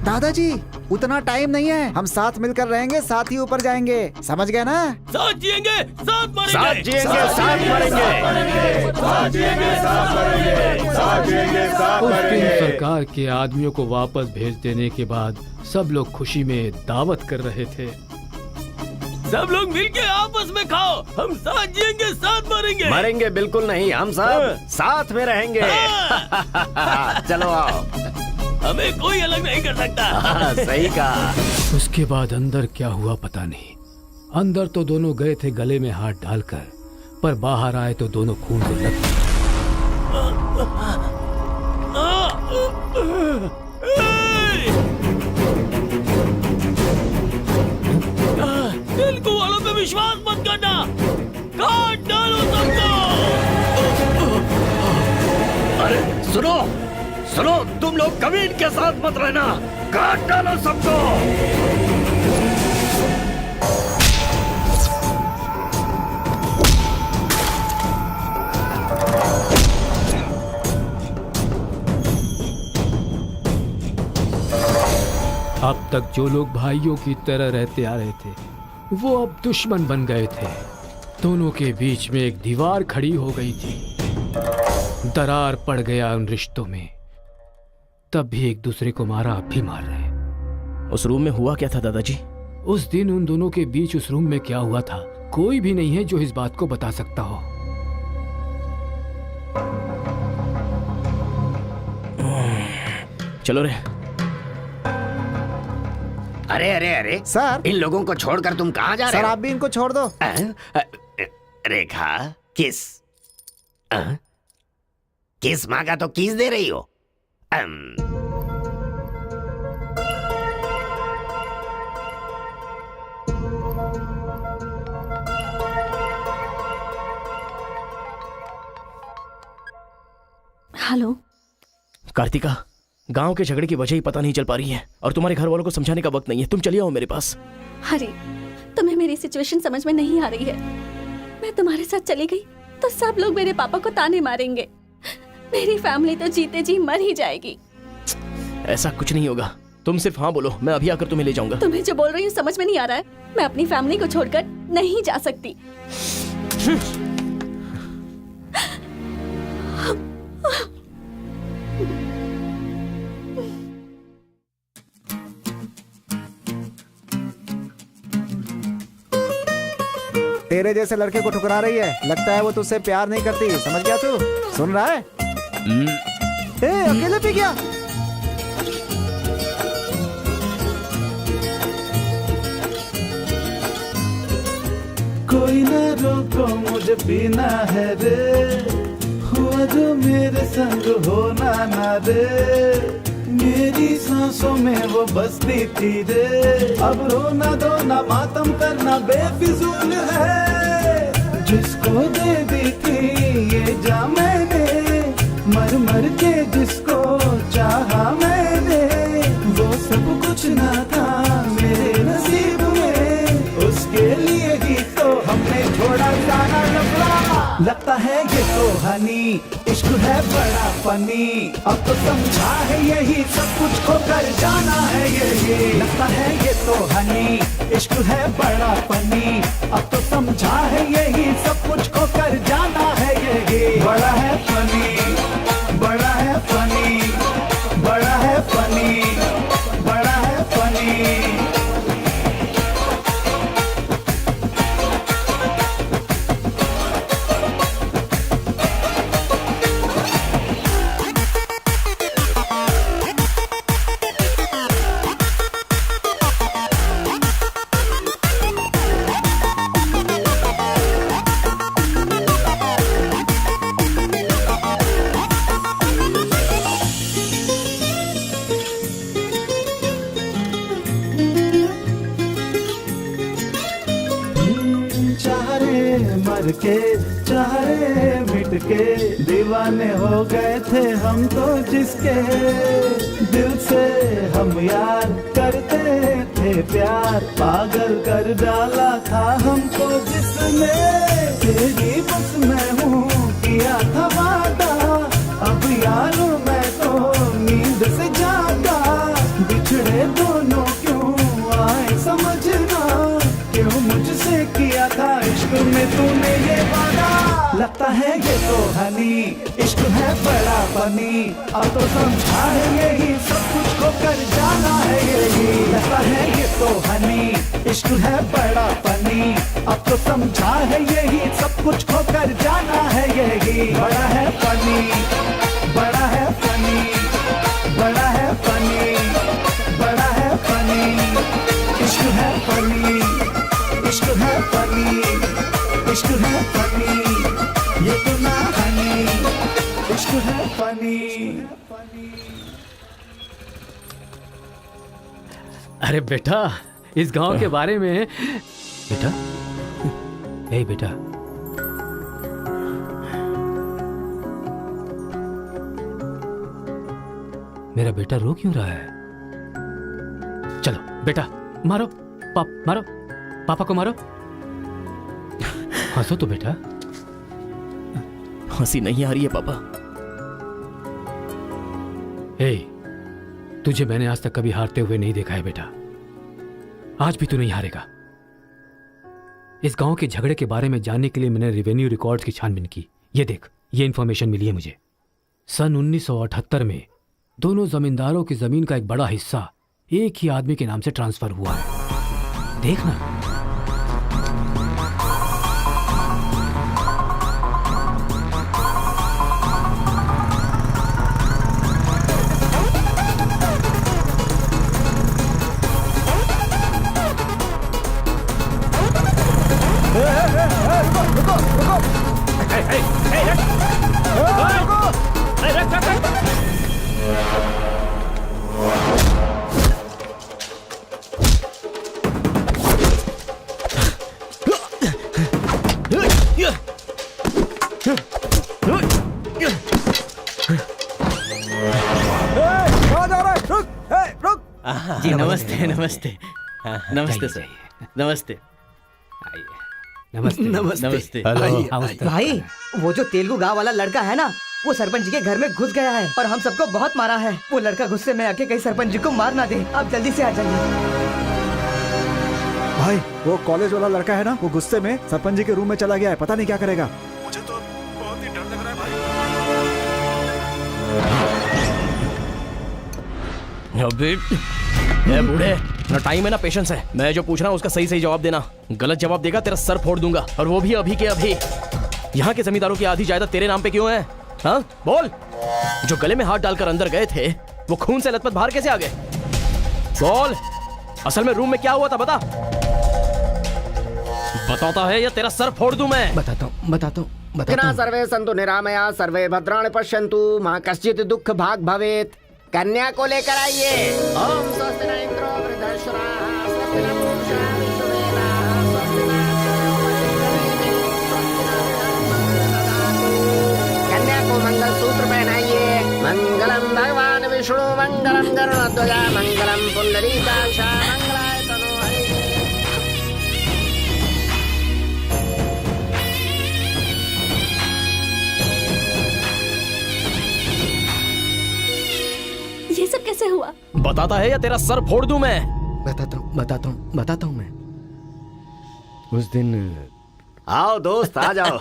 Speaker 7: दादाजी उतना टाइम नहीं है, हम साथ मिलकर रहेंगे, साथ ही ऊपर जाएंगे, समझ गए ना?
Speaker 5: साथ जिएंगे, साथ मरेंगे,
Speaker 6: साथ जिएंगे, साथ मरेंगे,
Speaker 5: साथ जिएंगे, साथ मरेंगे, साथ जिएंगे, साथ
Speaker 2: उस दिन
Speaker 5: मरेंगे।
Speaker 2: सरकार के आदमियों को वापस भेज देने के बाद सब लोग खुशी में दावत कर रहे थे।
Speaker 5: सब लोग मिलके आपस में खाओ, हम साथ जिएंगे, साथ मरेंगे।
Speaker 6: मरेंगे बिल्कुल नहीं, हम सब साथ में रहेंगे। चलो आओ।
Speaker 5: हमें कोई अलग नहीं कर सकता।
Speaker 6: सही कहा।
Speaker 2: उसके बाद अंदर क्या हुआ पता नहीं। अंदर तो दोनों गए थे गले में हाथ डालकर, पर बाहर आए तो दोनों खून से लग।
Speaker 5: तेलुगु वालों पे विश्वास मत करना, काट डालो सबको।
Speaker 6: अरे सुनो सुनो, तुम लोग कभी इनके साथ मत रहना, काट डालो सबको।
Speaker 2: अब तक जो लोग भाइयों की तरह रहते आ रहे थे वो अब दुश्मन बन गए थे। दोनों के बीच में एक दीवार खड़ी हो गई थी, दरार पड़ गया उन रिश्तों में। तब भी एक दूसरे को मारा, अब भी मार रहे।
Speaker 1: उस रूम में हुआ क्या था दादाजी?
Speaker 2: उस दिन उन दोनों के बीच उस रूम में क्या हुआ था कोई भी नहीं है जो इस बात को बता सकता हो।
Speaker 1: चलो रे।
Speaker 6: अरे अरे अरे
Speaker 7: सर,
Speaker 6: इन लोगों को छोड़कर तुम कहाँ जा रहे
Speaker 7: सर
Speaker 6: हो?
Speaker 7: आप भी इनको छोड़ दो।
Speaker 6: रेखा किस किस मांगा तो किस दे रही हो?
Speaker 4: हेलो
Speaker 1: कार्तिका, गांव के झगड़े की वजह ही पता नहीं चल पा रही है और तुम्हारे घर वालों को समझाने का वक्त नहीं है। तुम चलिए आओ मेरे पास।
Speaker 4: हरी, तुम्हें मेरी सिचुएशन समझ में नहीं आ रही है। मैं तुम्हारे साथ चली गई तो सब लोग मेरे पापा को ताने मारेंगे। मेरी फैमिली तो जीते जी मर ही जाएगी।
Speaker 1: ऐसा कुछ नहीं होगा, तुम सिर्फ हाँ बोलो, मैं अभी आकर तुम्हें ले जाऊंगा।
Speaker 4: तुम्हें जो बोल रही हूँ समझ में नहीं आ रहा है। मैं अपनी फैमिली को छोड़कर नहीं जा सकती।
Speaker 7: जैसे लड़के को ठुकरा रही है। लगता है वो तुझसे प्यार नहीं करती। समझ गया तू? सुन रहा है? ए, अकेले पी गया?
Speaker 13: कोई ना रोको मुझे पीना है रे, हुआ जो मेरे संग होना ना रे। मेरी सांसों में वो बसती थी रे, अब रोना धोना मातम करना बेफिजूल है। जिसको दे दी थी ये जा मैंने, मर मर के जिसको चाहा मैंने, वो सब कुछ ना था मेरे नसीब में। उसके लिए ही तो हमने छोड़ा जाना लफड़ा। लगता है ये तो हनी, इश्क है बड़ा फनी। अब तो समझा है यही सब कुछ खो कर जाना है यही। लगता है ये तो हनी, इश्क है बड़ा फनी। अब तो समझा है यही सब कुछ खो कर जाना है यही। बड़ा है फनी, बड़ा है फनी, बड़ा है फनी, बड़ा है फनी। मर के चाहे मिट के, दीवाने हो गए थे हम तो जिसके। दिल से हम यार करते थे प्यार, पागल कर डाला था हमको जिसने। तेरी बस मैं हूँ किया था वादा, अब यार मैं तो नींद से जागा। बिछड़े दोनों क्यों आए समझना, क्यों मुझसे किया था इश्क में तूने ये वादा। लगता है ये तो हनी, इश्क है बड़ा फनी। अब तो समझा है यही सब कुछ खो कर जाना है यही। लगता है ये तो हनी, इश्क है बड़ा फनी। अब तो समझा है यही सब कुछ खो कर जाना है यही। बड़ा है फनी, बड़ा है फनी, बड़ा है फनी, बड़ा है फनी। इश्क है फनी, इश्क है फनी, इश्क है फनी। ये तो ना हनी, इश्क है फनी।
Speaker 2: अरे बेटा, इस गांव के बारे में बेटा, ए बेटा, मेरा बेटा रो क्यों रहा है? चलो बेटा, मारो मारो, पापा को मारो। हंसो तो बेटा।
Speaker 1: हंसी नहीं आ रही है पापा।
Speaker 2: ए, तुझे मैंने आज तक कभी हारते हुए नहीं देखा है बेटा। आज भी तू नहीं हारेगा। इस गांव के झगड़े के बारे में जानने के लिए मैंने रेवेन्यू रिकॉर्ड्स की छानबीन की। ये देख, ये इंफॉर्मेशन मिली है मुझे। सन 1978 में दोनों जमींदारों की जमीन का एक बड़ा हिस्सा एक ही आदमी के नाम से ट्रांसफर हुआ है। देखना।
Speaker 8: जी नमस्ते नमस्ते नमस्ते सर, नमस्ते
Speaker 2: नमस्ते
Speaker 8: नमस्ते।
Speaker 3: भाई, वो जो तेलुगु गाँव वाला लड़का है ना, वो सरपंच जी के घर में घुस गया है और हम सबको बहुत मारा है। वो लड़का गुस्से में आके कहीं सरपंच जी को मार ना दे। आप जल्दी से आ जाइए।
Speaker 7: भाई, वो कॉलेज वाला लड़का है ना, वो गुस्से में सरपंच जी के रूम में चला गया है। पता नहीं क्या करेगा। मुझे तो बहुत ही डर लग रहा है भाई।
Speaker 1: अबे, ए बूढ़े, ना टाइम है ना पेशेंस है। मैं जो पूछ रहा हूँ उसका सही सही जवाब देना। गलत जवाब देगा तेरा सर फोड़ दूंगा, और वो भी अभी के अभी। यहाँ के जमींदारों की आधी जायदाद तेरे नाम पे क्यों है? हाँ बोल। जो गले में हाथ डालकर अंदर गए थे वो खून से लथपथ बाहर कैसे आ गए? बोल, असल में रूम में क्या हुआ था बता। बताता है या तेरा सर फोड़ दूं मैं?
Speaker 10: बताता हूँ। सर्वे संतु निरामया सर्वे भद्राणि पश्यन्तु मां कश्चित् दुख भाग भवेत। कन्या को लेकर आइए। ओम स्वस्ति न इंद्रो वृद्धश्रवाः स्वस्ति न पूषा विश्ववेदाः स्वस्ति न कन्या को मंगल सूत्र पहनाइए। मंगलम भगवान विष्णु मंगलम गरुड़ध्वजा मंगलम पुंडरीकाक्ष मंगलाय तनो हरिः।
Speaker 4: ये सब कैसे हुआ?
Speaker 1: बताता है या तेरा सर फोड़ दूं मैं?
Speaker 10: बताता हूँ मैं। उस दिन
Speaker 6: आओ दोस्त आ जाओ।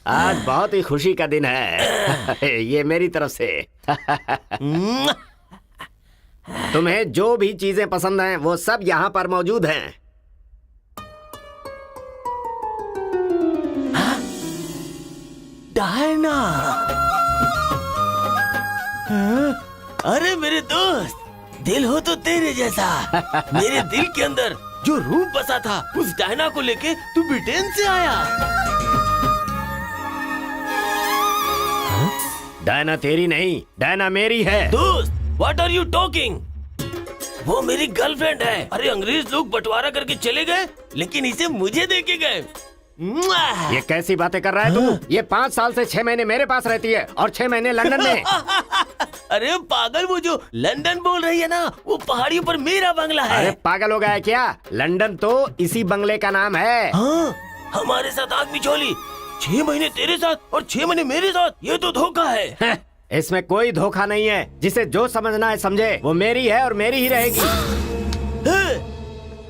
Speaker 6: आज बहुत ही खुशी का दिन है। ये मेरी तरफ से। तुम्हें जो भी चीजें पसंद हैं वो सब यहाँ पर मौजूद हैं।
Speaker 5: डायना, अरे मेरे दोस्त, दिल हो तो तेरे जैसा। मेरे दिल के अंदर जो रूप बसा था उस डायना को लेके तू ब्रिटेन से आया।
Speaker 6: डायना तेरी नहीं, डायना मेरी है।
Speaker 5: दोस्त, व्हाट आर यू टॉकिंग? वो मेरी गर्लफ्रेंड है। अरे अंग्रेज लोग बंटवारा करके चले गए, लेकिन इसे मुझे देके गए।
Speaker 6: ये कैसी बातें कर रहा है तू? ये 5 साल से 6 महीने मेरे पास रहती है और 6 महीने लंदन में।
Speaker 5: अरे पागल, वो जो लंदन बोल रही है ना, वो पहाड़ियों पर मेरा बंगला है।
Speaker 6: अरे पागल हो गया है क्या? लंदन तो इसी बंगले का नाम है।
Speaker 5: हाँ, हमारे साथ आग बिछोली। 6 महीने तेरे साथ और 6 महीने मेरे साथ, ये तो धोखा है।
Speaker 6: इसमें कोई धोखा नहीं है। जिसे जो समझना है समझे। वो मेरी है और मेरी ही रहेगी।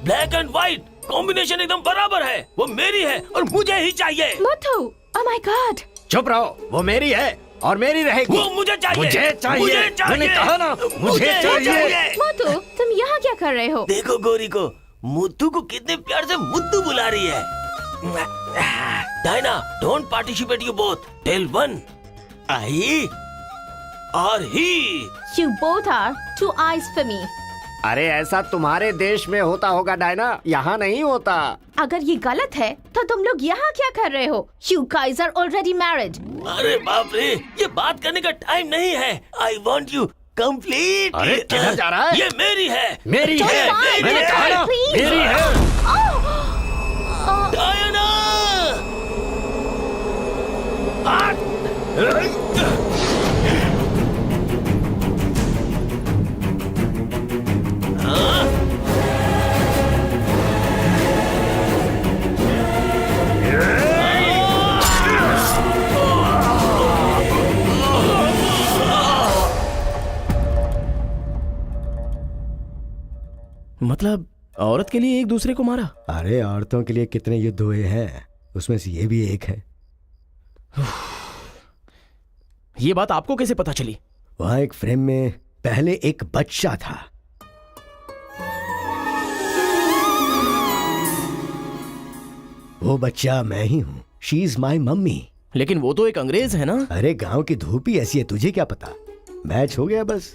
Speaker 5: ब्लैक एंड व्हाइट कॉम्बिनेशन एकदम बराबर है। वो मेरी है और मुझे ही चाहिए।
Speaker 9: मोटू, ओह माय गॉड।
Speaker 6: चुप रहो, वो मेरी है और मेरी रहेगी।
Speaker 5: वो मुझे चाहिए।
Speaker 6: मुझे चाहिए।
Speaker 5: मुझे चाहिए।
Speaker 6: मैंने कहा ना, मुझे चाहिए।
Speaker 9: मोटू, तुम यहाँ क्या कर रहे हो?
Speaker 5: देखो गोरी को, मुद्दू को कितने प्यार से मुद्दू बुला रही है। Diana, don't participate you both. Tell one, I और he.
Speaker 9: You both are two eyes for me.
Speaker 6: अरे ऐसा तुम्हारे देश में होता होगा डायना, यहाँ नहीं होता।
Speaker 9: अगर ये गलत है तो तुम लोग यहाँ क्या कर रहे हो? You guys are already married.
Speaker 5: अरे बाप रे, ये बात करने का टाइम नहीं है। I want you complete.
Speaker 6: अरे किधर जा रहा है?
Speaker 5: ये मेरी है।
Speaker 6: मेरी
Speaker 9: Don't
Speaker 6: है।
Speaker 9: lie,
Speaker 6: मैंने कहा ना,
Speaker 9: please.
Speaker 6: मेरी है।
Speaker 5: डायना!
Speaker 1: मतलब औरत के लिए एक दूसरे को मारा?
Speaker 10: अरे औरतों के लिए कितने युद्ध हुए हैं, उसमें से ये भी एक है।
Speaker 1: ये बात आपको कैसे पता चली?
Speaker 10: वहां एक फ्रेम में पहले एक बच्चा था। वो बच्चा मैं ही हूँ। She is my mummy.
Speaker 1: लेकिन वो तो एक अंग्रेज है ना?
Speaker 10: अरे गांव की धूप ही ऐसी है, तुझे क्या पता। मैच हो गया बस।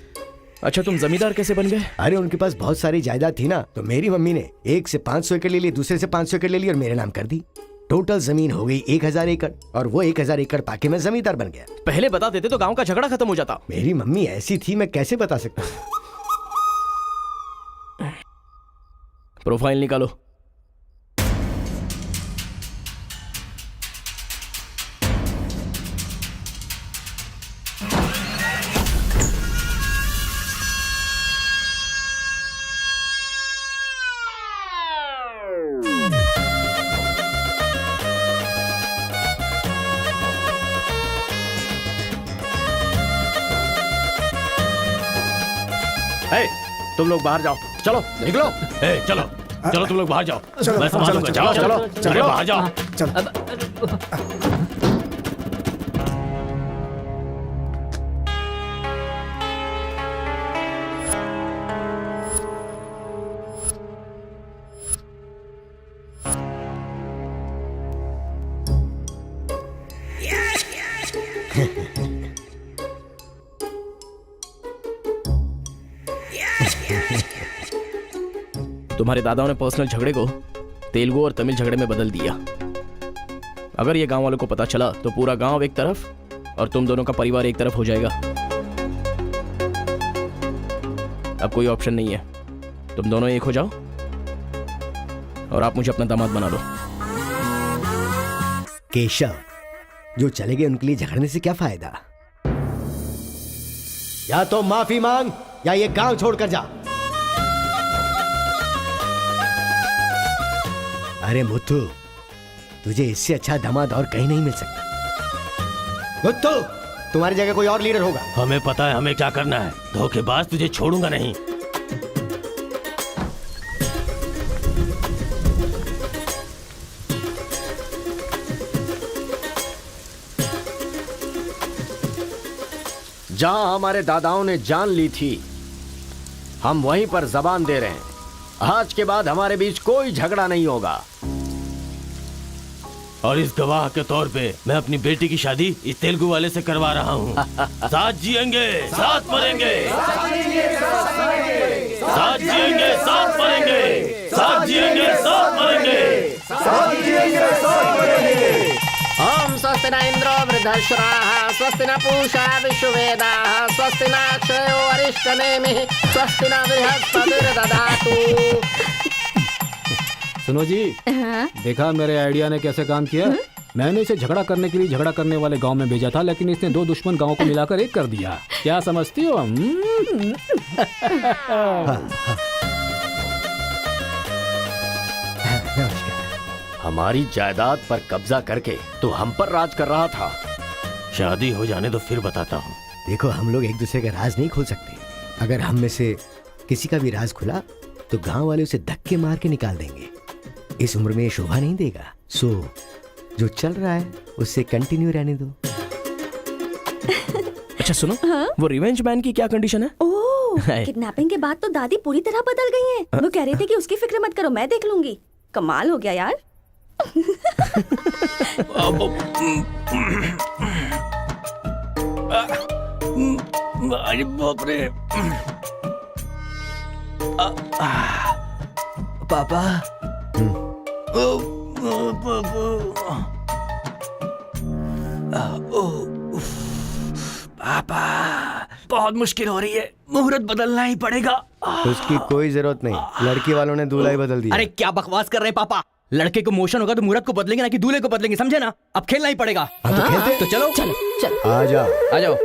Speaker 1: अच्छा, तुम जमींदार कैसे बन गए?
Speaker 10: अरे उनके पास बहुत सारी जायदाद थी ना, तो मेरी मम्मी ने एक से 500 एकड़ ले ली, दूसरे से 500 एकड़ ले ली और मेरे नाम कर दी। टोटल जमीन हो गई 1000 एकड़ और वो 1000 एकड़ पाके मैं जमींदार बन गया।
Speaker 1: पहले बता देते तो गांव का झगड़ा खत्म हो जाता।
Speaker 10: मेरी मम्मी ऐसी थी, मैं कैसे बता सकता हूँ।
Speaker 1: प्रोफाइल निकालो।
Speaker 6: तुम लोग बाहर जाओ, चलो निकलो।
Speaker 5: चलो चलो, तुम लोग बाहर जाओ। मैं संभालूंगा। जाओ चलो, अरे बाहर जाओ।
Speaker 1: तुम्हारे दादाओं ने पर्सनल झगड़े को तेलुगु और तमिल झगड़े में बदल दिया। अगर ये गांव वालों को पता चला तो पूरा गांव एक तरफ और तुम दोनों का परिवार एक तरफ हो जाएगा। अब कोई ऑप्शन नहीं है, तुम दोनों एक हो जाओ और आप मुझे अपना दामाद बना दो।
Speaker 10: केशव, जो चले गए उनके लिए झगड़ने से क्या फायदा? या तो माफी मांग या ये गांव छोड़कर जा। अरे मुत्तू, तुझे इससे अच्छा दामाद और कहीं नहीं मिल सकता। मुत्तू, तुम्हारी जगह कोई और लीडर होगा।
Speaker 5: हमें पता है हमें क्या करना है। धोखेबाज, तुझे छोड़ूंगा नहीं।
Speaker 6: जहां हमारे दादाओं ने जान ली थी, हम वहीं पर जबान दे रहे हैं। आज के बाद हमारे बीच कोई झगड़ा नहीं होगा।
Speaker 5: और इस गवाह के तौर पे मैं अपनी बेटी की शादी इस तेलुगु वाले से करवा रहा हूँ। साथ जिएंगे, साथ मरेंगे, साथ जिएंगे, साथ मरेंगे, साथ जिएंगे, साथ मरेंगे, साथ जिएंगे, साथ मरेंगे।
Speaker 6: ओम स्वस्ति न इंद्रो वृद्धश्राः, स्वस्ति न पूषा विश्ववेदाः, स्वस्ति न अक्षयो अरिष्टनेमिः, स्वस्ति न बृहस्पतिर्दधातु।
Speaker 2: सुनो जी, देखा मेरे आइडिया ने कैसे काम किया? मैंने इसे झगड़ा करने के लिए झगड़ा करने वाले गांव में भेजा था, लेकिन इसने दो दुश्मन गांवों को मिलाकर एक कर दिया। क्या समझती हो?
Speaker 6: हमारी जायदाद पर कब्जा करके तो हम पर राज कर रहा था।
Speaker 5: शादी हो जाने तो फिर बताता हूँ।
Speaker 10: देखो, हम लोग एक दूसरे का राज नहीं खोल सकते। अगर हम में से किसी का भी राज खुला तो गांव वाले उसे धक्के मार के निकाल देंगे। इस उम्र में ये शोभा नहीं देगा। सो जो चल रहा है उससे कंटिन्यू रहने दो।
Speaker 1: अच्छा सुनो, वो रिवेंज मैन की क्या कंडीशन है?
Speaker 4: ओह, किडनैपिंग के बाद तो दादी पूरी तरह बदल गई हैं। वो कह रहे थे कि उसकी फिक्र मत करो, मैं देख लूंगी। कमाल हो गया यार।
Speaker 5: अरे बाप रे।
Speaker 11: पापा,
Speaker 8: पापा, बहुत मुश्किल हो रही है, मुहूर्त बदलना ही पड़ेगा।
Speaker 10: उसकी कोई जरूरत नहीं, लड़की वालों ने दूल्हा ही बदल दिया।
Speaker 8: अरे क्या बकवास कर रहे हैं पापा? लड़के को मोशन होगा तो मुहूर्त को बदलेंगे ना कि दूल्हे को बदलेंगे, समझे ना? अब खेलना ही पड़ेगा। तो चलो
Speaker 4: चलो चलो,
Speaker 10: आ जाओ,
Speaker 8: आ जाओ।